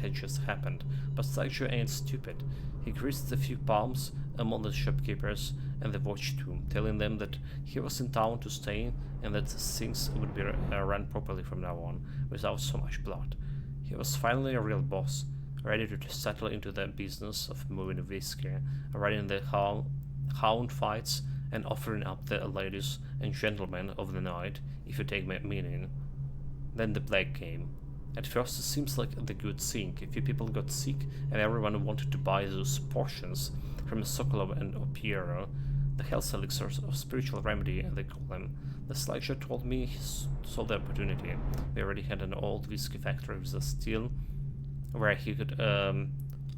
had just happened. But Slagjo ain't stupid. He greased a few palms among the shopkeepers and the watch too, telling them that he was in town to stay and that things would be run properly from now on, without so much blood. He was finally a real boss, ready to settle into the business of moving whiskey, running the hound fights, and offering up the ladies and gentlemen of the night, if you take my meaning. Then the plague came. At first it seems like the good thing. A few people got sick and everyone wanted to buy those portions from Sokolov and Piero, the health elixirs of spiritual remedy they call them. The Slagjo told me he saw the opportunity. We already had an old whiskey factory with a still where he could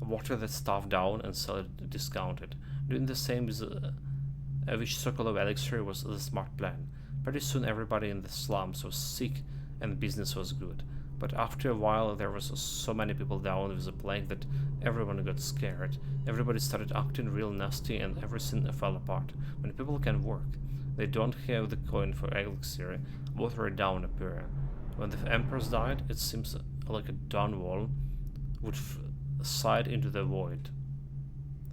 water the stuff down and sell it discounted. Doing the same with which Sokolov elixir was the smart plan. Pretty soon everybody in the slums was sick and business was good. But after a while there was so many people down with the plague that everyone got scared. Everybody started acting real nasty and everything fell apart. When people can work, they don't have the coin for elixir, water it down a pair. When the empress died, it seems like a dawn wall would slide into the void.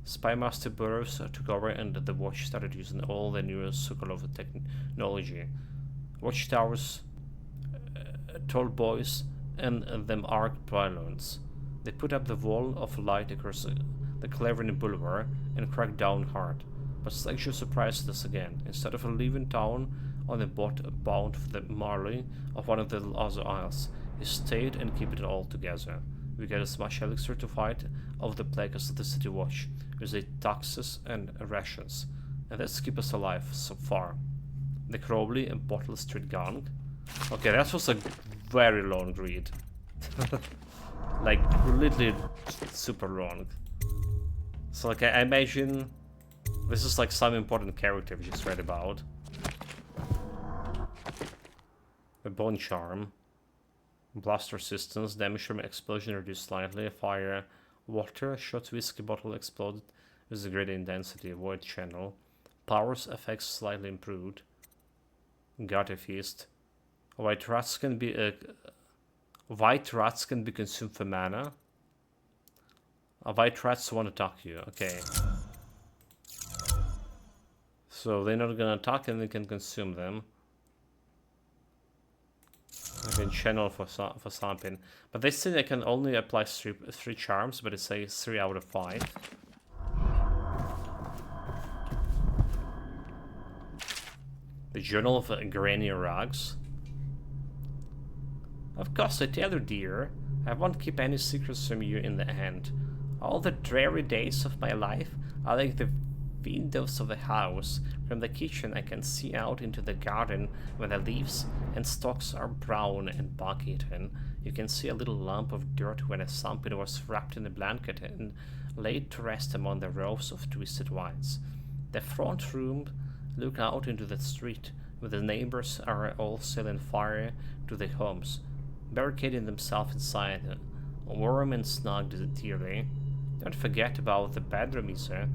Spymaster Burrows took over and the watch started using all the newest Sokolov technology. Watchtowers, tall boys, and them arced pylons. They put up the wall of light across the Clavering Boulevard and cracked down hard. But Slagjo surprised us again. Instead of leaving town on a boat bound for the Marley of one of the other isles, he stayed and kept it all together. We get as much elixir to fight off the plague as the City Watch, with the taxes and rations. And that's keep us alive so far. The Crowley and Bottle Street Gang. Okay, that was a very long read. Like, literally super long. So, like, I imagine this is like some important character we just read about. A Bone Charm. Blast resistance, damage from explosion reduced slightly. Fire, water, shot whiskey bottle exploded with a greater intensity. Void channel. Powers effects slightly improved. Gutter feast. White rats can be consumed for mana. White rats won't attack you. Okay. So they're not gonna attack and we can consume them. I can channel for something. But they say I can only apply three charms, but it says 3 out of 5. The Journal of Granny Rags. Of course I tell you, dear, I won't keep any secrets from you in the end. All the dreary days of my life are like the windows of the house. From the kitchen I can see out into the garden where the leaves and stalks are brown and bug-eaten. You can see a little lump of dirt when something was wrapped in a blanket and laid to rest among the rows of twisted vines. The front room look out into the street where the neighbors are all setting fire to their homes, barricading themselves inside, warm and snug dearly. Don't forget about the bedroom either.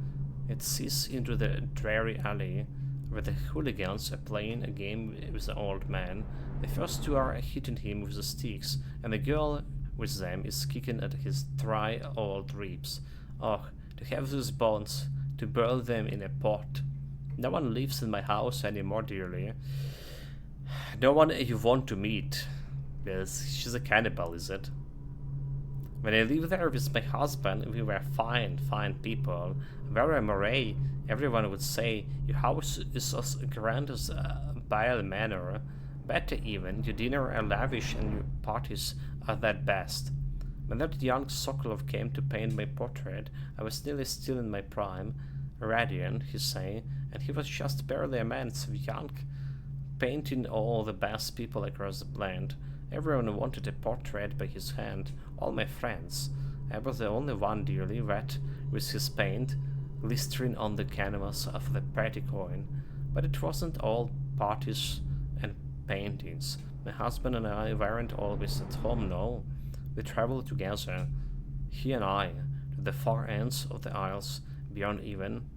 It sees into the dreary alley where the hooligans are playing a game with the old man. The first two are hitting him with the sticks, and the girl with them is kicking at his dry old ribs. Oh, to have those bones, to boil them in a pot. No one lives in my house anymore, dearly. No one you want to meet. Yes, she's a cannibal, is it? When I lived there with my husband, we were fine people. Very Moray, everyone would say, your house is as grand as Bale Manor. Better even, your dinner are lavish and your parties are that best. When that young Sokolov came to paint my portrait, I was nearly still in my prime. Radiant, he say, and he was just barely a man so young, painting all the best people across the land. Everyone wanted a portrait by his hand, all my friends. I was the only one dearly wet with his paint glistering on the canvas of the pretty coin. But it wasn't all parties and paintings. My husband and I weren't always at home, no. We traveled together, he and I, to the far ends of the Isles, beyond even,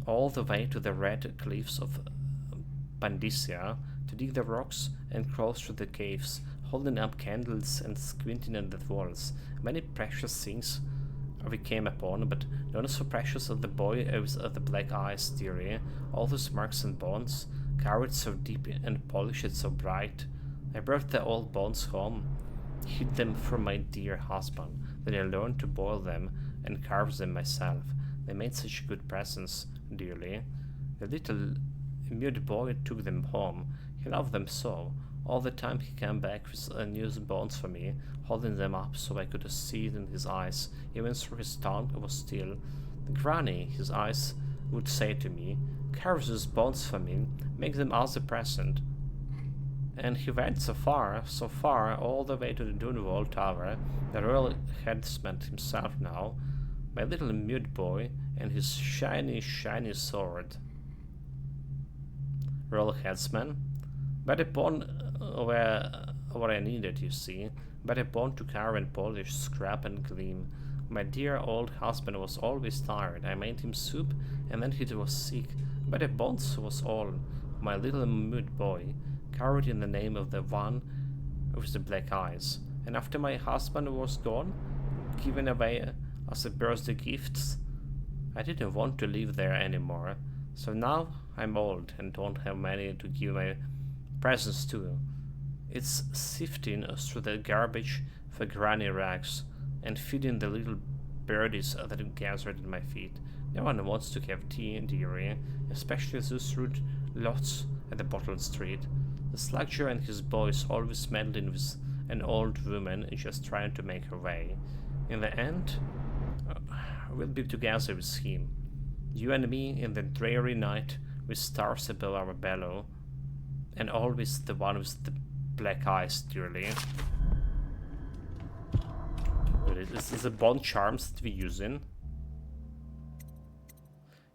all the way to the red cliffs of Pandysia, to dig the rocks and crawl through the caves, holding up candles and squinting at the walls. Many precious things we came upon, but none so precious as the boy with the black eyes, dearie. All those marks and bones, carved so deep and polished so bright. I brought the old bones home, hid them from my dear husband. Then I learned to boil them and carve them myself. They made such good presents, dearly. The little mute boy took them home. He loved them so. All the time he came back with new bones for me, holding them up so I could see it in his eyes. Even through his tongue was still. Granny, his eyes would say to me, carve those bones for me, make them as a present. And he went so far, all the way to the Dunwall Tower, the royal headsman himself now, my little mute boy, and his shiny, shiny sword. Royal headsman? Better born where what I needed, you see. Better born to carve and polish, scrap and gleam. My dear old husband was always tired. I made him soup, and then he was sick. Better bones was all. My little mute boy, carved in the name of the one with the black eyes. And after my husband was gone, given away as a birthday gifts, I didn't want to live there anymore. So now I'm old and don't have many to give my presents to. It's sifting through the garbage for granny rags and feeding the little birdies that have gathered at my feet. No one wants to have tea, dearie, especially those rude lots at the Bottle Street. The slugger and his boys always meddling with an old woman just trying to make her way. In the end, we'll be together with him. You and me in the dreary night with stars above our bellow. And always the one with the black eyes, dearly. This is the bond charms that we're using.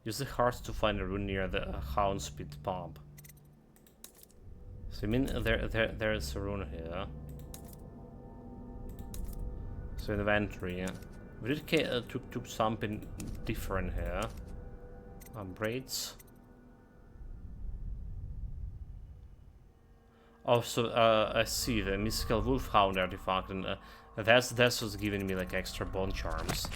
Use the heart to find a rune near the Houndspit pub. So I mean there's a rune here. So inventory. We did took something different here. Braids. Also, I see the mystical wolfhound artifact, and that's what's giving me like extra bone charms.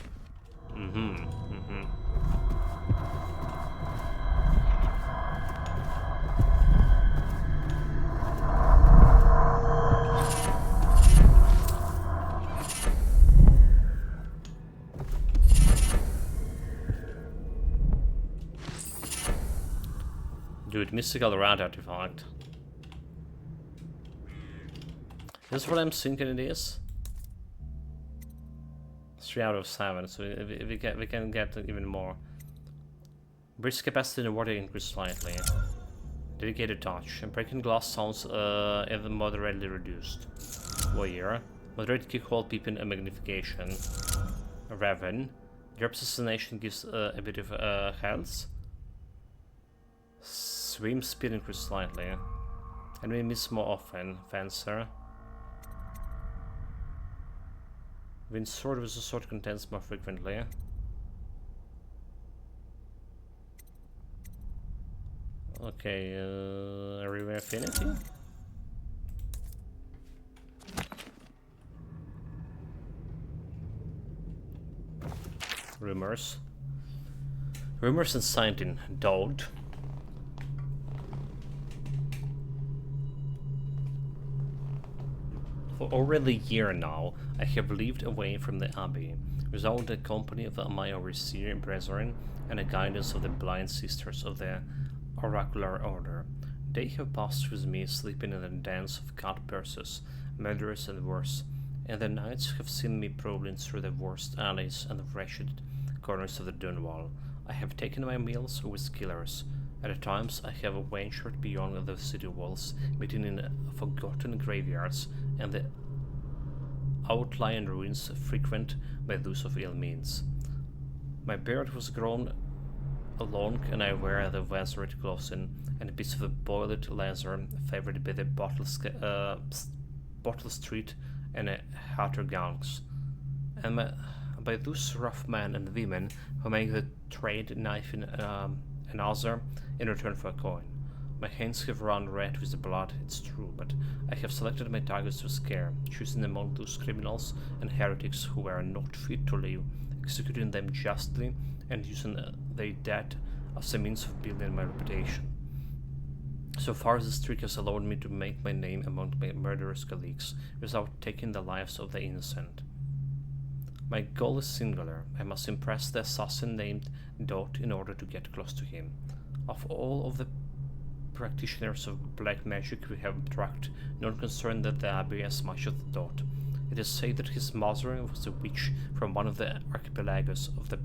Dude, mystical rat artifact. This is what I'm thinking it is. 3 out of 7, so we can get even more. Bridge capacity in the water increased slightly. Dedicated touch. And breaking glass sounds moderately reduced. Warrior. Moderate kickhold peeping and magnification. Raven. Your assassination gives a bit of health. Swim speed increased slightly. And we miss more often. Fencer. Wind sword with a sword contents more frequently. Okay, River Affinity? Rumors. Rumors and Sighting. Dode. For already a year now, I have lived away from the Abbey, without the company of my overseer brethren and the guidance of the blind sisters of the oracular order. They have passed with me, sleeping in the dens of cut purses, murderers and worse, and the nights have seen me prowling through the worst alleys and the wretched corners of the Dunwall. I have taken my meals with killers. At times I have ventured beyond the city walls, meeting in forgotten graveyards and the outlying ruins frequent by those of ill means. My beard was grown long, and I wear the vazaret clothing and bits of the boiled leather favored by the bottle street and hatter gangs, and by those rough men and women who make the trade knife in another in return for a coin. My hands have run red with the blood, it's true, but I have selected my targets with care, choosing among those criminals and heretics who were not fit to live, executing them justly, and using their death as a means of building my reputation. So far, this trick has allowed me to make my name among my murderous colleagues without taking the lives of the innocent. My goal is singular. I must impress the assassin named Dot in order to get close to him. Of all of the practitioners of black magic we have tracked, none concerned that the Abbey as much as Dot. It is said that his mother was a witch from one of the archipelagos of the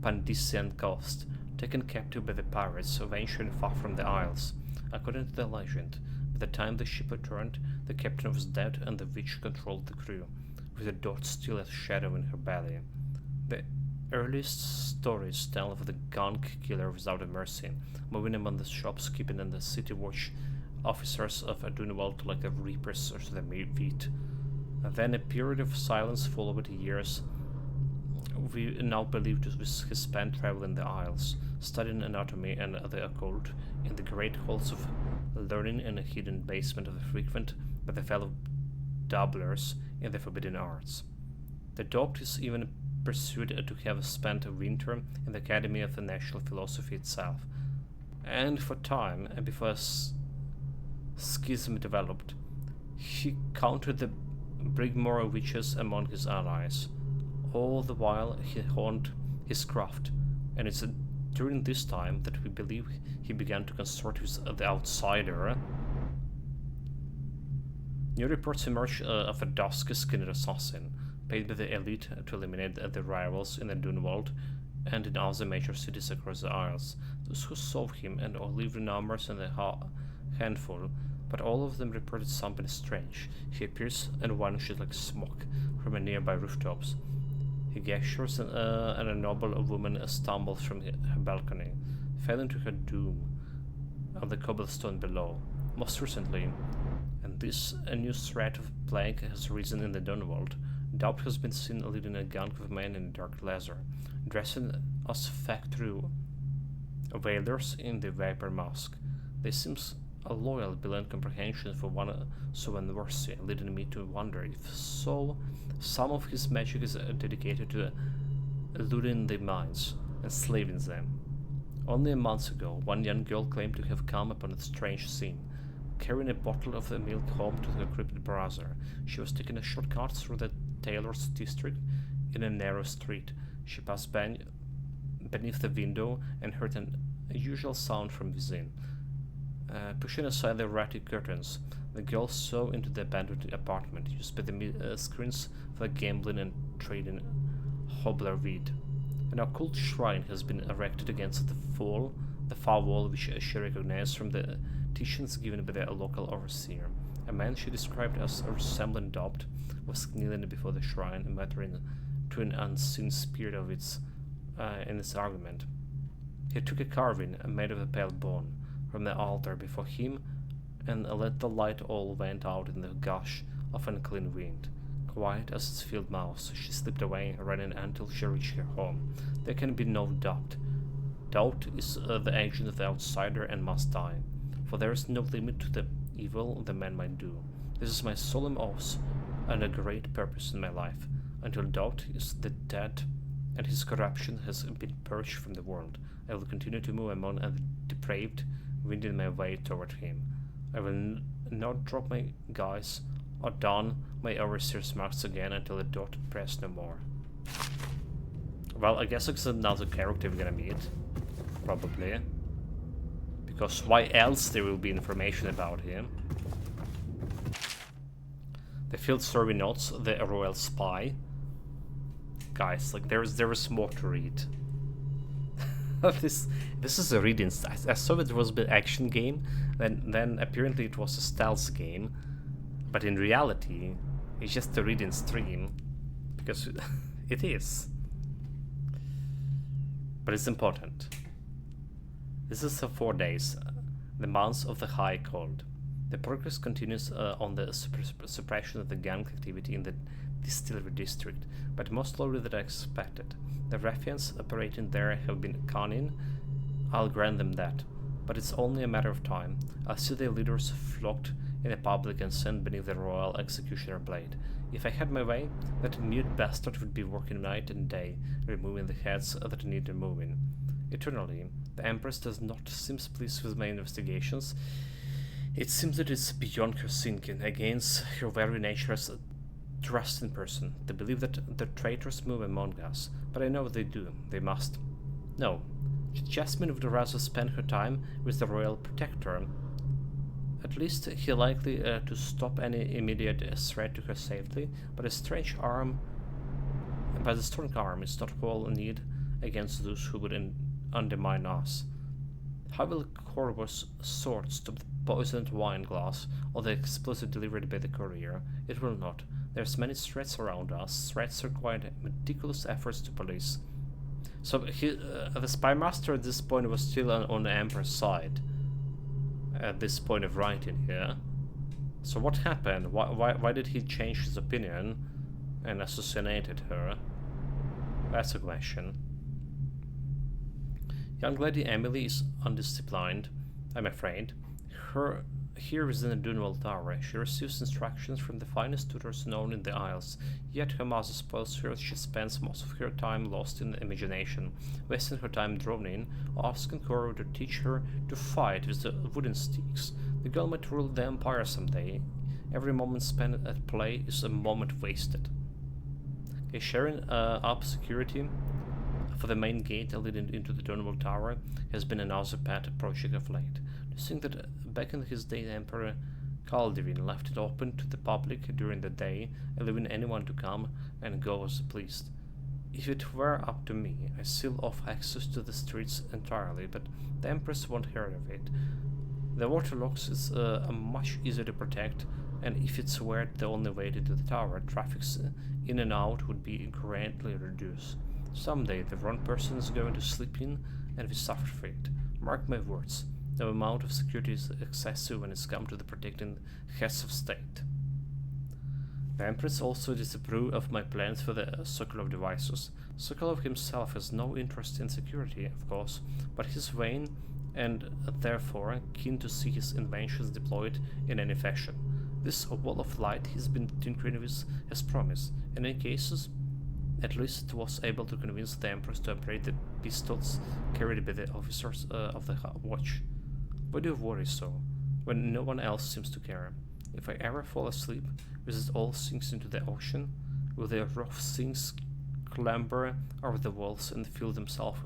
Pandician coast, taken captive by the pirates venturing far from the isles. According to the legend, by the time the ship returned, the captain was dead and the witch controlled the crew, with the Dot still a shadow in her belly. The earliest stories tell of the gunk killer without a mercy, moving among the shops, keeping in the city watch officers of Dunwald like the reapers or the wheat. Then a period of silence followed years we now believed was he spent traveling the Isles, studying anatomy and the occult in the great halls of learning in a hidden basement of the frequent by the fellow dabblers in the forbidden arts. The Dot is even pursued to have spent a winter in the Academy of the National Philosophy itself, and for time, before a schism developed, he counted the Brigmore witches among his allies. All the while he honed his craft, and it's during this time that we believe he began to consort with the outsider. New reports emerge of a dusky-skinned assassin, paid by the elite to eliminate the rivals in the Dunwald and in other major cities across the Isles. Those who saw him and all lived in numbers in a handful, but all of them reported something strange. He appears and vanishes like smoke from a nearby rooftops. He gestures and a noble woman stumbles from her balcony, falling to her doom on the cobblestone below. Most recently, and this a new threat of plague has risen in the Dunwald, Doubt has been seen leading a gang of men in dark leather, dressing as factory whalers in the vapor mask. They seem a loyal beyond comprehension for one so unworthy, leading me to wonder if so, some of his magic is dedicated to eluding the minds, enslaving them. Only a month ago, one young girl claimed to have come upon a strange scene. Carrying a bottle of the milk home to her crippled brother, she was taking a shortcut through the tailor's district in a narrow street. She passed beneath the window and heard an unusual sound from within. Pushing aside the ratty curtains, the girl saw into the abandoned apartment used by the screens for gambling and trading hobbler weed. An occult shrine has been erected against the far wall which she recognized from the teachings given by the local overseer. A man she described as a resembling Doubt was kneeling before the shrine, muttering to an unseen spirit of its in its argument. He took a carving made of a pale bone from the altar before him and let the light all went out in the gush of unclean wind. Quiet as its filled mouth, she slipped away, running until she reached her home. There can be no doubt. Doubt is the agent of the outsider and must die, for there is no limit to the evil the man might do. This is my solemn oath and a great purpose in my life. Until Doubt is dead and his corruption has been purged from the world, I will continue to move among the depraved, winding my way toward him. I will not drop my guys or don my overseer's marks again until the Dot press no more. Well, I guess it's another character we're gonna meet. Probably. Because why else there will be information about him? The field survey notes, the royal spy. Guys, like there is more to read. this is a reading. I saw it was an action game, then apparently it was a stealth game, but in reality, It's just a reading stream, because it is. But it's important. This is 4 days, the months of the high cold. The progress continues on the suppression of the gang activity in the distillery district, but more slowly than I expected. The ruffians operating there have been cunning, I'll grant them that, but it's only a matter of time. I'll see their leaders flocked in the public and sent beneath the royal executioner blade. If I had my way, that mute bastard would be working night and day, removing the heads that need removing. Eternally, the Empress does not seem pleased with my investigations. It seems that it's beyond her thinking, against her very nature as a trusting person, to believe that the traitors move among us. But I know they do. They must. No, Jasmine would rather spend her time with the royal protector. At least he likely to stop any immediate threat to her safety, but the strong arm is not all need against those who would undermine us. How will Corvo's sword stop the poisoned wine glass or the explosive delivered by the courier? It will not. There's many threats around us, threats requiring meticulous efforts to police. So the spy master at this point was still on the Emperor's side. At this point of writing here. So what happened? Why did he change his opinion and assassinated her? That's a question. Young lady Emily is undisciplined, I'm afraid. Here is in the Dunwall Tower. She receives instructions from the finest tutors known in the Isles, yet her mother spoils her as she spends most of her time lost in imagination, wasting her time droning, asking Corvo to teach her to fight with the wooden sticks. The girl might rule the Empire someday. Every moment spent at play is a moment wasted. Okay, sharing up security for the main gate leading into the Dunwall Tower has been another pet project of late. To think that back in his day, Emperor Calderin left it open to the public during the day, allowing anyone to come and go as pleased. If it were up to me, I seal off access to the streets entirely, but the Empress won't hear of it. The waterlocks is much easier to protect, and if it's were the only way to the tower, traffic in and out would be greatly reduced. Someday the wrong person is going to slip in, and we suffer for it. Mark my words. The amount of security is excessive when it's come to the protecting heads of state. The Empress also disapproved of my plans for the Sokolov devices. Sokolov himself has no interest in security, of course, but he's vain and therefore keen to see his inventions deployed in any fashion. This wall of light he's been tinkering with has promise. In any cases, at least it was able to convince the Empress to operate the pistols carried by the officers of the watch. Why do you worry so, when no one else seems to care? If I ever fall asleep, will it all sinks into the ocean? Will the rough things clamber over the walls and feel themselves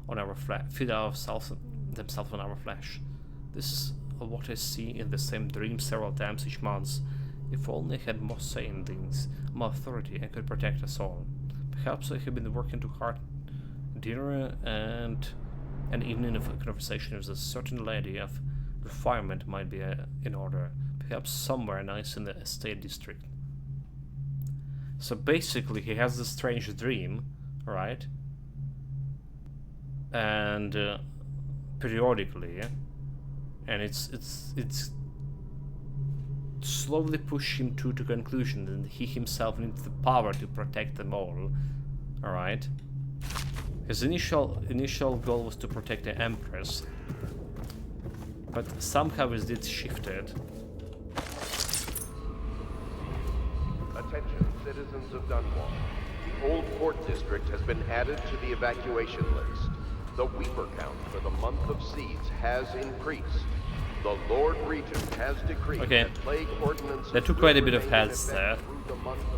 on our themselves on our flesh? This is what I see in the same dream several times each month. If only I had more say in things, more authority, and could protect us all. Perhaps I have been working too hard. Dinner and an evening of a conversation with a certain lady of refinement might be in order. Perhaps somewhere nice in the estate district. So basically he has this strange dream, right? And periodically, and it's slowly push him to conclusion that he himself needs the power to protect them all. Alright? His initial goal was to protect the Empress, but somehow his deeds shifted.
Attention, citizens of Dunwall. The Old Port District has been added to the evacuation list. The Weeper count for the month of seeds has increased. The Lord Regent has decreed that plague ordinances
that took quite a bit of heads there,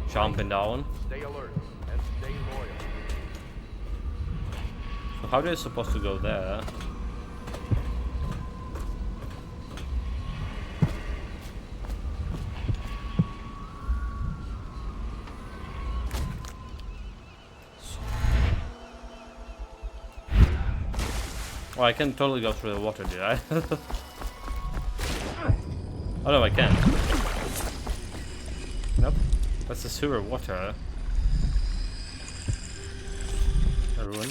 jumping down.
Stay alert and stay loyal.
So how are they supposed to go there? Oh, I can totally go through the water, did I? Oh no, I can't. Nope. That's the sewer water. A rune.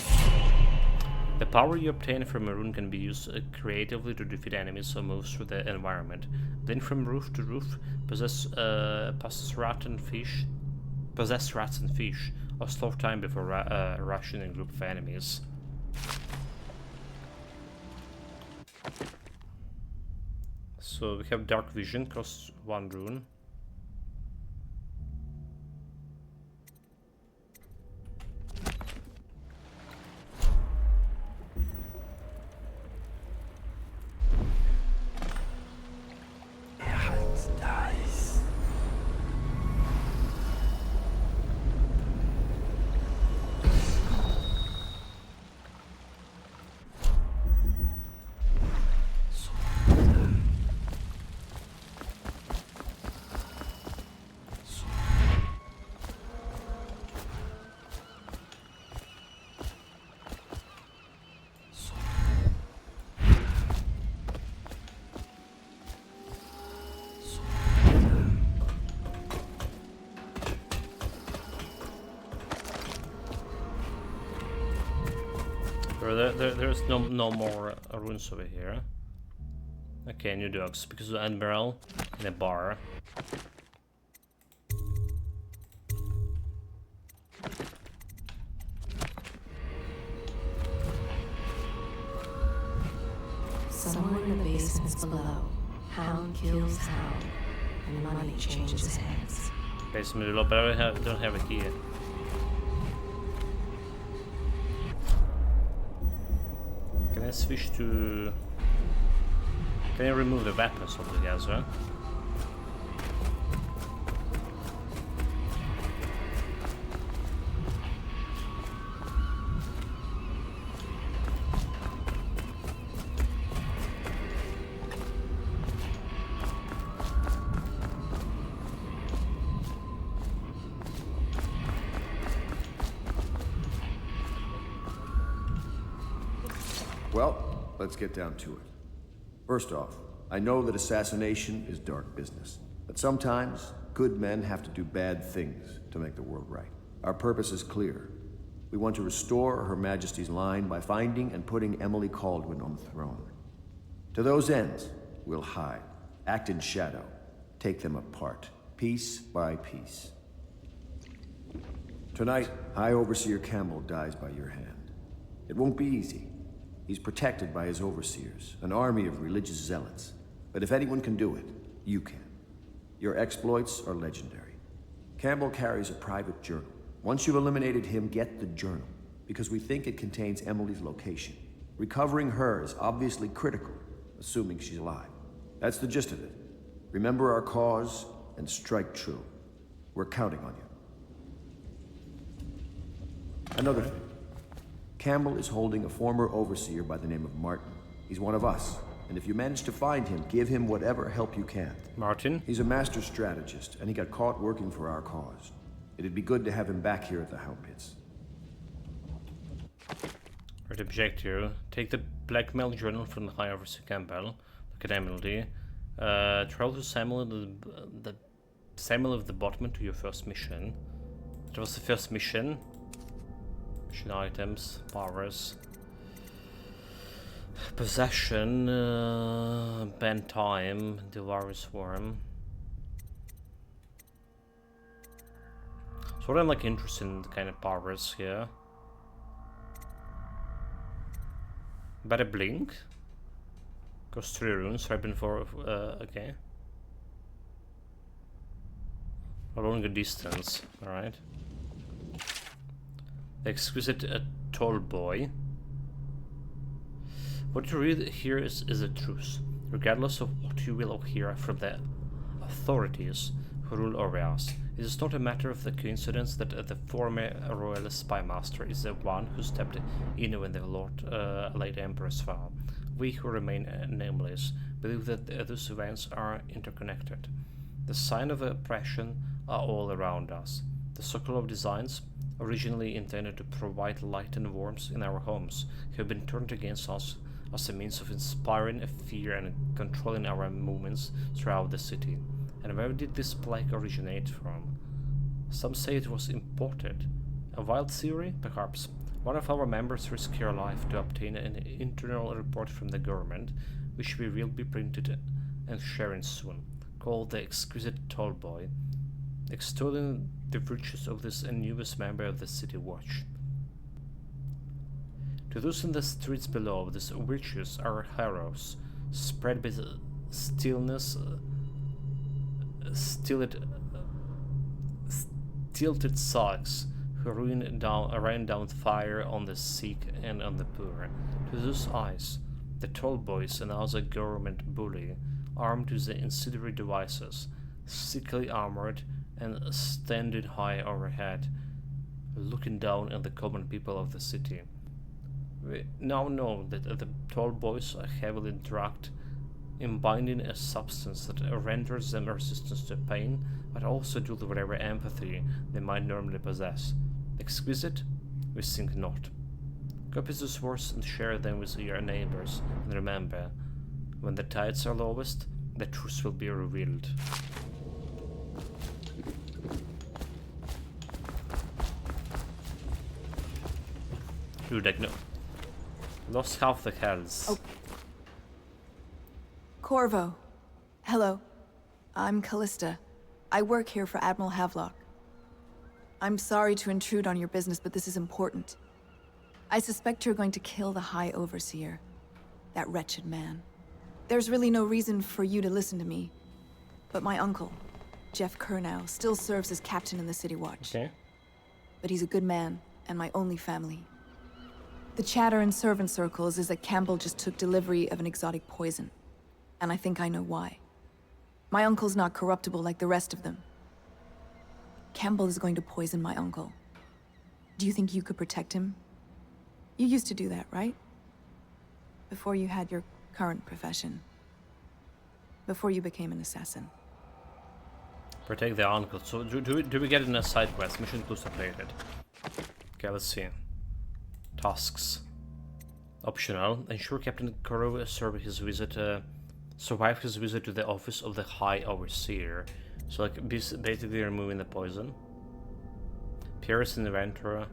The power you obtain from a rune can be used creatively to defeat enemies or move through the environment. Blink from roof to roof, possess rats and fish, or slow time before rushing a group of enemies. So we have dark vision, costs 1 rune. There's no more runes over here. Okay, new dogs, because of Admiral in a bar.
Somewhere in the basements below, Hound kills Hound, and money changes hands.
Basement below, but I don't have a key yet. Can I switch to... Can I remove the weapons altogether?
Well, let's get down to it. First off, I know that assassination is dark business, but sometimes good men have to do bad things to make the world right. Our purpose is clear. We want to restore Her Majesty's line by finding and putting Emily Kaldwin on the throne. To those ends, we'll hide, act in shadow, take them apart, piece by piece. Tonight, High Overseer Campbell dies by your hand. It won't be easy. He's protected by his overseers, an army of religious zealots. But if anyone can do it, you can. Your exploits are legendary. Campbell carries a private journal. Once you've eliminated him, get the journal, because we think it contains Emily's location. Recovering her is obviously critical, assuming she's alive. That's the gist of it. Remember our cause and strike true. We're counting on you. Another thing. Campbell is holding a former overseer by the name of Martin. He's one of us, and if you manage to find him, give him whatever help you can.
Martin?
He's a master strategist, and he got caught working for our cause. It'd be good to have him back here at the Hound Pits.
Right, objective. Take the blackmail journal from the High Overseer Campbell. Look at Emily. Travel to Samuel of the Bottom to your first mission. That was the first mission. Mission items, powers, possession, bend time, devour swarm. So I'm like interested in the kind of powers here. Better blink. Cost 3 runes, ripen for okay. A longer distance, alright. The exquisite tall boy. What you read here is a truth, regardless of what you will hear from the authorities who rule over us. It is not a matter of the coincidence that the former royal spy master is the one who stepped in when the late Empress fell. We who remain nameless believe that those events are interconnected. The signs of oppression are all around us. The circle of designs, originally intended to provide light and warmth in our homes, have been turned against us as a means of inspiring fear and controlling our movements throughout the city. And where did this plague originate from? Some say it was imported. A wild theory? Perhaps. One of our members risked her life to obtain an internal report from the government, which we will be printed and sharing soon, called The Exquisite Tallboy, extolling the virtues of this newest member of the City Watch. To those in the streets below, these virtues are heroes, spread by the stillness, stilted sags who rain down fire on the sick and on the poor. To those eyes, the tall boys another government bully, armed with the incendiary devices, thickly armored and standing high overhead, looking down on the common people of the city. We now know that the tall boys are heavily drugged, imbibing a substance that renders them resistant to pain, but also due to whatever empathy they might normally possess. Exquisite? We think not. Copy these words and share them with your neighbors, and remember, when the tides are lowest, the truth will be revealed. Dudek, no. Lost half the hells.
Oh. Corvo. Hello. I'm Callista. I work here for Admiral Havelock. I'm sorry to intrude on your business, but this is important. I suspect you're going to kill the High Overseer. That wretched man. There's really no reason for you to listen to me. But my uncle, Jeff Kernow, still serves as captain in the City Watch.
Okay.
But he's a good man, and my only family. The chatter in servant circles is that Campbell just took delivery of an exotic poison. And I think I know why. My uncle's not corruptible like the rest of them. Campbell is going to poison my uncle. Do you think you could protect him? You used to do that, right? Before you had your current profession. Before you became an assassin.
Protect the uncle. So do we get in a side quest? Mission includes completed. Okay, let's see. Tasks. Optional. Ensure Captain Corvo survived his visit to the office of the High Overseer. So like basically removing the poison. Pierce inventory.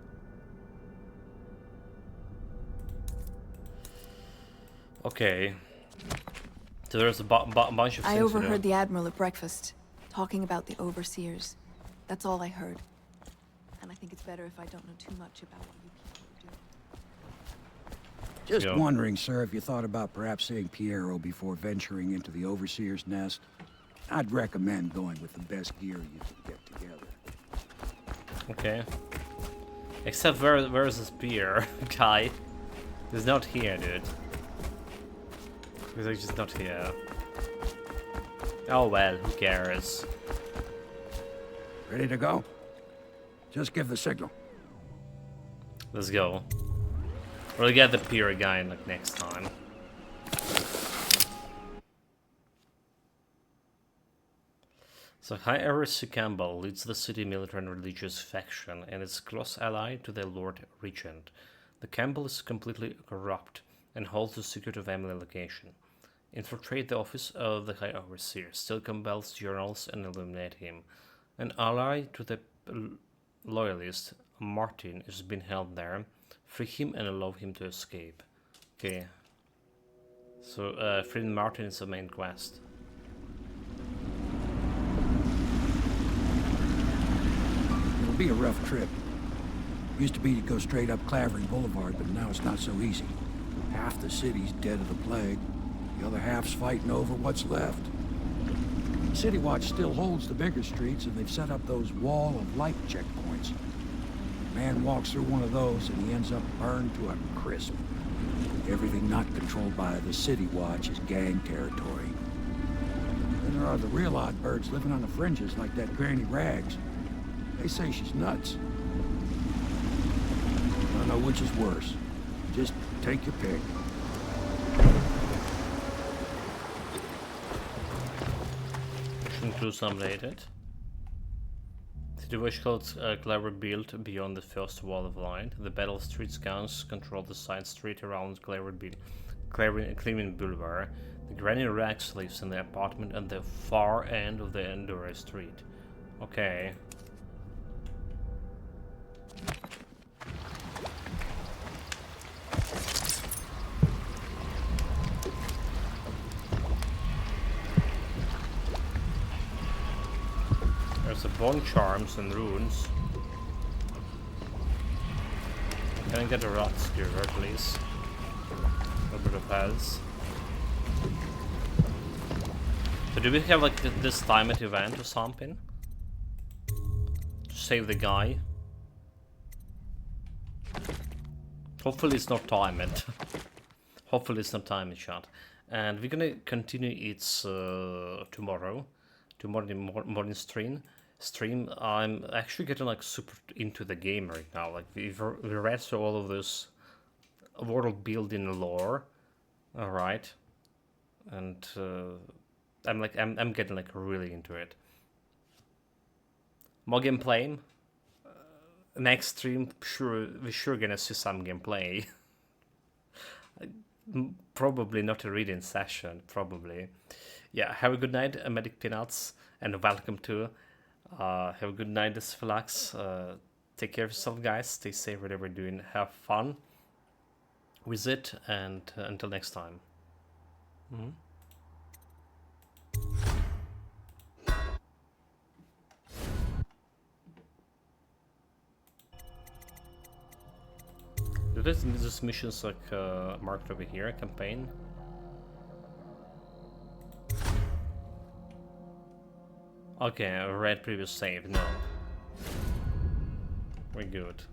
Okay. So there's a bunch of things.
I overheard the Admiral at breakfast, talking about the Overseers. That's all I heard. And I think it's better if I don't know too much about what you people are doing.
Just wondering, sir, if you thought about perhaps seeing Piero before venturing into the Overseer's nest. I'd recommend going with the best gear you can get together.
Okay. Except where's the spear guy? He's not here, dude. He's like just not here. Oh well, who cares?
Ready to go? Just give the signal.
Let's go. We'll get the spear guy like next time. So High Overseer Campbell leads the city military and religious faction and is close ally to the Lord Regent. The Campbell is completely corrupt and holds the secret of Emily location. Infiltrate the office of the High Overseer, steal Campbell's journals and eliminate him. An ally to the loyalist, Martin, is being held there. Free him and allow him to escape. Okay. So freeing Martin is the main quest.
It'll be a rough trip. Used to be to go straight up Clavering Boulevard, but now it's not so easy. Half the city's dead of the plague. The other half's fighting over what's left. City Watch still holds the bigger streets, and they've set up those wall of light checkpoints. A man walks through one of those, and he ends up burned to a crisp. Everything not controlled by the City Watch is gang territory. Then there are the real odd birds living on the fringes, like that Granny Rags. They say she's nuts. I don't know which is worse. Just take your pick.
Include some related. City Watch held clever built beyond the first wall of light. The Battle Street's guns control the side street around Cleveland Boulevard. The Granny Rags lives in the apartment at the far end of the Endora Street. Okay. There's a bone charms and runes. Can I get a rot skewer, please? A little bit of health. So do we have like this timed event or something? To save the guy? Hopefully it's not timed. Hopefully it's not timed shot. And we're gonna continue it tomorrow. Tomorrow morning stream. I'm actually getting like super into the game right now. Like we read through all of this world building lore. Alright. And I'm getting like really into it. More gameplay. Next stream, we're sure gonna see some gameplay. Probably not a reading session, probably. Yeah, have a good night, Medic Peanuts, and welcome to. Have a good night, this Philax. Take care of yourself, guys. Stay safe, whatever you're doing. Have fun with it, and until next time. This mission's like marked over here, campaign. Okay, I read previous save, no. We're good.